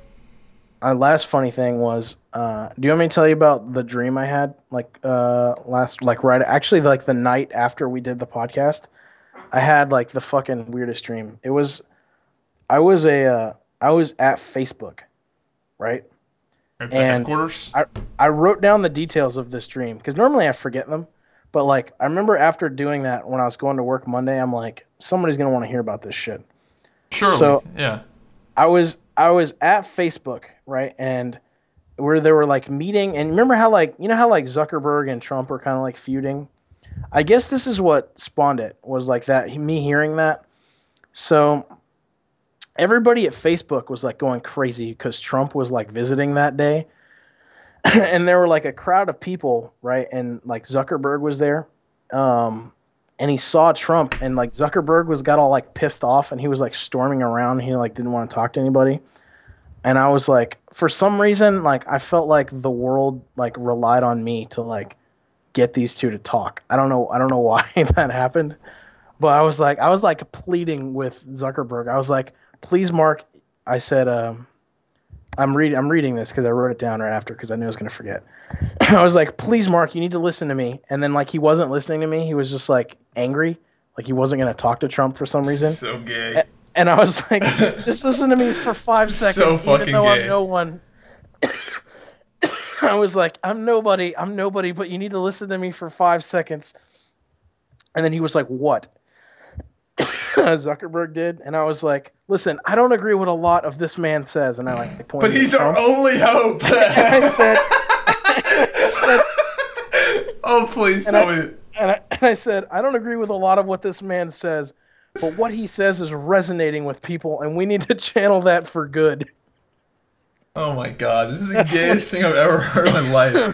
Last funny thing was, do you want me to tell you about the dream I had? Actually, the night after we did the podcast, I had like the fucking weirdest dream. I was at Facebook, right? At the headquarters? I wrote down the details of this dream because normally I forget them. But like, I remember after doing that, when I was going to work Monday, I'm like, somebody's going to want to hear about this shit. Surely, so, yeah. I was at Facebook, right, and where they were like meeting, and remember how like Zuckerberg and Trump were kind of like feuding. I guess this is what spawned it, was like that, me hearing that. So everybody at Facebook was like going crazy because Trump was like visiting that day, and there were like a crowd of people, right, and like Zuckerberg was there. And he saw Trump, and like Zuckerberg got all like pissed off, and he was like storming around. He like didn't want to talk to anybody. And I was like, for some reason, like I felt like the world like relied on me to like get these two to talk. I don't know why that happened, but I was like pleading with Zuckerberg. I was like, please, Mark. I said, I'm reading this because I wrote it down right after because I knew I was gonna forget. I was like, please, Mark, you need to listen to me. And then like he wasn't listening to me. He was just like angry, like he wasn't gonna talk to Trump for some reason. So gay. And I was like, just listen to me for 5 seconds. So fucking even though gay. I'm no one. I was like, I'm nobody, but you need to listen to me for 5 seconds. And then he was like, what? Zuckerberg did, and I was like, "Listen, I don't agree with a lot of this man says," and I like pointed. But he's our only hope. And I said, "Oh, please tell me." And I said, "I don't agree with a lot of what this man says, but what he says is resonating with people, and we need to channel that for good." Oh my god, this is the gayest thing I've ever heard in my life.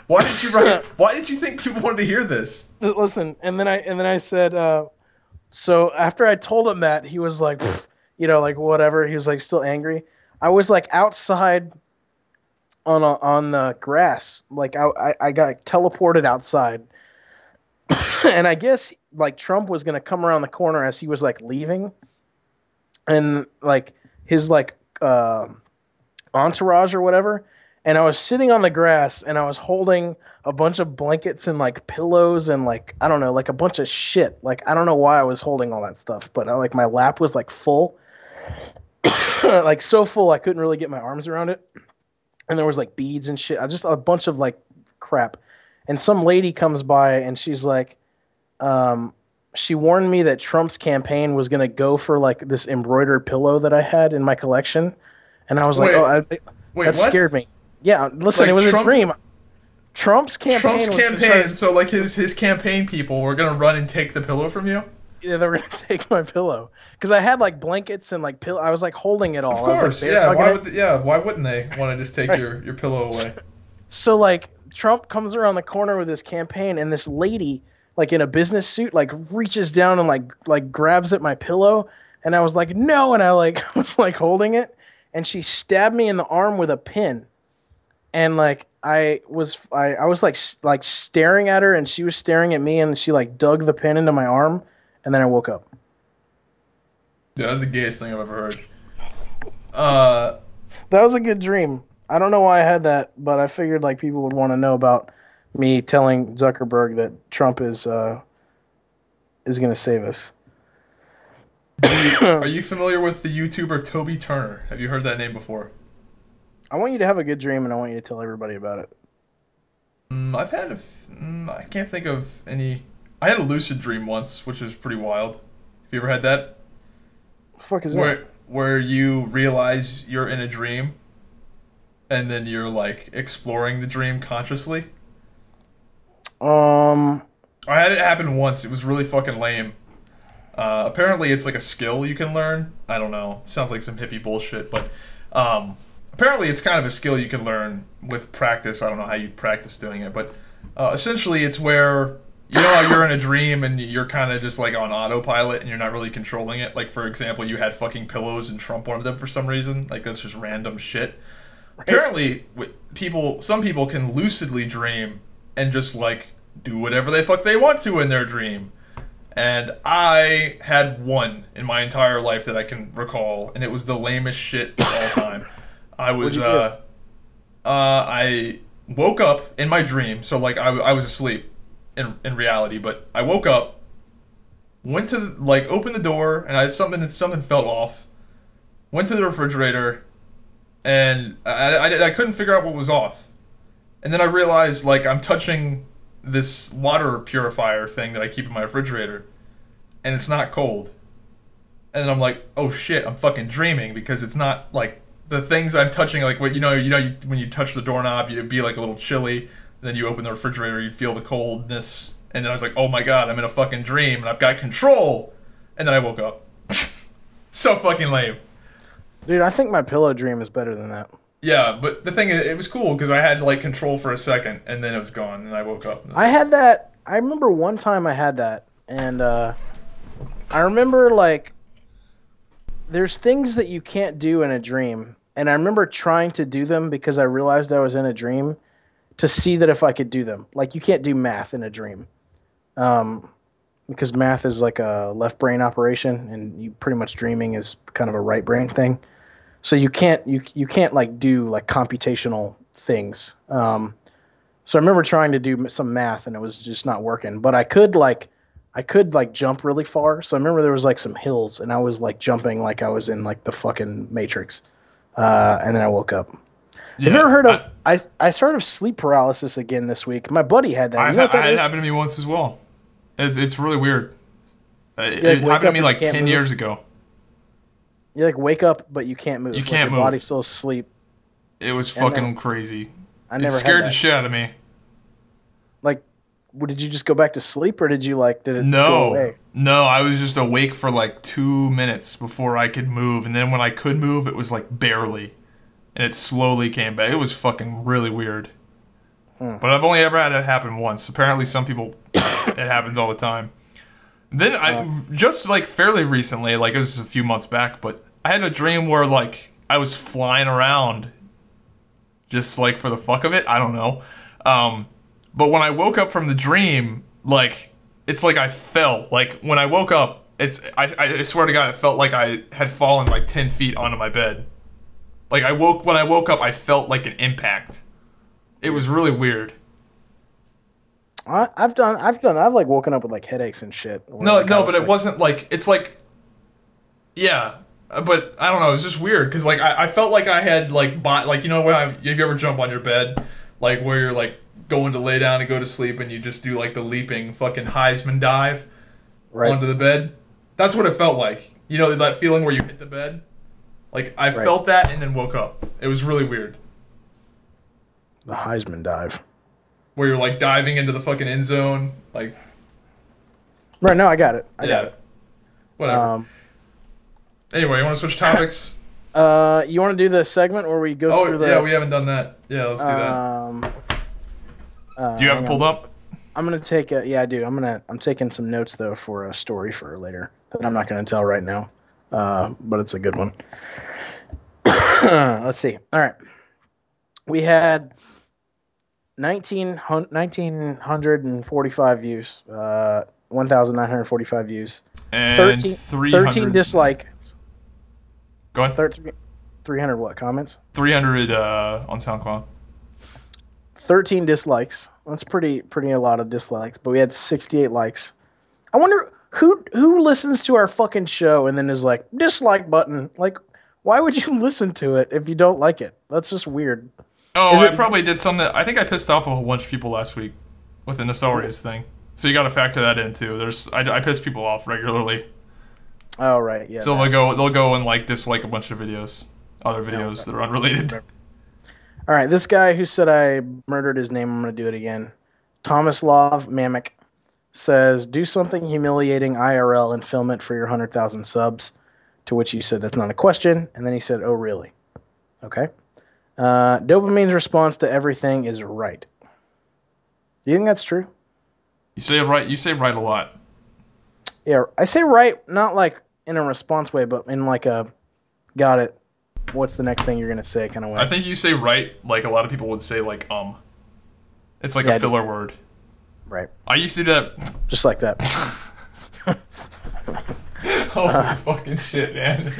Why did you write? Why did you think people wanted to hear this? Listen, and then I said. So after I told him that, he was like, like whatever. He was like still angry. I was like outside on the grass. Like I got teleported outside. And I guess like Trump was going to come around the corner as he was like leaving. And like his like entourage or whatever. And I was sitting on the grass and I was holding a bunch of blankets and like pillows and like, I don't know, like a bunch of shit. Like, I don't know why I was holding all that stuff, but like my lap was like full, like so full I couldn't really get my arms around it. And there was like beads and shit. Just a bunch of like crap. And some lady comes by and she's like, she warned me that Trump's campaign was going to go for like this embroidered pillow that I had in my collection. And I was like, that what? scared me. Yeah, listen, like it was a dream. Trump's campaign. So like his campaign people were gonna run and take the pillow from you. Yeah, they were gonna take my pillow because I had like blankets and like pillow. I was like holding it all. Of course, yeah. Why wouldn't they want to just take your pillow away? So like Trump comes around the corner with his campaign, and this lady, like in a business suit, like reaches down and like grabs at my pillow, and I was like, no, and I like was like holding it, and she stabbed me in the arm with a pin. And like I was like staring at her, and she was staring at me, and she like dug the pin into my arm, and then I woke up. Yeah, that's the gayest thing I've ever heard. That was a good dream. I don't know why I had that, but I figured like people would want to know about me telling Zuckerberg that Trump is going to save us. Are you familiar with the YouTuber Toby Turner? Have you heard that name before? I want you to have a good dream, and I want you to tell everybody about it. I've had I can't think of any. I had a lucid dream once, which was pretty wild. Have you ever had that? The fuck is that? Where you realize you're in a dream, and then you're like exploring the dream consciously. I had it happen once. It was really fucking lame. Apparently, it's like a skill you can learn. I don't know. It sounds like some hippie bullshit, but apparently, it's kind of a skill you can learn with practice. I don't know how you practice doing it, but essentially, it's where you know how you're in a dream and you're kind of just like on autopilot and you're not really controlling it. Like for example, you had fucking pillows and Trump wanted them for some reason. Like that's just random shit. Apparently, some people can lucidly dream and just like do whatever the fuck they want to in their dream. And I had one in my entire life that I can recall, and it was the lamest shit of all time. I woke up in my dream, so like I was asleep in reality, but I woke up, went to like opened the door, and something fell off. Went to the refrigerator, and I couldn't figure out what was off, and then I realized like I'm touching this water purifier thing that I keep in my refrigerator, and it's not cold. And then I'm like, oh shit, I'm fucking dreaming because it's not like the things I'm touching, like what when you touch the doorknob, you'd be like a little chilly. Then you open the refrigerator, you feel the coldness, and then I was like, oh my god, I'm in a fucking dream and I've got control. And then I woke up. So fucking lame. Dude, I think my pillow dream is better than that. Yeah, but the thing is, it was cool because I had like control for a second, and then it was gone, and I woke up. I had that. I remember one time I had that, and I remember like there's things that you can't do in a dream, and I remember trying to do them because I realized I was in a dream to see that if I could do them. Like you can't do math in a dream, because math is like a left brain operation, and you pretty much dreaming is kind of a right brain thing. So you can't like do like computational things. So I remember trying to do some math and it was just not working. But I could jump really far. So I remember there was like some hills and I was like jumping like I was in like the fucking Matrix. And then I woke up. Have you ever heard of? I started sleep paralysis again this week. My buddy had that. You know what that it is? happened to me once as well. It's really weird. You, It wake happened to up me and like you can't 10 move? years ago. You like wake up, but you can't move. You Like, can't your move. body's still asleep. It was And fucking crazy. I It never scared had the that. shit out of me. Like, did you just go back to sleep, or did you did it go No, away? no, I was just awake for like 2 minutes before I could move, and then when I could move, it was like barely, and it slowly came back. It was fucking really weird. But I've only ever had it happen once. Apparently, some people it happens all the time. Then I just like fairly recently, like it was a few months back, but I had a dream where like I was flying around, just like for the fuck of it. I don't know. But when I woke up from the dream, like it's like I fell. Like when I woke up, I swear to God, it felt like I had fallen like 10 feet onto my bed. Like when I woke up, I felt like an impact. It was really weird. I've like woken up with like headaches and shit. No, but it wasn't like it's like, yeah, but I don't know. It was just weird because like I felt like I had like you know when have you ever jump on your bed like where you're like going to lay down and go to sleep and you just do like the leaping fucking Heisman dive onto the bed? That's what it felt like. You know that feeling where you hit the bed? Like I felt that and then woke up. It was really weird. The Heisman dive. Where you're like diving into the fucking end zone, like. Right, no, I got it. I got it. Whatever. Anyway, you want to switch topics? You want to do the segment where we go through the... yeah, we haven't done that. Yeah, let's do that. Do you have it pulled up? I'm gonna take a... Yeah, I do. I'm taking some notes, though, for a story for later that I'm not going to tell right now. But it's a good one. Let's see. All right. We had... 1,945 views, 1,945 views, and 13 dislike. Go ahead. 300 what comments? 300 on SoundCloud. 13 dislikes. That's pretty a lot of dislikes, but we had 68 likes. I wonder who listens to our fucking show and then is like dislike button. Like, why would you listen to it if you don't like it? That's just weird. Oh, I probably did something. I think I pissed off a whole bunch of people last week with the Nestorius thing. So you got to factor that in too. I piss people off regularly. Oh right, yeah. So they'll go and like dislike a bunch of videos, other videos that are unrelated. All right, this guy who said I murdered his name, I'm gonna do it again. Tomislav Mamek says, "Do something humiliating IRL and film it for your 100,000 subs." To which you said, "That's not a question." And then he said, "Oh really?" Okay. Dopamine's response to everything is right. Do you think that's true? You say right. You say right a lot. Yeah, I say right, not like in a response way, but in like a got it. What's the next thing you're gonna say kind of way? I think you say right like a lot of people would say like It's like a filler word. Right. I used to do that. Just like that. Holy fucking shit, man.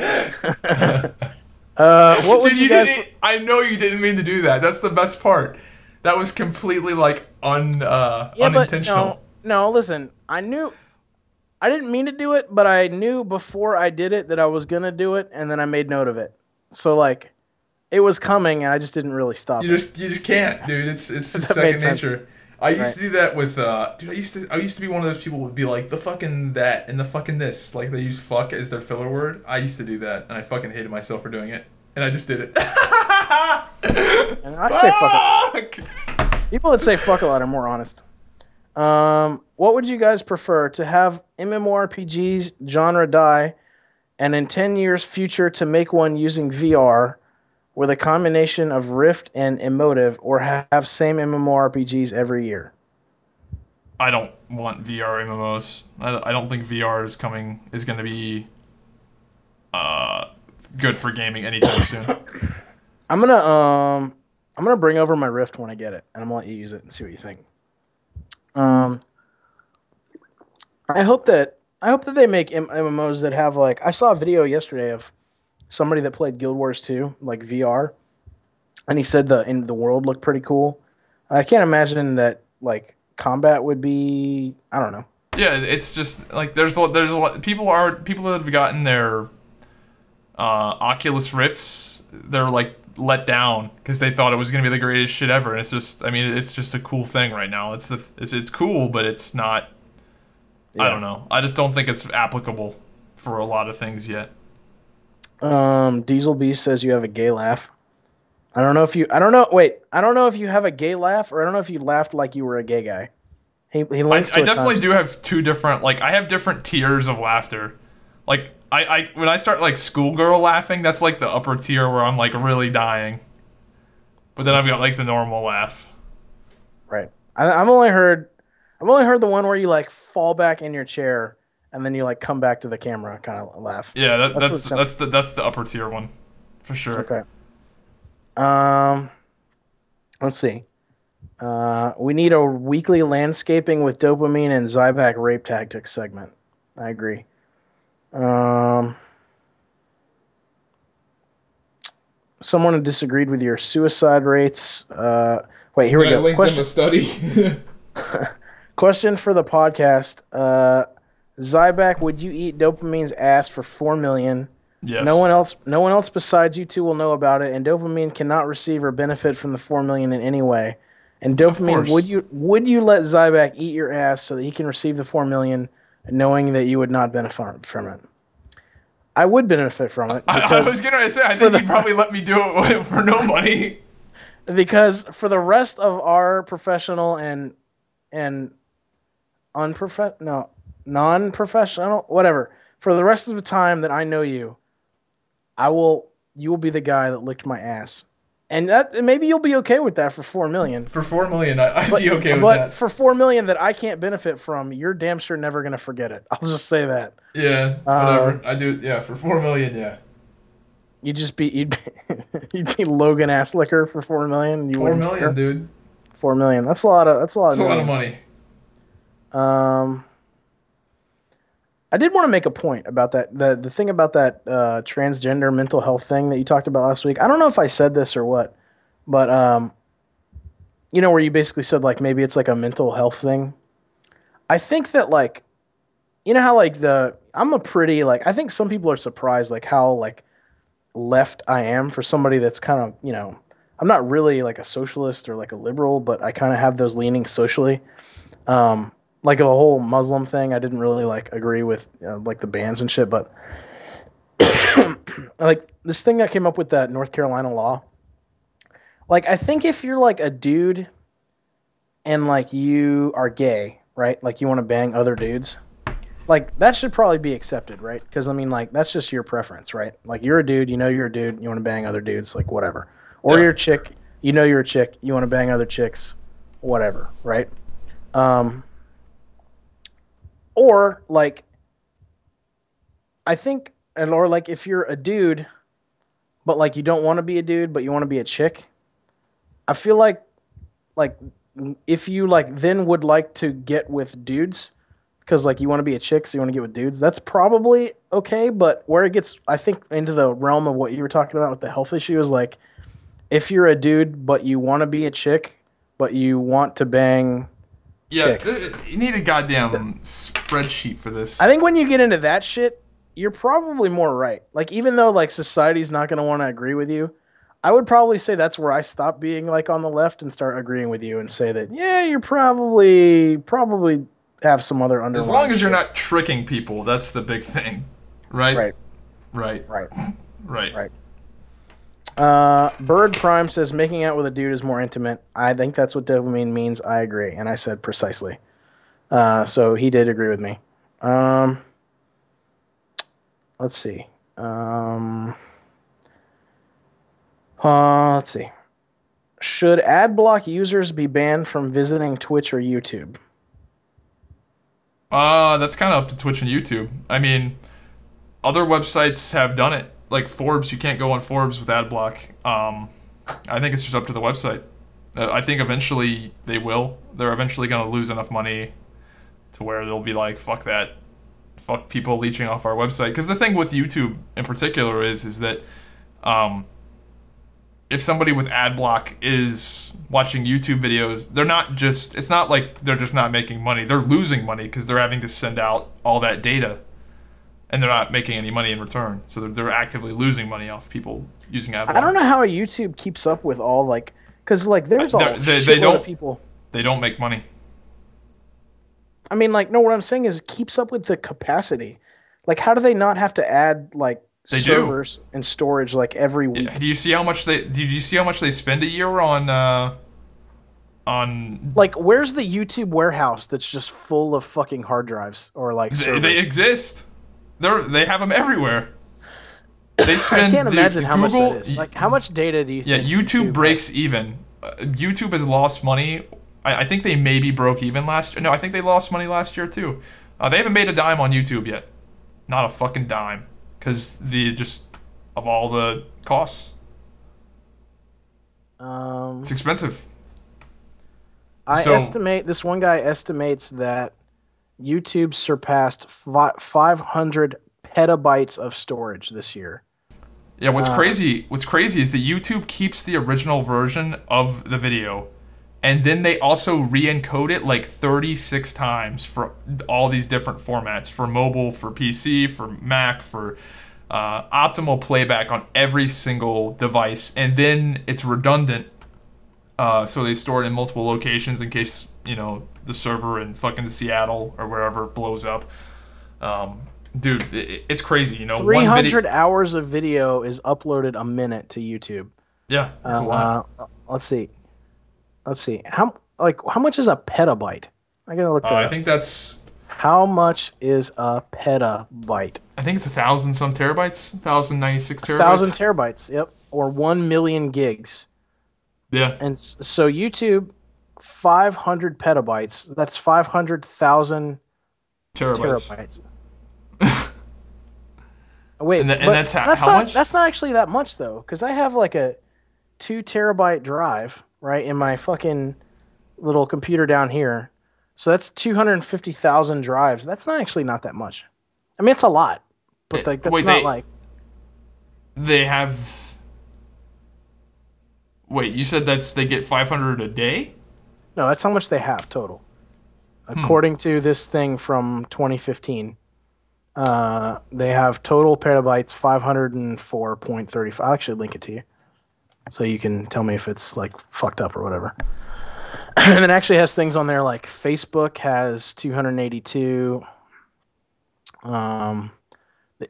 What would you guys... I know you didn't mean to do that. That's the best part. That was completely like unintentional. No, listen. I didn't mean to do it, but I knew before I did it that I was gonna do it, and then I made note of it. So like, it was coming, and I just didn't really stop. You just can't, dude. It's just second nature. I used to do that with dude. I used to be one of those people who would be like the fucking that and the fucking this. Like they use fuck as their filler word. I used to do that, and I fucking hated myself for doing it. And I just did it. And I say fuck. People that say fuck a lot are more honest. What would you guys prefer, to have MMORPGs genre die, and in 10 years future to make one using VR with a combination of Rift and Emotive, or have same MMORPGs every year? I don't want VR MMOs. I don't think VR is going to be good for gaming anytime soon. I'm gonna bring over my Rift when I get it, and I'm gonna let you use it and see what you think. I hope that they make MMOs that have like, I saw a video yesterday of somebody that played Guild Wars 2 like VR, and he said the world looked pretty cool. I can't imagine that like combat would be, I don't know. Yeah, it's just like there's a lot people that have gotten their Oculus Rifts. They're like let down because they thought it was gonna be the greatest shit ever. And it's just, I mean, it's just a cool thing right now. It's cool, but it's not. I don't know. I just don't think it's applicable for a lot of things yet. Diesel Beast says you have a gay laugh. I don't know if you have a gay laugh, or I don't know if you laughed like you were a gay guy. He links to I definitely do have two different, like, I have different tiers of laughter. Like, when I start, like, schoolgirl laughing, that's, like, the upper tier where I'm, like, really dying. But then I've got, like, the normal laugh. Right. I've only heard the one where you, like, fall back in your chair and then you, like, come back to the camera kind of laugh. Yeah, that's the upper tier one, for sure. Okay. Let's see. We need a weekly landscaping with dopamine and Zyback rape tactics segment. I agree. Someone disagreed with your suicide rates. Wait, here we go. Link them a study. Question for the podcast. Zyback, would you eat dopamine's ass for $4 million? Yes. No one else besides you two will know about it, and dopamine cannot receive or benefit from the $4 million in any way. And dopamine, would you let Zyback eat your ass so that he can receive the $4 million, knowing that you would not benefit from it? I would benefit from it. I was gonna say, I think you'd probably let me do it for no money. Because for the rest of our professional and non-professional, whatever, for the rest of the time that I know you, you will be the guy that licked my ass. And that maybe you'll be okay with that for $4 million. For $4 million, I'd be okay with that. But for $4 million that I can't benefit from, you're damn sure never gonna forget it. I'll just say that. Yeah, whatever. I do. Yeah, for $4 million, yeah. You'd be Logan ass licker for $4 million. $4 million, dude. $4 million. That's a lot of money. I did want to make a point about that. The thing about that transgender mental health thing that you talked about last week. I don't know if I said this or what, but where you basically said like maybe it's like a mental health thing. I think that like, how like I'm a pretty like, I think some people are surprised like how like left I am for somebody that's kind of, I'm not really like a socialist or like a liberal, but I kind of have those leanings socially. Like the whole Muslim thing, I didn't really like agree with like the bans and shit, but like this thing that came up with that North Carolina law. Like I think if you're like a dude and like you are gay, right? Like you want to bang other dudes, like that should probably be accepted, right? Because I mean, like that's just your preference, right? Like you're a dude, you're a dude, you want to bang other dudes, like whatever. Or you're a chick, you're a chick, you want to bang other chicks, whatever, right? Or like, I think, or like if you're a dude, but like you don't want to be a dude, but you want to be a chick, I feel like if you like then would like to get with dudes, because like you want to be a chick, so you want to get with dudes, that's probably okay. But where it gets, I think, into the realm of what you were talking about with the health issue is like, if you're a dude, but you want to be a chick, but you want to bang. Yeah, you need a goddamn spreadsheet for this. I think when you get into that shit, you're probably more right. Like, even though, like, society's not going to want to agree with you, I would probably say that's where I stop being, like, on the left and start agreeing with you and say that, yeah, you're probably have some other underlying As long as shit. you're not tricking people, that's the big thing. Right? Right. Right. Bird Prime says making out with a dude is more intimate. I think that's what dopamine means. I agree. And I said precisely. So he did agree with me. Let's see. Let's see. Should ad block users be banned from visiting Twitch or YouTube? That's kind of up to Twitch and YouTube. I mean, other websites have done it. Like Forbes, you can't go on Forbes with ad block. I think it's just up to the website. I think eventually they will. They're eventually going to lose enough money to where they'll be like, fuck that. Fuck people leeching off our website. Because the thing with YouTube in particular is that if somebody with ad block is watching YouTube videos, they're not just, it's not like they're just not making money. They're losing money because they're having to send out all that data. and they're not making any money in return. So they're actively losing money off people using ad block. I don't know how YouTube keeps up with all like, because like there's all they don't of people. They don't make money. I mean, like, no, what I'm saying is it keeps up with the capacity. Like, how do they not have to add like servers and storage like every week? Yeah. Do you see how much they spend a year on like, where's the YouTube warehouse that's just full of fucking hard drives or like servers? They exist. They have them everywhere. They spend. I can't imagine how much that is. Like, how much data do you think? Yeah, YouTube breaks even. YouTube has lost money. I think they maybe broke even last year. No, I think they lost money last year too. They haven't made a dime on YouTube yet. Not a fucking dime. Because of all the costs. It's expensive. This one guy estimates that YouTube surpassed 500 petabytes of storage this year. Yeah, what's crazy is that YouTube keeps the original version of the video, and then they also re-encode it like 36 times for all these different formats, for mobile, for PC, for Mac, for optimal playback on every single device, and then it's redundant, so they store it in multiple locations in case, the server in fucking Seattle or wherever blows up. Dude, it's crazy, 300 hours of video is uploaded a minute to YouTube. Yeah, that's a lot. Let's see. How much is a petabyte? I gotta look that up. I think that's... How much is a petabyte? I think it's 1,000 some terabytes. 1,096 terabytes. 1,000 terabytes, yep. Or 1 million gigs. Yeah. And so YouTube, 500 petabytes. That's 500,000 terabytes. Wait, and that's how much? That's not actually that much though, because I have like a 2 terabyte drive right in my fucking little computer down here. So that's 250,000 drives. That's not that much. I mean, it's a lot, but like that's they have. Wait, you said they get 500 a day? No, that's how much they have total, according to this thing from 2015. They have total petabytes 504.35. I'll actually link it to you, so you can tell me if it's like fucked up or whatever. And it actually has things on there like Facebook has 282. The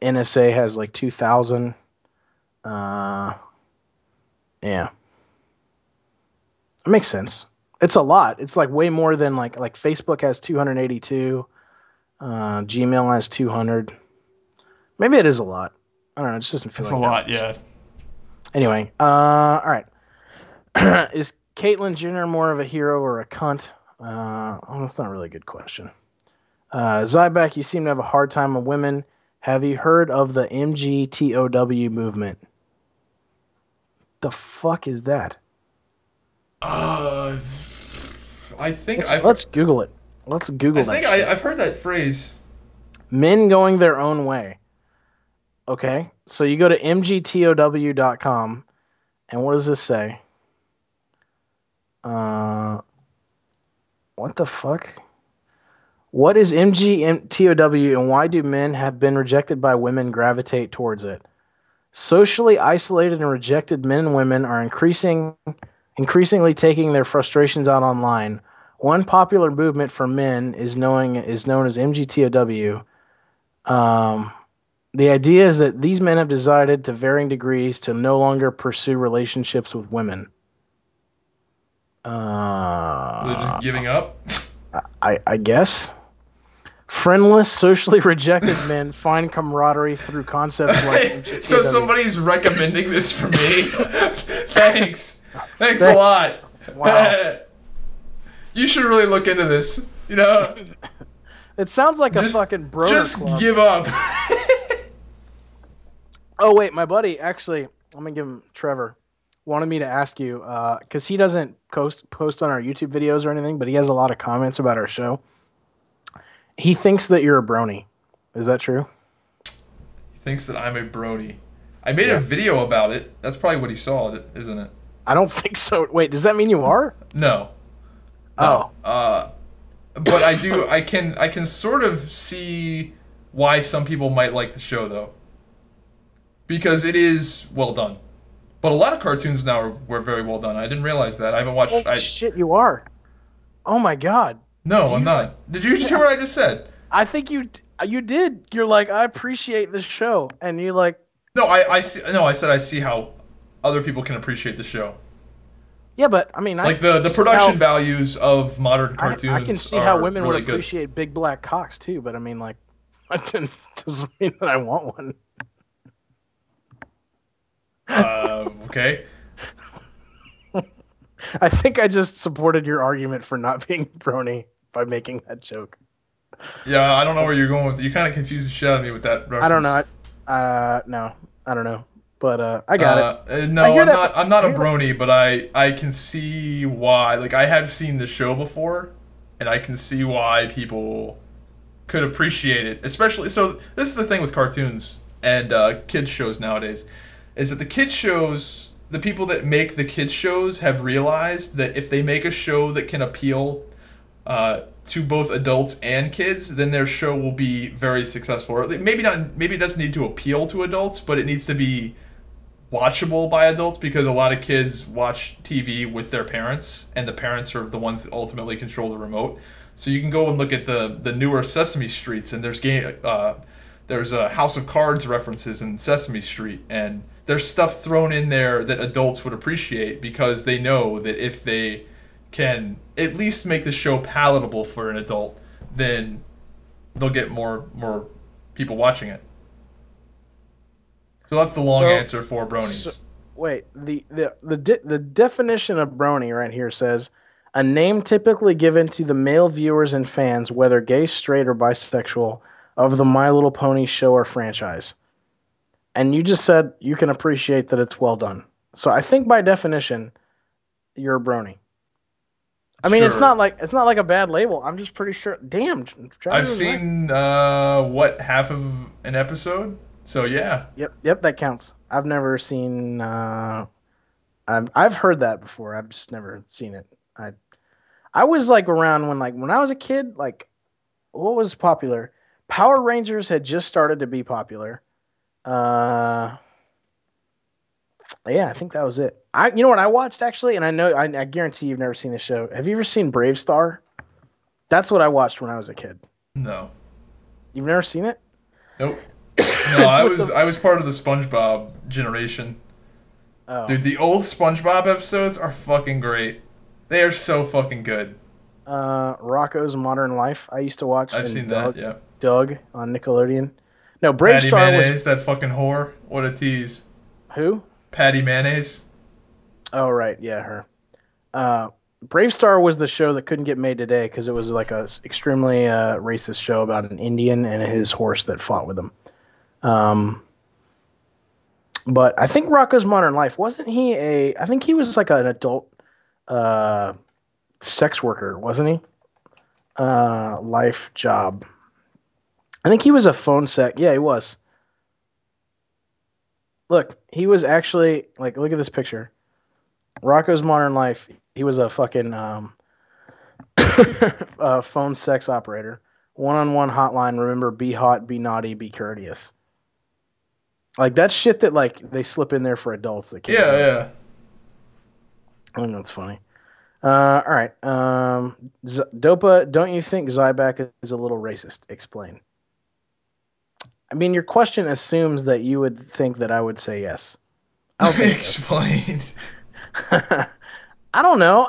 NSA has like 2,000. Yeah, it makes sense. It's a lot. It's like way more than like Facebook has 282. Gmail has 200. Maybe it is a lot. I don't know. It just doesn't feel it's like a lot. Yeah. Anyway, all right. Is Caitlyn Jenner more of a hero or a cunt? That's not really a good question. Zyback, you seem to have a hard time with women. Have you heard of the MGTOW movement? The fuck is that? I think let's Google it. Let's Google that. I think I've heard that phrase. Men going their own way. Okay, so you go to mgtow.com, and what does this say? What the fuck? What is MGTOW and why do men have been rejected by women gravitate towards it? Socially isolated and rejected men and women are increasingly taking their frustrations out online. One popular movement for men is known as MGTOW. The idea is that these men have decided to varying degrees to no longer pursue relationships with women. They're just giving up? I guess. Friendless, socially rejected men find camaraderie through concepts like MGTOW. So somebody's recommending this for me? Thanks a lot. Wow. You should really look into this. It sounds like a fucking bro club. Just give up. Oh wait, my buddy actually, I'm gonna give him Trevor. Wanted me to ask you because he doesn't post on our YouTube videos or anything, but he has a lot of comments about our show. He thinks that you're a brony. Is that true? He thinks that I'm a brony. I made a video about it. That's probably what he saw, isn't it? I don't think so. Wait, does that mean you are? No. Oh. But I do. I can sort of see why some people might like the show though, because it is well done. But a lot of cartoons now were very well done. I didn't realize that. I haven't watched. Holy shit, you are. Oh my god. No, I'm not. Did you just hear what I just said? I think you did. You're like, I appreciate the show, and you like. No, I see. No, I said I see how other people can appreciate the show. Yeah, but I mean, like the production values of modern cartoons. I can see how women really would appreciate big black cocks too. But I mean, like, that doesn't mean that I want one. Okay. I think I just supported your argument for not being brony by making that joke. Yeah, I don't know where you're going with. You kind of confused the shit out of me with that reference. I don't know. No, I don't know. But I got it. No, I'm not a brony, but I can see why. Like, I have seen the show before, and I can see why people could appreciate it. Especially, so this is the thing with cartoons and kids shows nowadays, is that the kids shows, the people that make the kids shows have realized that if they make a show that can appeal to both adults and kids, then their show will be very successful. Or maybe not. Maybe it doesn't need to appeal to adults, but it needs to be watchable by adults, because a lot of kids watch TV with their parents, and the parents are the ones that ultimately control the remote. So you can go and look at the newer Sesame Streets, and there's a House of Cards references in Sesame Street, and there's stuff thrown in there that adults would appreciate, because they know that if they can at least make the show palatable for an adult, then they'll get more people watching it. So that's the long answer for bronies. So, wait, the definition of brony right here says a name typically given to the male viewers and fans, whether gay, straight, or bisexual, of the My Little Pony show or franchise. And you just said you can appreciate that it's well done. So I think by definition, you're a brony. I mean, it's not like a bad label. I'm just pretty sure. Damn, I've seen half of an episode. So yeah. Yep, that counts. I've never seen. I've heard that before. I've just never seen it. I was like around when I was a kid. Like, what was popular? Power Rangers had just started to be popular. Yeah, I think that was it. You know what I watched actually, and I guarantee you've never seen the show. Have you ever seen Brave Star? That's what I watched when I was a kid. No. You've never seen it? Nope. No, I was part of the SpongeBob generation. Oh. Dude, the old SpongeBob episodes are fucking great. They are so fucking good. Rocko's Modern Life. I used to watch. I've seen that. Yeah. Doug on Nickelodeon. No, Brave Patty Star Mayonnaise, that fucking whore. What a tease. Who? Patty Mayonnaise. Oh right, yeah, her. Brave Star was the show that couldn't get made today because it was like a extremely racist show about an Indian and his horse that fought with him. But I think Rocko's Modern Life, wasn't he I think he was like an adult sex worker, wasn't he? Life job. I think he was a phone sec. Yeah, he was. Look, he was actually, like, look at this picture. Rocko's Modern Life, he was a fucking phone sex operator. One-on-one hotline, remember, be hot, be naughty, be courteous. Like, that's shit that, like, they slip in there for adults. That can't yeah. I think that's funny. All right. Dopa, don't you think Zyback is a little racist? Explain. I mean, your question assumes that you would think that I would say yes. I don't think Explain. I don't know.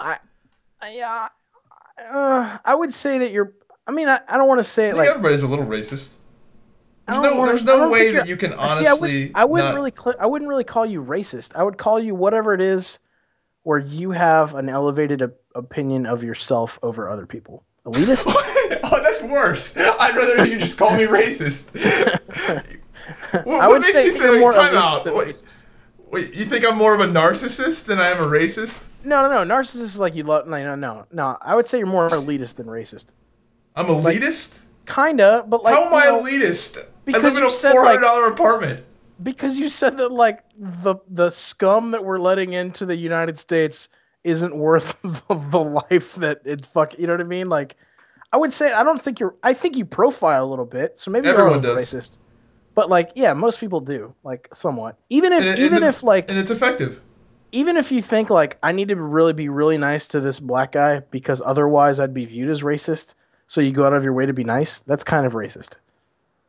I would say that you're. I mean, I don't want to say it like everybody's a little racist. There's no way that you can honestly. I wouldn't really call you racist. I would call you whatever it is, where you have an elevated opinion of yourself over other people. Elitist. Oh, that's worse. I'd rather you just call me racist. I would say you're more elitist than racist. Wait, you think I'm more of a narcissist than I am a racist? No. Narcissist is like you love. No. I would say you're more elitist than racist. I'm elitist? Like, kinda, but like. How am I elitist? I live in a $400 apartment. Because you said that like the scum that we're letting into the United States isn't worth the life that it you know what I mean? Like, I would say I don't think you're. I think you profile a little bit, so maybe you're a Everyone little does, racist. But like, yeah, most people do, like somewhat. Even and, if, even if like, and it's effective. even if you think like I need to really be really nice to this black guy because otherwise I'd be viewed as racist, so you go out of your way to be nice. That's kind of racist.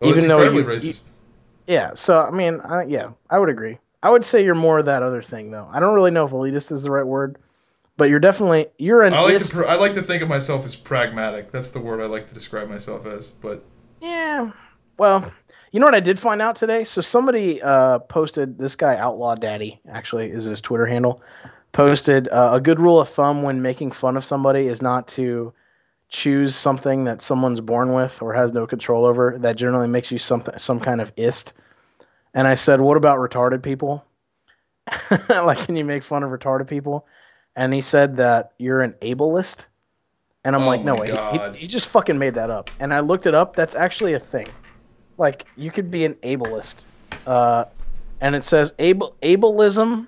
Oh, it's Even though incredibly you racist. yeah. So I mean, yeah, I would agree. I would say you're more of that other thing though. I don't really know if elitist is the right word, but you're definitely you're an ist. I like to think of myself as pragmatic. That's the word I like to describe myself as. But Yeah. Well, you know what I did find out today? So somebody posted, this guy Outlaw Daddy actually is his Twitter handle. Posted a good rule of thumb when making fun of somebody is not to choose something that someone's born with or has no control over. That generally makes you some kind of ist. And I said, what about retarded people? Like, can you make fun of retarded people? And he said that you're an ableist. And I'm oh like, no my way, god, he just fucking made that up. And I looked it up. That's actually a thing. Like, you could be an ableist. And it says ableism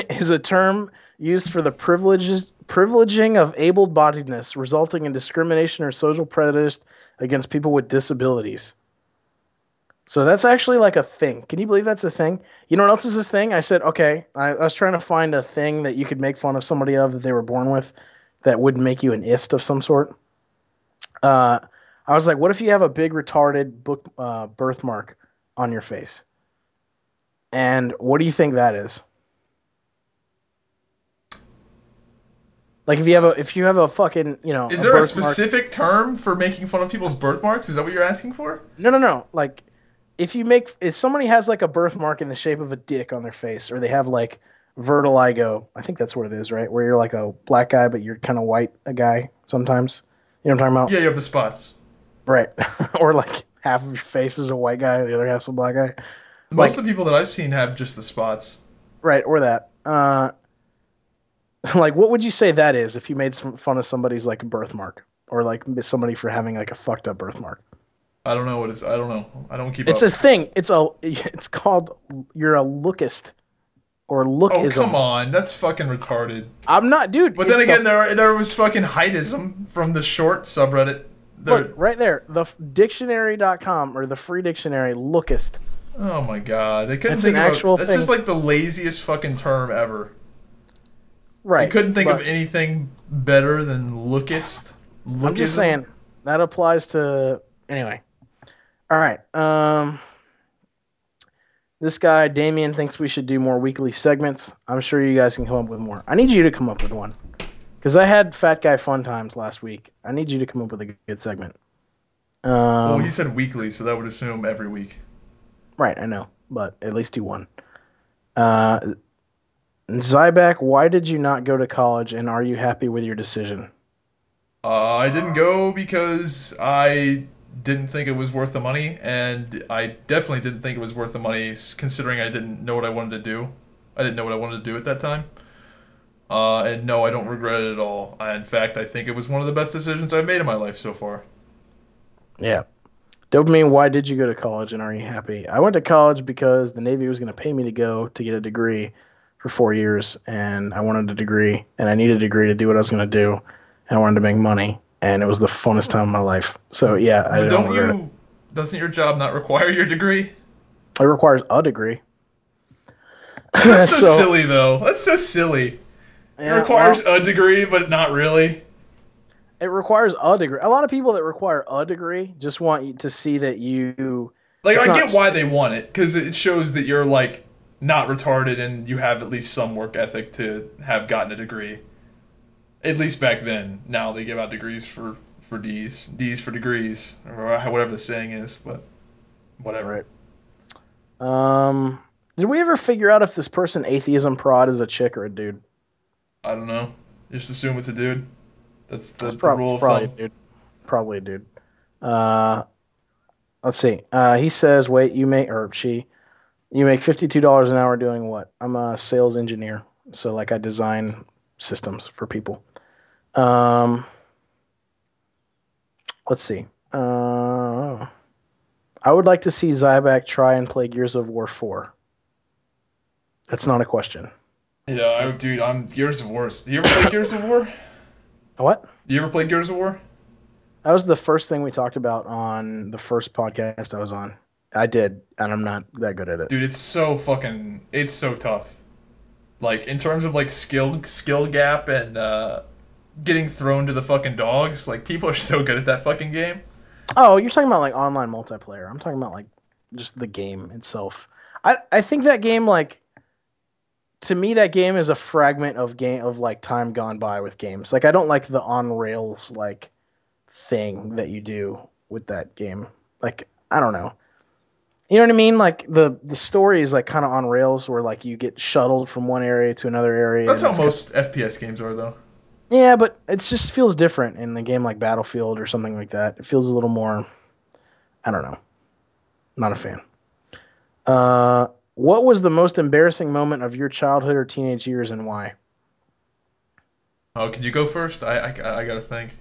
is a term used for the privileging of able-bodiedness, resulting in discrimination or social prejudice against people with disabilities. So that's actually like a thing. Can you believe that's a thing? You know what else is this thing? I said, okay, I was trying to find a thing that you could make fun of somebody of that they were born with that would make you an ist of some sort. I was like, what if you have a big retarded birthmark on your face? And what do you think that is? Like if you have a fucking, is a there a birthmark. specific term for making fun of people's birthmarks? Is that what you're asking for? No. Like if somebody has like a birthmark in the shape of a dick on their face, or they have like vertigo, I think that's what it is, right? Where you're like a black guy, but you're kind of white a guy sometimes. You know what I'm talking about? Yeah, you have the spots. Right. Or like half of your face is a white guy, the other half's a black guy. Most of the people that I've seen have just the spots. Right, or that. Like, what would you say that is if you made some fun of somebody's like birthmark, or like somebody for having like a fucked up birthmark? I don't know what it's. I don't know. I don't keep It's up. a thing. It's called you're a lookist or lookism. Oh come on, that's fucking retarded. I'm not, dude. But then again, there was fucking heightism from the short subreddit. Look right there, the dictionary.com or the free dictionary lookist. Oh my god, they couldn't It's think an of actual that's thing. just like the laziest fucking term ever. Right. I couldn't think but of anything better than lookist. I'm just saying that applies to anyway. All right. This guy Damien thinks we should do more weekly segments. I'm sure you guys can come up with more. I need you to come up with one, because I had Fat Guy Fun Times last week. I need you to come up with a good segment. Well, he said weekly, so that would assume every week. Right, I know, but at least do one. Zyback, why did you not go to college, and are you happy with your decision? I didn't go because I didn't think it was worth the money, and I definitely didn't think it was worth the money considering I didn't know what I wanted to do. I didn't know what I wanted to do at that time. And no, I don't regret it at all. In fact, I think it was one of the best decisions I've made in my life so far. Yeah. Dopamine, why did you go to college, and are you happy? I went to college because the Navy was going to pay me to go to get a degree for 4 years, and I wanted a degree, and I needed a degree to do what I was going to do, and I wanted to make money, and it was the funnest time of my life. So yeah, I don't regret it. Doesn't your job not require your degree? It requires a degree. That's so silly, though. That's so silly. Yeah, it requires a degree, but not really. It requires a degree. A lot of people that require a degree just want you to see that you... Like, I get why they want it, because it shows that you're, like, not retarded and you have at least some work ethic to have gotten a degree. At least back then. Now they give out degrees for D's. D's for degrees. Or whatever the saying is, but whatever. Right. Did we ever figure out if this person, Atheism Prod, is a chick or a dude? I don't know. Just assume it's a dude. That's the rule of probably thumb. a dude. Probably a dude. Let's see. He says, wait, you make $52 an hour doing what? I'm a sales engineer. So like I design systems for people. Let's see. I would like to see Zyback try and play Gears of War 4. That's not a question. Yeah, dude, I'm Gears of War. Do you ever play Gears of War? What? You ever play Gears of War? That was the first thing we talked about on the first podcast I was on. I did, and I'm not that good at it. Dude, it's so tough. Like in terms of like skill gap and getting thrown to the fucking dogs. Like people are so good at that fucking game. Oh, you're talking about like online multiplayer. I'm talking about like just the game itself. I think that game like to me that game is a fragment of game of like time gone by with games. Like I don't like the on rails like thing that you do with that game. Like I don't know. You know what I mean? Like the story is like kind of on rails where like you get shuttled from one area to another area That's and how it's kind most FPS games are, though. yeah, but it just feels different in a game like Battlefield or something like that. It feels a little more I don't know. Not a fan. Uh, what was the most embarrassing moment of your childhood or teenage years and why? Oh, can you go first? I gotta think.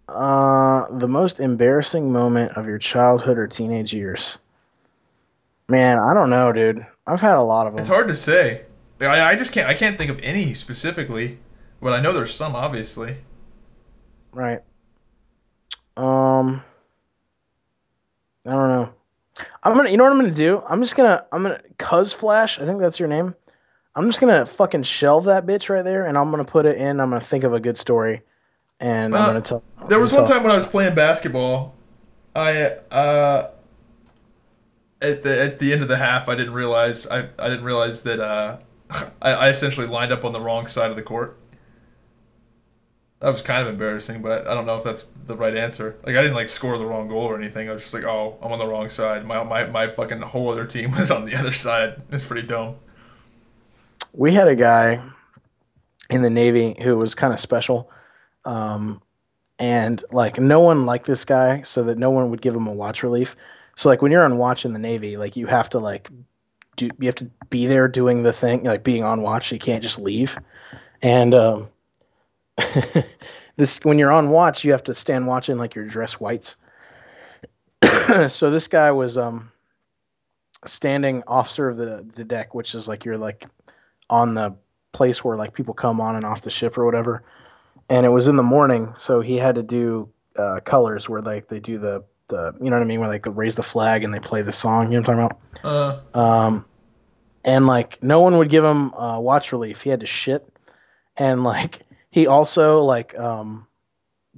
The most embarrassing moment of your childhood or teenage years. Man, I don't know, dude. I've had a lot of It's them. hard to say. I just can't. I can't think of any specifically, but I know there's some, obviously. Right. Um, I don't know. You know what I'm gonna do? Cuz Flash. I think that's your name. I'm just gonna fucking shelve that bitch right there, and I'm gonna put it in. I'm gonna think of a good story, and Uh, I'm there gonna was one tell. time when I was playing basketball. I at the end of the half, I didn't realize that I essentially lined up on the wrong side of the court. That was kind of embarrassing, but I don't know if that's the right answer. Like I didn't like score the wrong goal or anything. I was just like, oh, I'm on the wrong side. My fucking whole other team was on the other side. It's pretty dumb. We had a guy in the Navy who was kind of special. Um, and like no one liked this guy, so that no one would give him a watch relief. So like when you're on watch in the Navy, like you have to be there doing the thing, like being on watch. You can't just leave. And this when you're on watch, you have to stand watching like your dress whites. So this guy was standing officer of the deck, which is like you're like on the place where like people come on and off the ship or whatever. And it was in the morning, so he had to do colors where like they do the you know what I mean, where like they raise the flag and they play the song. You know what I'm talking Uh, about? And like no one would give him watch relief. He had to shit, and like he also like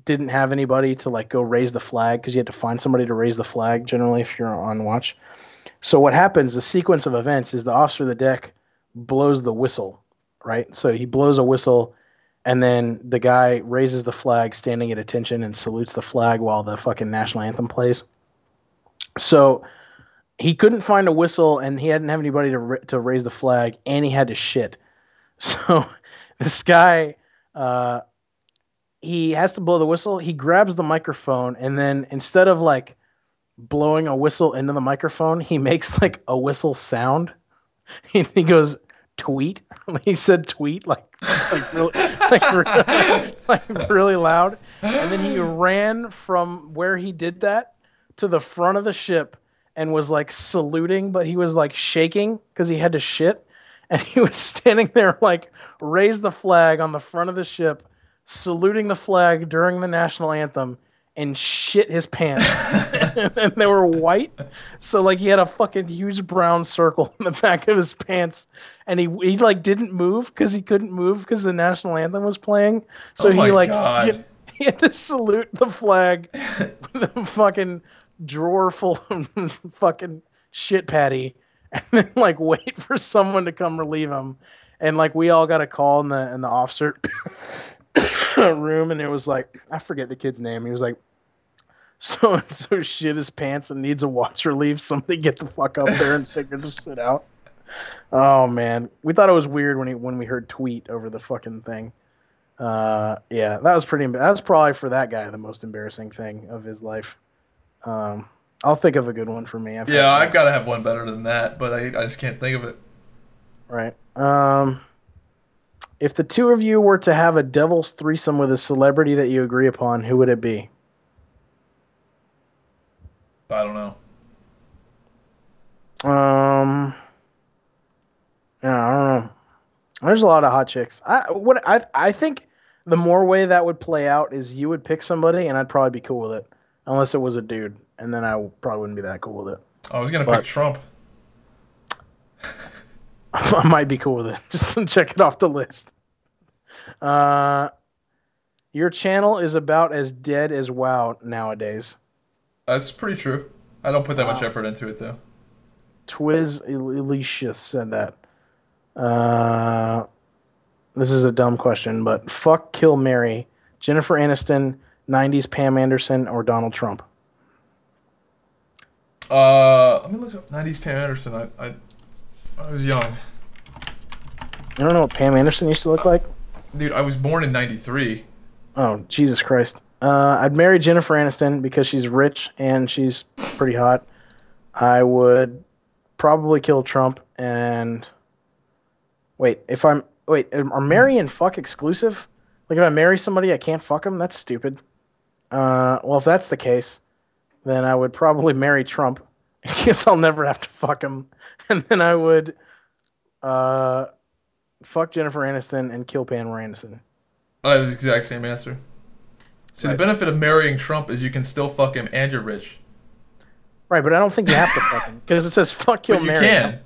didn't have anybody to like go raise the flag because you had to find somebody to raise the flag generally if you're on watch. So what happens? The sequence of events is the officer of the deck blows the whistle, right? So he blows a whistle, and then the guy raises the flag, standing at attention, and salutes the flag while the fucking national anthem plays. So he couldn't find a whistle, and he hadn't have anybody to raise the flag, and he had to shit. So this guy, uh, he has to blow the whistle. He grabs the microphone, and then instead of like blowing a whistle into the microphone, he makes like a whistle sound. He goes tweet. He said tweet like really loud, and then he ran from where he did that to the front of the ship and was like saluting, but he was like shaking because he had to shit, and he was standing there like raised the flag on the front of the ship, saluting the flag during the national anthem, and shit his pants. And they were white, so like he had a fucking huge brown circle in the back of his pants, and he like didn't move because he couldn't move because the national anthem was playing. So oh my he like god. he had to salute the flag with a fucking drawer full of fucking shit patty, and then like wait for someone to come relieve him. And like we all got a call in the officer room, and it was like I forget the kid's name. He was like, so and so shit his pants and needs a watch relief. Somebody get the fuck up there and figure this shit out. Oh man, we thought it was weird when we heard tweet over the fucking thing. Yeah, that was pretty. That was probably for that guy the most embarrassing thing of his life. Um, I'll think of a good one for me. Yeah, I've got to have one better than that, but I just can't think of it. Right. If the two of you were to have a devil's threesome with a celebrity that you agree upon, who would it be? I don't know. Um, yeah, I don't know. There's a lot of hot chicks. I think the more way that would play out is you would pick somebody, and I'd probably be cool with it, unless it was a dude, and then I probably wouldn't be that cool with it. I was gonna pick Trump. I might be cool with it. Just check it off the list. Your channel is about as dead as WoW nowadays. That's pretty true. I don't put that much effort into it, though. Twiz Elicious said that. This is a dumb question, but fuck, kill, marry Jennifer Aniston, 90s Pam Anderson, or Donald Trump? Let me look up 90s Pam Anderson. I was young. You don't know what Pam Anderson used to look like? Dude, I was born in 93. Oh, Jesus Christ. I'd marry Jennifer Aniston because she's rich and she's pretty hot. I would probably kill Trump and... are marry and fuck exclusive? Like, if I marry somebody, I can't fuck them? That's stupid. Well, if that's the case, then I would probably marry Trump. I guess I'll never have to fuck him. And then I would fuck Jennifer Aniston and kill Pamela Anderson. I have the exact same answer. See, right. The benefit of marrying Trump is you can still fuck him and you're rich. Right, but I don't think you have to fuck him. Because it says fuck, kill, marry. You can.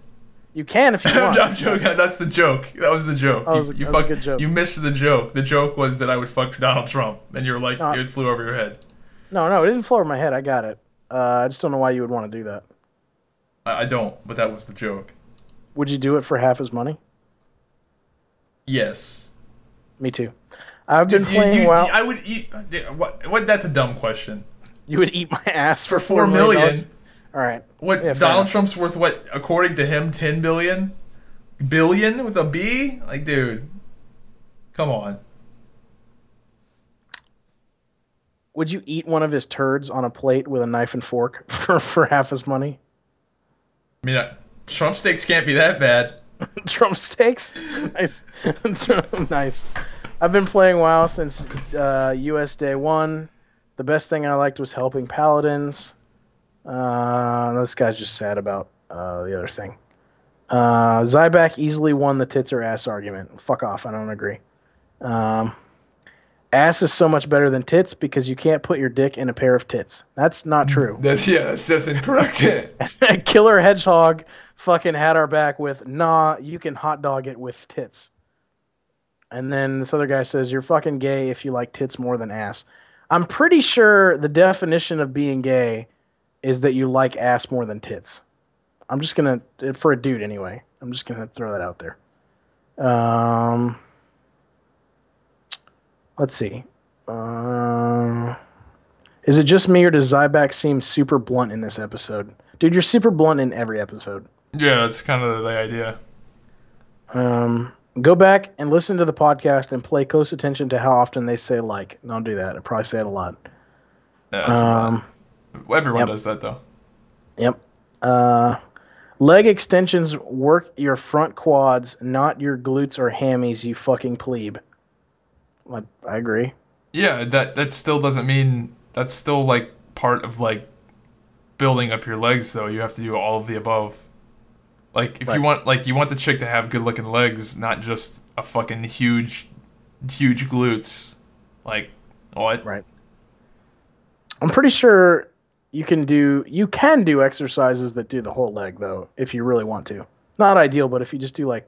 You can if you want. I'm joking. That's the joke. That was the joke. That was a good joke. You missed the joke. The joke was that I would fuck Donald Trump, and you were like, it flew over your head. No, it didn't fly over my head. I got it. I just don't know why you would want to do that. I don't, but that was the joke. Would you do it for half his money? Yes. Me too. I've been playing WoW. I would eat. What? That's a dumb question. You would eat my ass for $4 million. All right. What? Yeah, Donald Trump's worth what? According to him, 10 billion. Billion with a B? Like, dude, come on. Would you eat one of his turds on a plate with a knife and fork for half his money? I mean, Trump steaks can't be that bad. Trump steaks? Nice. Nice. I've been playing WoW since US Day 1. The best thing I liked was helping paladins. This guy's just sad about the other thing. Zyback easily won the tits or ass argument. Fuck off, I don't agree. Ass is so much better than tits because you can't put your dick in a pair of tits. That's not true. That's incorrect. Killer Hedgehog fucking had our back with, nah, you can hot dog it with tits. And then this other guy says, you're fucking gay if you like tits more than ass. I'm pretty sure the definition of being gay is that you like ass more than tits. I'm just going to, for a dude anyway, I'm just going to throw that out there. Let's see. Is it just me or does Zyback seem super blunt in this episode? Dude, you're super blunt in every episode. Yeah, that's kind of the idea. Go back and listen to the podcast and pay close attention to how often they say like. Don't do that. I probably say it a lot. Yeah, that's everyone does that, though. Yep. Leg extensions work your front quads, not your glutes or hammies, you fucking plebe. I agree. Yeah, that still doesn't mean... That's still, like, part of, like, building up your legs, though. You have to do all of the above. Like, if you want the chick to have good-looking legs, not just a fucking huge glutes. Like, what? Right. I'm pretty sure you can do exercises that do the whole leg, though, if you really want to. Not ideal, but if you just do, like,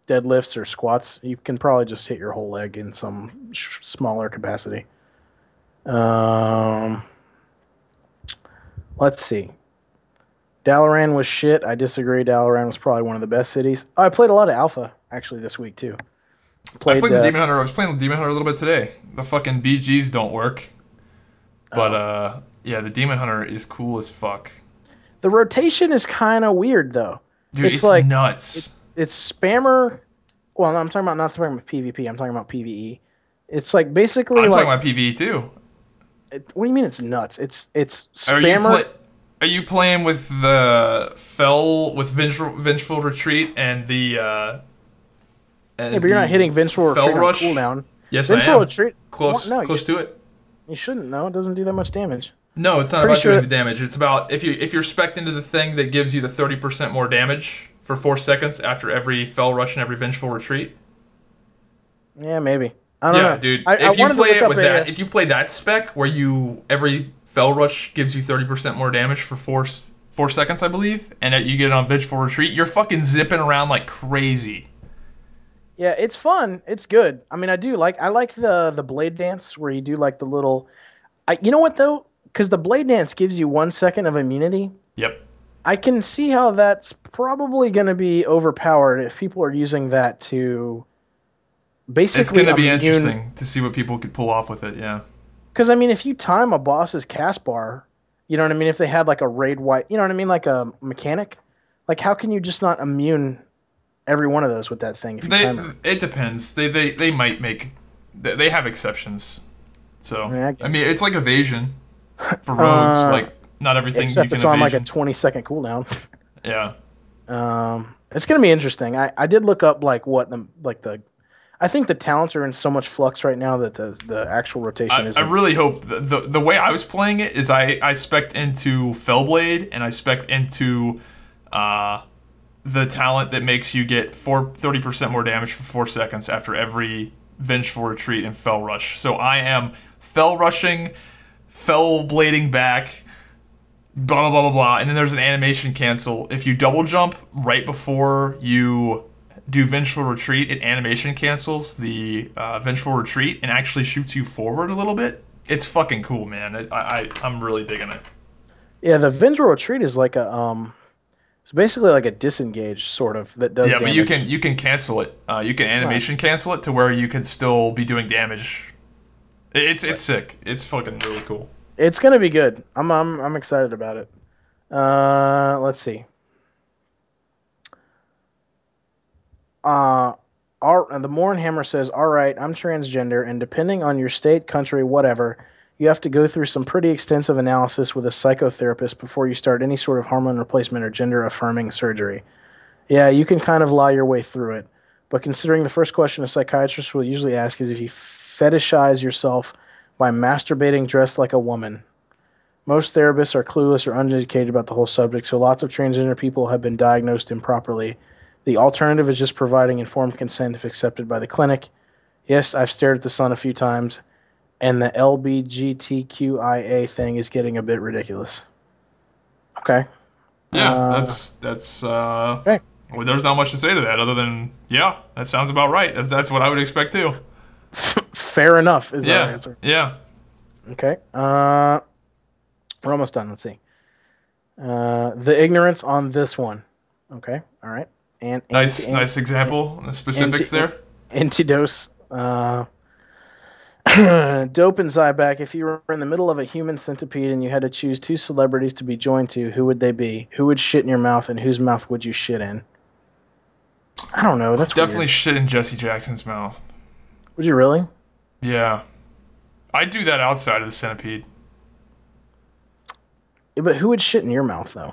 deadlifts or squats, you can probably just hit your whole leg in some smaller capacity. Let's see. Dalaran was shit. I disagree. Dalaran was probably one of the best cities. Oh, I played a lot of Alpha, actually, this week, too. I played the Demon Hunter. I was playing the Demon Hunter a little bit today. The fucking BGs don't work. But, yeah, the Demon Hunter is cool as fuck. The rotation is kind of weird, though. Dude, it's like, nuts. It's spammer. Well, I'm talking about not talking about PvP. I'm talking about PvE. It's like basically. I'm talking about PvE too. What do you mean it's nuts? It's spammer. Are you playing with the Vengeful Retreat and the? Yeah, but you're not hitting Vengeful Retreat on cooldown. Yes, Vengeful I am. Retreat. Close to it. You shouldn't. No, it doesn't do that much damage. No, it's not about doing the damage. It's about if you're spec'd into the thing that gives you the 30% more damage for 4 seconds after every Fell Rush and every Vengeful Retreat. Yeah, maybe. I don't know. dude. I If you wanted to play look it up with that, if you play that spec where you every Fel Rush gives you 30% more damage for 4 seconds, I believe, and you get it on Vengeful Retreat, you're fucking zipping around like crazy. Yeah, it's fun. It's good. I mean, I like the blade dance where you do like the little. You know what though? Because the blade dance gives you 1 second of immunity. Yep. I can see how that's probably going to be overpowered if people are using that to basically It's gonna be immune. interesting to see what people could pull off with it. Yeah. Because I mean, if you time a boss's cast bar, you know what I mean. If they had like a raid white, you know what I mean, like a mechanic, like how can you just not immune every one of those with that thing if you time it? It depends. They might make. They have exceptions. So Yeah, I mean, it's like evasion for rogues. Like not everything except you can it's on like a evasion. 20-second cooldown. Yeah. It's gonna be interesting. I did look up like what the I think the talents are in so much flux right now that the actual rotation is. I really hope the way I was playing it is I spec'd into Fellblade and I spec'd into the talent that makes you get 30% more damage for 4 seconds after every Vengeful Retreat and Fel Rush. So I am Fel Rushing, Fel Blading back, blah blah blah blah blah, and then there's an animation cancel. If you double jump right before you do Vengeful Retreat, it animation cancels the Vengeful Retreat and actually shoots you forward a little bit. It's fucking cool, man. I'm really digging it. Yeah, the Vengeful Retreat is like a it's basically like a disengage sort of that does. Yeah, damage. but you can cancel it. You can animation cancel it to where you can still be doing damage. It's sick. It's fucking really cool. It's gonna be good. I'm excited about it. Let's see. The Mournhammer says, "All right, I'm transgender, and depending on your state, country, whatever, you have to go through some pretty extensive analysis with a psychotherapist before you start any sort of hormone replacement or gender-affirming surgery. Yeah, you can kind of lie your way through it, but considering the first question a psychiatrist will usually ask is if you fetishize yourself by masturbating dressed like a woman. Most therapists are clueless or uneducated about the whole subject, so lots of transgender people have been diagnosed improperly. The alternative is just providing informed consent if accepted by the clinic. Yes, I've stared at the sun a few times, and the LBGTQIA thing is getting a bit ridiculous." Okay. Yeah, that's okay. Well, there's not much to say to that other than yeah, that sounds about right. That's what I would expect too. Fair enough is our answer. Yeah. Okay. We're almost done. Let's see. The ignorance on this one. Okay. All right. And nice example. The specifics there. Antidose. Dope and Zyback. If you were in the middle of a human centipede and you had to choose two celebrities to be joined to, who would they be? Who would shit in your mouth, and whose mouth would you shit in? I don't know. That's definitely weird. Shit in Jesse Jackson's mouth. Would you really? Yeah. I'd do that outside of the centipede. Yeah, but who would shit in your mouth, though?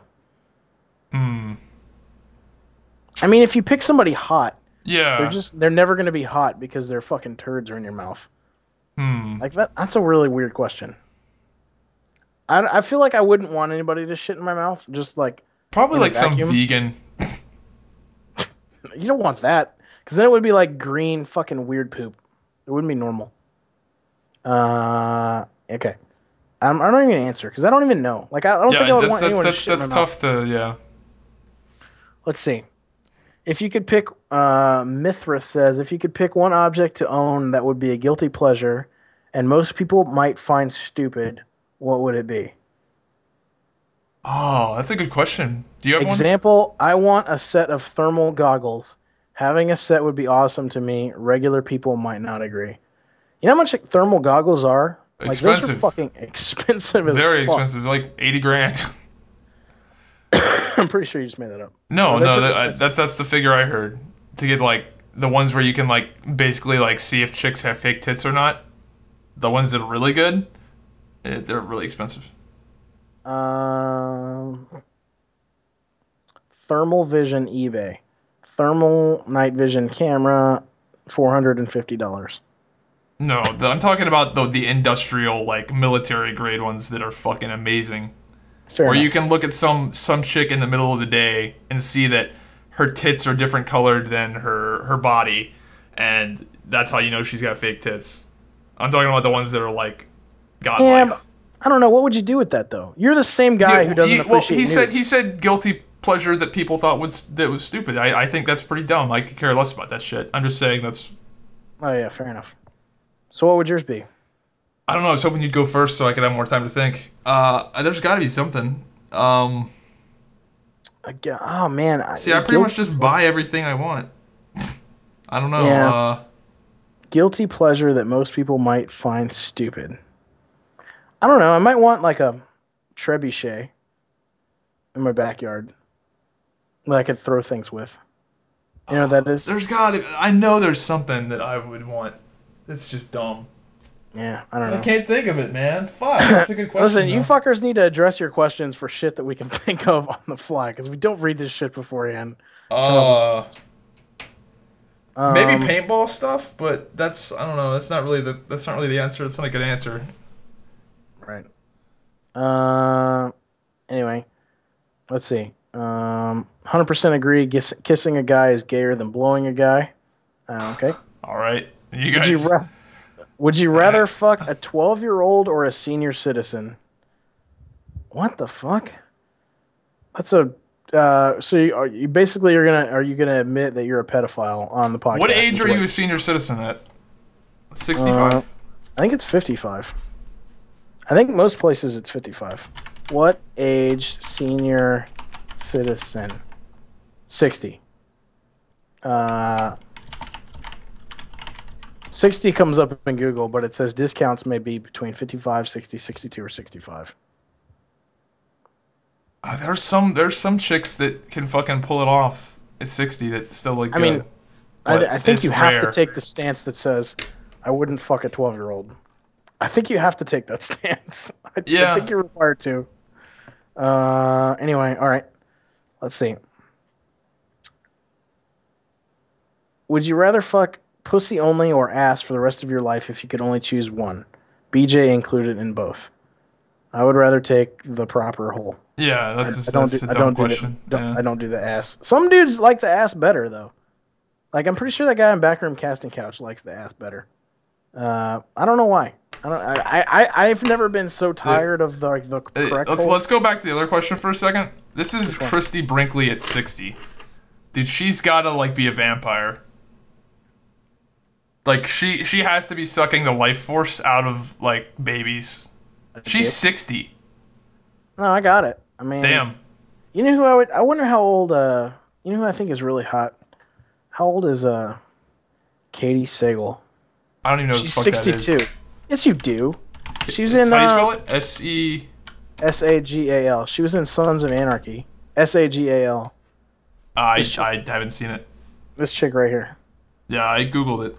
I mean, if you pick somebody hot, yeah, they're never going to be hot because their fucking turds are in your mouth. Like that's a really weird question. I feel like I wouldn't want anybody to shit in my mouth, just like probably like some vegan. You don't want that, because then it would be like green fucking weird poop. It wouldn't be normal. Okay. I'm not even gonna answer because I don't even know. Like I don't think I would want anyone to shit in my mouth. That's tough to Let's see. If you could pick, Mithras says, if you could pick one object to own that would be a guilty pleasure, and most people might find stupid, what would it be? Oh, that's a good question. Do you have Example, I want a set of thermal goggles. Having a set would be awesome to me. Regular people might not agree. You know how much thermal goggles are? Expensive. Like, those are fucking expensive as Very fuck. expensive. Like 80 grand. I'm pretty sure you just made that up. No, that's the figure I heard. To get like the ones where you can like basically like see if chicks have fake tits or not. The ones that are really good, they're really expensive. Thermal vision eBay. Thermal night vision camera, $450. No, I'm talking about the industrial like military grade ones that are fucking amazing. Fair where enough. you can look at some chick in the middle of the day and see that her tits are different colored than her body, and that's how you know she's got fake tits. I'm talking about the ones that are like Yeah, godlike. but I don't know. What would you do with that though? You're the same guy who doesn't appreciate nudes. He said guilty pleasure that people thought that was stupid. I think that's pretty dumb. I could care less about that shit. I'm just saying that's. Oh yeah, fair enough. So what would yours be? I don't know. I was hoping you'd go first so I could have more time to think. There's got to be something. Oh man. See, I pretty much just buy everything I want. I don't know. Yeah. Guilty pleasure that most people might find stupid. I don't know. I might want like a trebuchet in my backyard that I could throw things with. You know what that is? I know there's something that I would want. It's just dumb. Yeah, I don't know. I can't think of it, man. Fuck, that's a good question. Listen, you fuckers need to address your questions for shit that we can think of on the fly, because we don't read this shit beforehand. Maybe paintball stuff, but I don't know. That's not really the answer. It's not a good answer. Right. Anyway, let's see. 100% agree. Kissing a guy is gayer than blowing a guy. Okay. All right, you guys. Would you rather fuck a 12-year-old or a senior citizen? What the fuck? That's a. So are you gonna admit that you're a pedophile on the podcast? What age are you a senior citizen at? 65. I think it's 55. I think most places it's 55. What age senior citizen? 60. 60 comes up in Google, but it says discounts may be between 55, 60, 62, or 65. There's some chicks that can fucking pull it off at 60 that still look good. I mean, I think you have to take the stance that says, I wouldn't fuck a 12-year-old. I think you have to take that stance. I think you're required to. Anyway, all right. Let's see. Would you rather fuck pussy only or ass for the rest of your life if you could only choose one? BJ included in both. I would rather take the proper hole. Yeah, that's a dumb question. I don't do the ass. Some dudes like the ass better though. Like I'm pretty sure that guy in Backroom Casting Couch likes the ass better. I don't know why. I've never been so tired of the correct hole. Let's go back to the other question for a second. This is Christy Brinkley at 60. Dude, she's gotta like be a vampire. Like she has to be sucking the life force out of like babies. She's 60. No, I got it. I mean, damn. You know who I wonder how old. You know who I think is really hot. How old is Katie Sagal? I don't even know. She's 62. Yes, you do. She was in. How do you spell it? S-E. S-A-G-A-L. She was in Sons of Anarchy. S-A-G-A-L. I haven't seen it. This chick right here. Yeah, I googled it.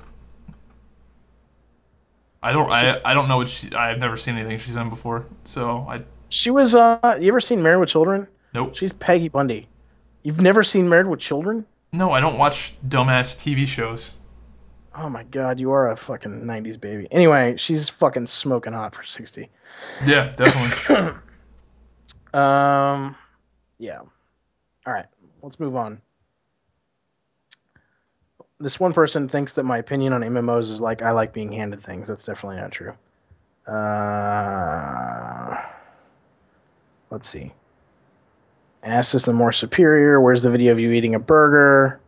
I don't know what I've never seen anything she's in before, so I. She was. You ever seen Married with Children? Nope. She's Peggy Bundy. You've never seen Married with Children? No, I don't watch dumbass TV shows. Oh my god, you are a fucking 90s baby. Anyway, she's fucking smoking hot for 60. Yeah, definitely. Yeah. All right, let's move on. This one person thinks that my opinion on MMOs is like I like being handed things. That's definitely not true. Let's see. Ass system more superior. Where's the video of you eating a burger?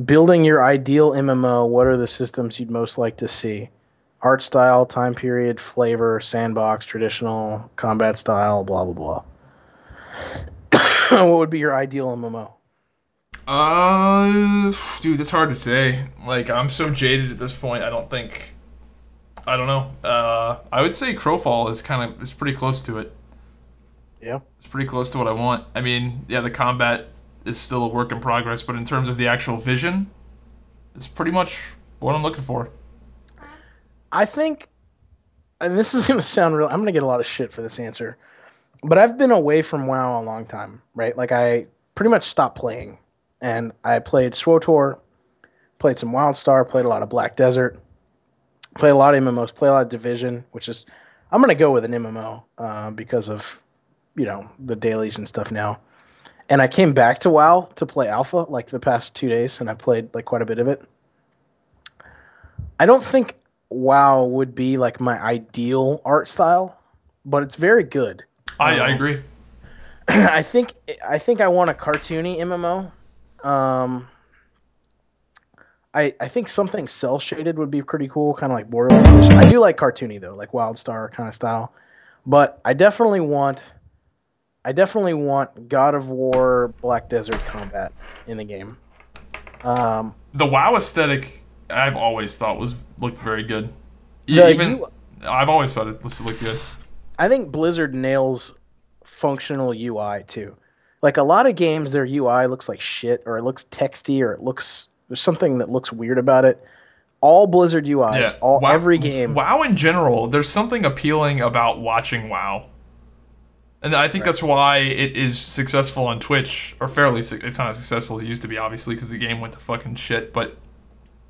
Building your ideal MMO. What are the systems you'd most like to see? Art style, time period, flavor, sandbox, traditional, combat style, blah, blah, blah. What would be your ideal MMO? Dude, that's hard to say. Like, I'm so jaded at this point. I don't know. I would say Crowfall is pretty close to it. Yeah. It's pretty close to what I want. I mean, yeah, the combat is still a work in progress, but in terms of the actual vision, it's pretty much what I'm looking for. I think, and this is going to sound real, I'm going to get a lot of shit for this answer, but I've been away from WoW a long time, right? Like, I pretty much stopped playing, and I played SWTOR, played some WildStar, played a lot of Black Desert, played a lot of MMOs, played a lot of Division, which is, I'm going to go with an MMO because of, the dailies and stuff now. And I came back to WoW to play Alpha like the past 2 days, and I played like quite a bit of it. I don't think WoW would be like my ideal art style, but it's very good. I agree. I think I want a cartoony MMO. Um, I think something cell shaded would be pretty cool, kind of like Borderlands. I do like cartoony though, like WildStar kind of style. But I definitely want God of War Black Desert combat in the game. The WoW aesthetic, I've always thought looked very good. I've always thought it looked good. I think Blizzard nails functional UI too. Like a lot of games, their UI looks like shit, or it looks texty, or there's something that looks weird about it. All Blizzard UIs, every game. WoW in general, there's something appealing about watching WoW. And I think that's why it is successful on Twitch, or fairly. It's not as successful as it used to be, obviously, because the game went to fucking shit. But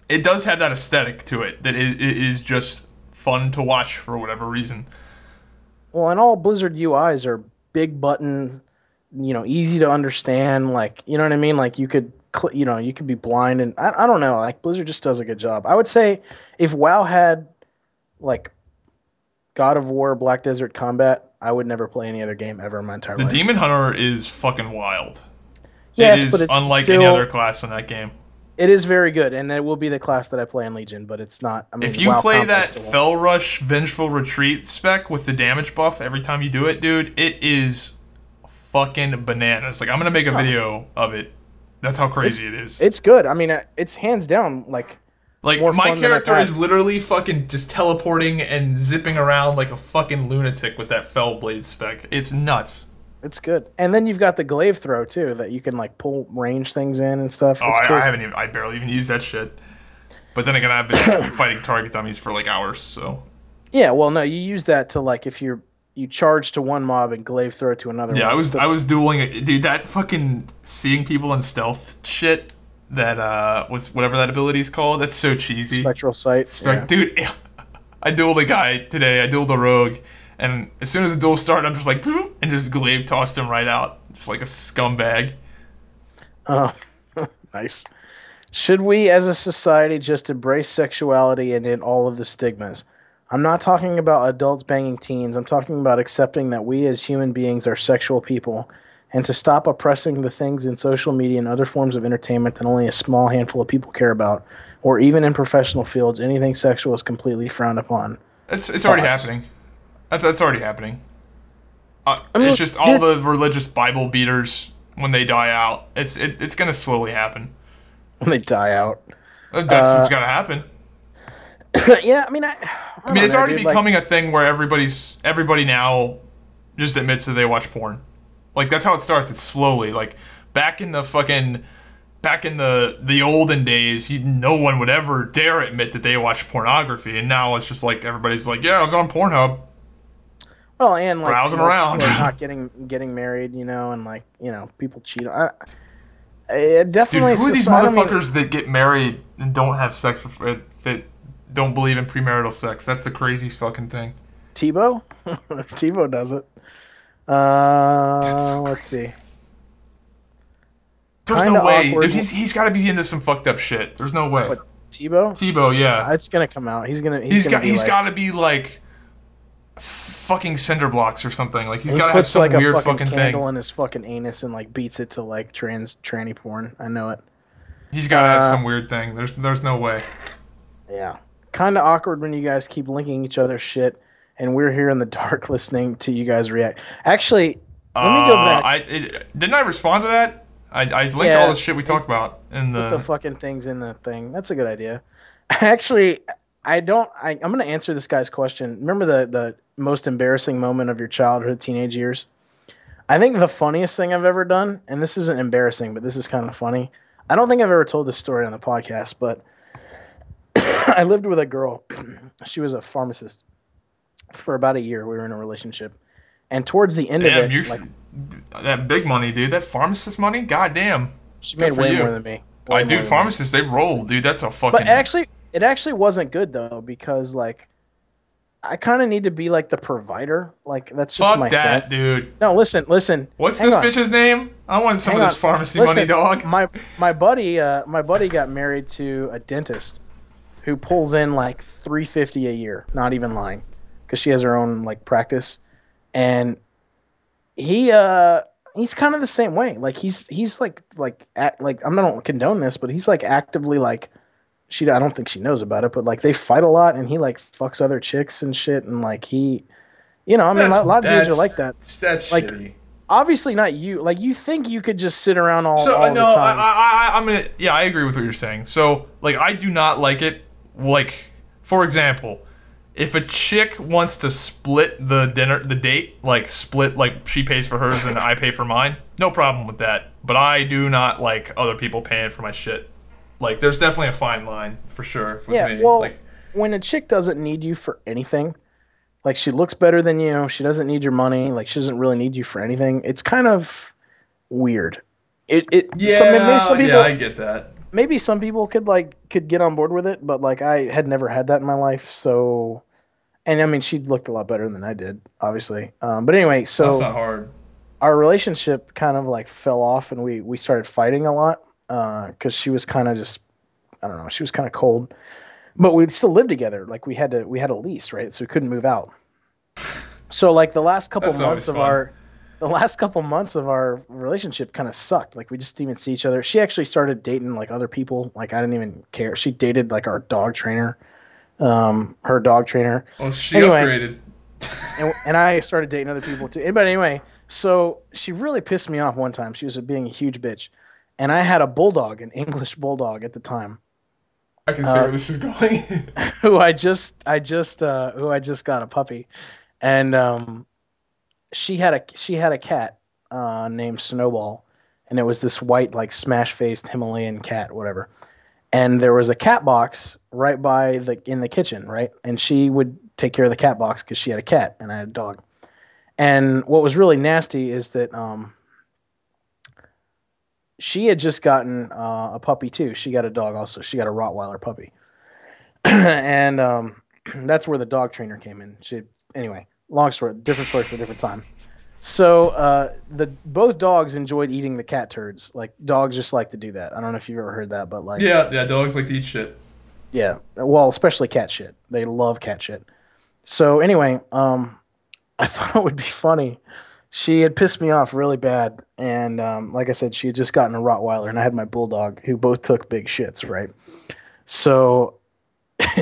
it does have that aesthetic to it that it is just fun to watch for whatever reason. Well, and all Blizzard UIs are big button, easy to understand. Like, you know what I mean? Like you could, you could be blind, and I don't know. Like Blizzard just does a good job. I would say if WoW had like God of War Black Desert combat, I would never play any other game ever in my entire life. The Demon Hunter is fucking wild. Yes, it is but it's unlike any other class in that game. It is very good, and it will be the class that I play in Legion, but it's not. I mean, if you play that Fell Rush Vengeful Retreat spec with the damage buff every time you do it, dude, it is fucking bananas. Like, I'm going to make a video of it. That's how crazy it is. It's good. I mean, it's hands down, like my character is literally fucking just teleporting and zipping around like a fucking lunatic with that Fell Blade spec. It's nuts. It's good. And then you've got the glaive throw too, that you can like pull range things in and stuff. Oh, I barely even used that shit. But then again, I've been fighting target dummies for like hours, so. Yeah, well, no, you use that to like if you charge to one mob and glaive throw to another. Yeah, I was dueling it, dude. That fucking seeing people in stealth shit. That whatever that ability is called. That's so cheesy. Spectral sight. Dude, I dueled a guy today. I dueled a rogue. And as soon as the duel started, I'm just like, and just glaive tossed him right out. Just like a scumbag. Oh, nice. Should we, as a society, just embrace sexuality and end all of the stigmas? I'm not talking about adults banging teens. I'm talking about accepting that we as human beings are sexual people, and to stop oppressing the things in social media and other forms of entertainment that only a small handful of people care about, or even in professional fields, anything sexual is completely frowned upon. It's already happening. That's already happening. It's just all the religious Bible beaters when they die out. It's gonna slowly happen. When they die out. That's what's gonna happen. Yeah, I mean, it's already becoming a thing where everybody now just admits that they watch porn. Like that's how it starts. It's slowly. Like back in the olden days, no one would ever dare admit that they watched pornography, and now it's just like everybody's like, yeah, I was on Pornhub. Well, and like browsing around, not getting married, and like people cheat. Definitely. Dude, who are these motherfuckers that get married and don't have sex that don't believe in premarital sex? That's the craziest fucking thing. Tebow, Tebow does it. Let's see. There's no way, dude. He's got to be into some fucked up shit. There's no way. What, Tebow? Tebow, yeah. It's gonna come out. He's got to be like fucking cinder blocks or something. Like he's got to have some weird fucking candle thing in his fucking anus and like beats it to like tranny porn. I know it. He's got to have some weird thing. There's no way. Yeah, kind of awkward when you guys keep linking each other's shit, and we're here in the dark listening to you guys react. Actually, let me go back. Didn't I respond to that? I linked all the shit we talked about in the... Put the fucking things in the thing. That's a good idea. Actually, I'm going to answer this guy's question. Remember the most embarrassing moment of your childhood, teenage years? I think the funniest thing I've ever done, and this isn't embarrassing, but this is kind of funny. I don't think I've ever told this story on the podcast, but I lived with a girl. She was a pharmacist. For about a year, we were in a relationship. And towards the end of it... that big money, dude. That pharmacist money? Goddamn. She made way more than me. Pharmacists, they roll, dude. That's a fucking... But it actually wasn't good, though, because, like, I kind of need to be, like, the provider. Like, that's just my thing. Fuck that, dude. No, listen. What's this bitch's name? I want some of this pharmacy money, dog. My buddy got married to a dentist who pulls in like 350 a year, not even lying, because she has her own like practice, and he's kind of the same way. Like he's like I'm not condone this, but he's like actively like I don't think she knows about it, but like they fight a lot, and he like fucks other chicks and shit, and like I mean, a lot of dudes are like that. That's like, shitty. Obviously not you. Like you think you could just sit around all the time. I agree with what you're saying. So like I do not like it. Like for example, if a chick wants to split the date, like split, like she pays for hers and I pay for mine, no problem with that. But I do not like other people paying for my shit. Like there's definitely a fine line for sure with me. Well, like when a chick doesn't need you for anything. Like she looks better than you. She doesn't need your money. Like she doesn't really need you for anything. It's kind of weird. Some people, I get that. Maybe some people could get on board with it, but like I had never had that in my life. So, and I mean, she looked a lot better than I did, obviously. But anyway, so that's not hard. Our relationship kind of like fell off, and we started fighting a lot because she was kind of just, I don't know, she was kind of cold. But we still lived together. Like we had a lease, right? So we couldn't move out. So like the last couple months of our relationship kind of sucked. Like we just didn't even see each other. She actually started dating like other people. Like I didn't even care. She dated like our dog trainer, her dog trainer. Well, she upgraded. and I started dating other people too. But anyway, so she really pissed me off one time. She was being a huge bitch, and I had a bulldog, an English bulldog at the time. I can see where this is going. who I just got a puppy, and she had a cat named Snowball, and it was this white like smash faced Himalayan cat, whatever. And there was a cat box right in the kitchen, right? And she would take care of the cat box because she had a cat and I had a dog. And what was really nasty is that she had just gotten a puppy too. She got a dog also. She got a Rottweiler puppy. And that's where the dog trainer came in. Anyway, long story, different story for a different time. So both dogs enjoyed eating the cat turds. Like dogs just like to do that. I don't know if you've ever heard that, but like yeah, dogs like to eat shit. Yeah, well, especially cat shit. They love cat shit. So anyway, I thought it would be funny. She had pissed me off really bad, and like I said, she had just gotten a Rottweiler, and I had my bulldog, who both took big shits, right? So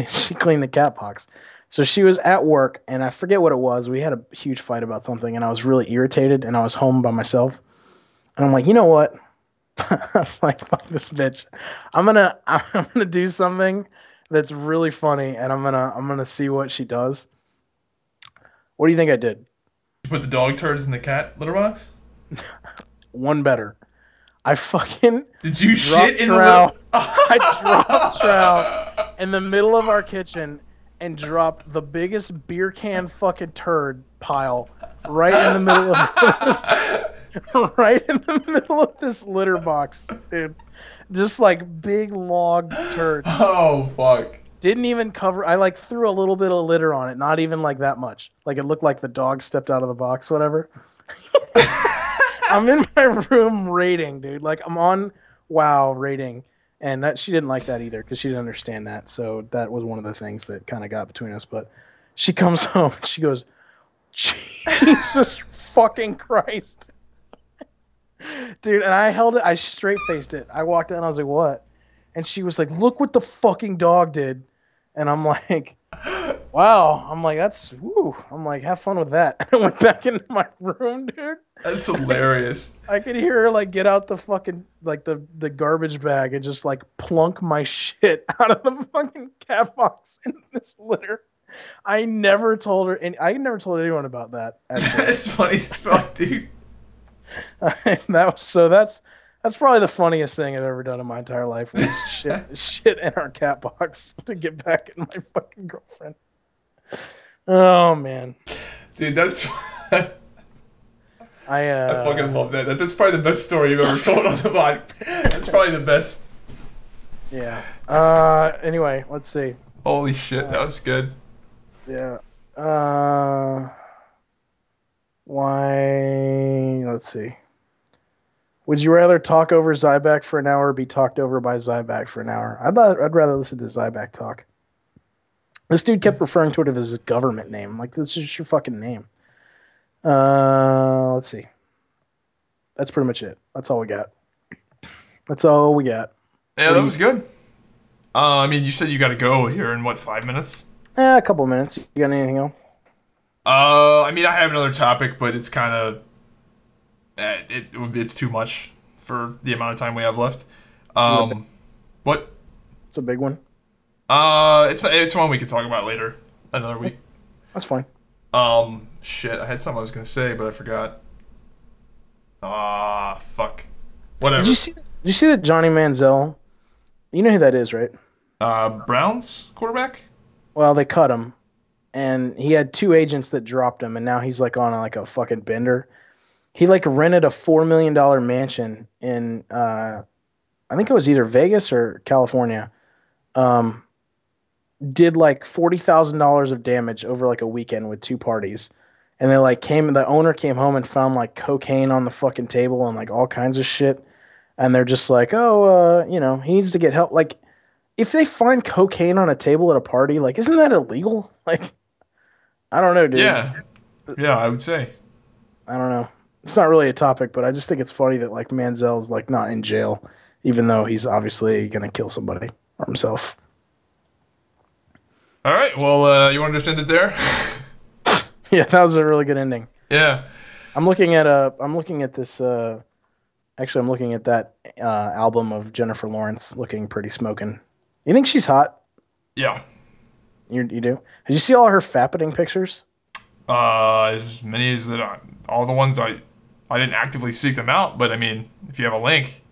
she cleaned the cat box. So she was at work, and I forget what it was. We had a huge fight about something, and I was really irritated, and I was home by myself. And I'm like, you know what? I was like, fuck this bitch. I'm gonna do something that's really funny, and I'm gonna see what she does. What do you think I did? You put the dog turds in the cat litter box? One better. I fucking Did you shit in the litter? I dropped trout in the middle of our kitchen and dropped the biggest beer can fucking turd pile right in the middle of this litter box, dude. Just like big log turds. Oh fuck. Didn't even cover. I like threw a little bit of litter on it, not even like that much. Like it looked like the dog stepped out of the box, whatever. I'm in my room rating, dude. Like I'm on WoW rating, and that she didn't like that either because she didn't understand that. So that was one of the things that kind of got between us. But she comes home, and she goes, "Jesus fucking Christ, dude!" And I held it. I straight faced it. I walked in. I was like, "What?" And she was like, "Look what the fucking dog did." And I'm like, wow. I'm like, that's, woo. I'm like, have fun with that. I went back into my room, dude. That's hilarious. I could hear her like get out the fucking, like the garbage bag and just like plunk my shit out of the fucking cat box in this litter. I never told her, and I never told anyone about that. That's funny as fuck, dude. That's probably the funniest thing I've ever done in my entire life was shit in our cat box to get back at my fucking girlfriend. Oh man, dude, that's I fucking love that. That's probably the best story you've ever told on the pod. That's probably the best. Yeah. Anyway, let's see. Holy shit, that was good. Yeah. Why? Let's see. Would you rather talk over Zyback for an hour or be talked over by Zyback for an hour? I'd rather listen to Zyback talk. This dude kept referring to it as his government name. Like, this is your fucking name. Let's see. That's pretty much it. That's all we got. That's all we got. Yeah, that was good. I mean, you said you got to go here in what, 5 minutes? A couple minutes. You got anything else? I mean, I have another topic, but it's kind of it's too much for the amount of time we have left. What? It's a big one. It's one we can talk about later, another week. That's fine. Shit, I had something I was gonna say, but I forgot. Fuck. Whatever. Did you see that Johnny Manziel? You know who that is, right? Browns quarterback? Well, they cut him, and he had two agents that dropped him, and now he's like on like a fucking bender. He like rented a $4 million mansion in I think it was either Vegas or California. Did like $40,000 of damage over like a weekend with two parties. And they like the owner came home and found like cocaine on the fucking table and like all kinds of shit. And they're just like, oh, he needs to get help. Like, if they find cocaine on a table at a party, like, isn't that illegal? Like, I don't know, dude. Yeah. Yeah, I would say. I don't know. It's not really a topic, but I just think it's funny that like Manziel's like not in jail, even though he's obviously gonna kill somebody or himself. All right. Well, you want to just end it there? Yeah, that was a really good ending. Yeah. I'm looking at this. Actually, I'm looking at that album of Jennifer Lawrence, looking pretty smoking. You think she's hot? Yeah. You do? Did you see all her fappening pictures? As many as that. All the ones I didn't actively seek them out, but I mean, if you have a link.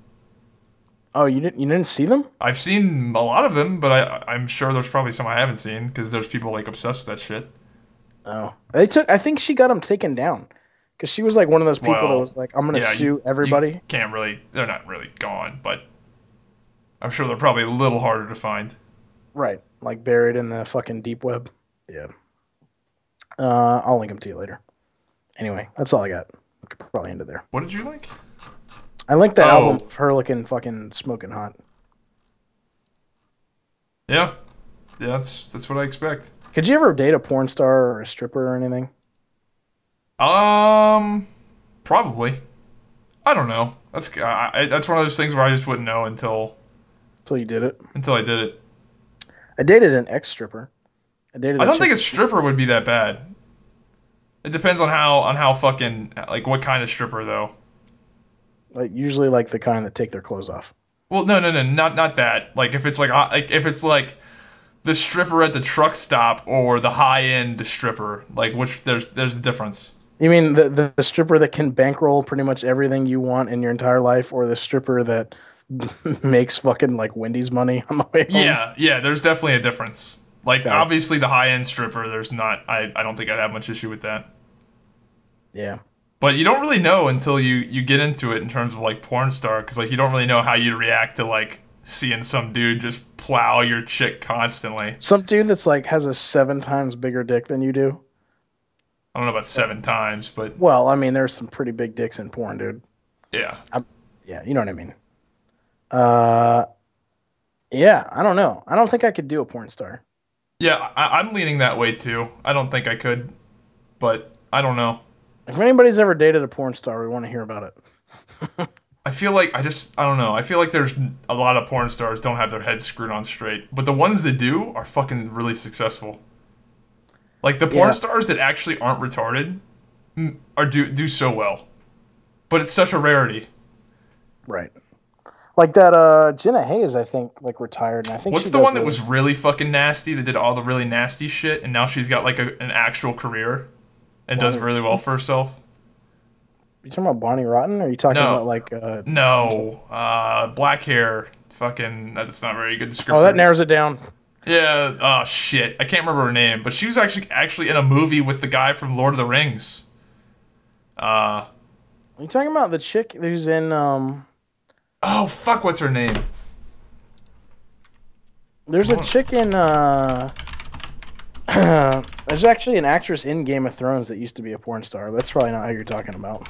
Oh, you didn't see them? I've seen a lot of them, but I'm sure there's probably some I haven't seen because there's people like obsessed with that shit. Oh, I think she got them taken down because she was like one of those people that was like, I'm gonna sue everybody. You can't really. They're not really gone, but I'm sure they're probably a little harder to find. Right, like buried in the fucking deep web. Yeah. I'll link them to you later. Anyway, that's all I got. I could probably end it there. What did you like? I linked that album of her looking fucking smoking hot. Yeah, that's what I expect. Could you ever date a porn star or a stripper or anything? Probably. I don't know. That's one of those things where I just wouldn't know until you did it. Until I did it. I dated an ex-stripper. I don't think a stripper would be that bad. It depends on how fucking like what kind of stripper though. Like usually like the kind that take their clothes off. Well, no, not that. Like if it's like the stripper at the truck stop or the high-end stripper, like which there's a difference. You mean the stripper that can bankroll pretty much everything you want in your entire life, or the stripper that makes fucking like Wendy's money on the way home? Yeah, there's definitely a difference. Like obviously the high-end stripper, there's not. I don't think I'd have much issue with that. Yeah. But you don't really know until you get into it in terms of like porn star, because like you don't really know how you'd react to like seeing some dude just plow your chick constantly. Some dude that's like has a 7 times bigger dick than you do. I don't know about 7 times, but well, I mean, there's some pretty big dicks in porn, dude. Yeah. Yeah, you know what I mean. Yeah, I don't know. I don't think I could do a porn star. Yeah, I'm leaning that way too. I don't think I could, but I don't know. If anybody's ever dated a porn star, we want to hear about it. I feel like I don't know. I feel like there's a lot of porn stars don't have their heads screwed on straight, but the ones that do are fucking really successful. Like the porn stars that actually aren't retarded do so well. But it's such a rarity. Right. Like that Jenna Hayes, I think, like retired, and I think what's the one that was really fucking nasty that did all the really nasty shit and now she's got like an actual career and does really well for herself? You talking about Bonnie Rotten, or are you talking about like black hair, fucking that's not very good description. Oh, that narrows it down. Yeah, oh shit. I can't remember her name, but she was actually in a movie with the guy from Lord of the Rings. Are you talking about the chick who's in oh fuck, what's her name? There's a chick in there's actually an actress in Game of Thrones that used to be a porn star. That's probably not who you're talking about.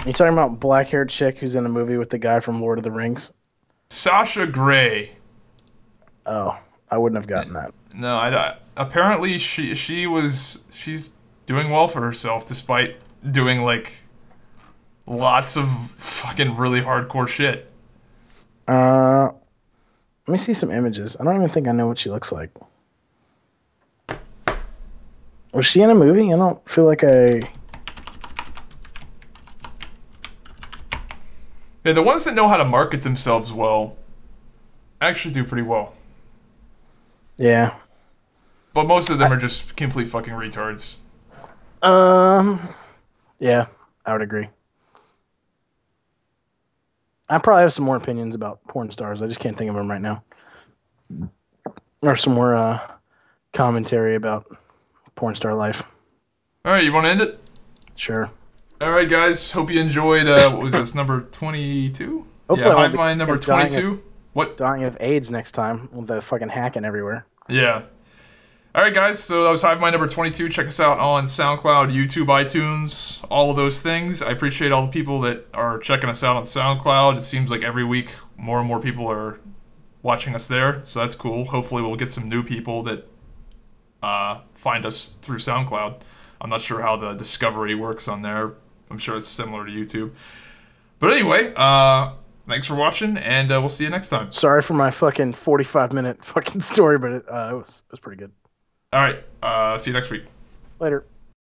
Are you talking about black-haired chick who's in a movie with the guy from Lord of the Rings? Sasha Grey. Oh, I wouldn't have gotten that. No, apparently she's doing well for herself despite doing like lots of fucking really hardcore shit. Let me see some images. I don't even think I know what she looks like. Was she in a movie? I don't feel like I... Yeah, the ones that know how to market themselves well actually do pretty well. Yeah. But most of them are just complete fucking retards. Yeah, I would agree. I probably have some more opinions about porn stars. I just can't think of them right now. Or some more commentary about porn star life. All right, you want to end it? Sure. All right, guys. Hope you enjoyed. What was this, number 22? Hopefully yeah, I won't be Hivemind number 22. What? Dying of AIDS next time with the fucking hacking everywhere. Yeah. All right, guys. So that was Hivemind number 22. Check us out on SoundCloud, YouTube, iTunes, all of those things. I appreciate all the people that are checking us out on SoundCloud. It seems like every week more and more people are watching us there, so that's cool. Hopefully we'll get some new people that find us through SoundCloud. I'm not sure how the discovery works on there. I'm sure it's similar to YouTube. But anyway, thanks for watching, and we'll see you next time. Sorry for my fucking 45-minute fucking story, but it was pretty good. All right, see you next week. Later.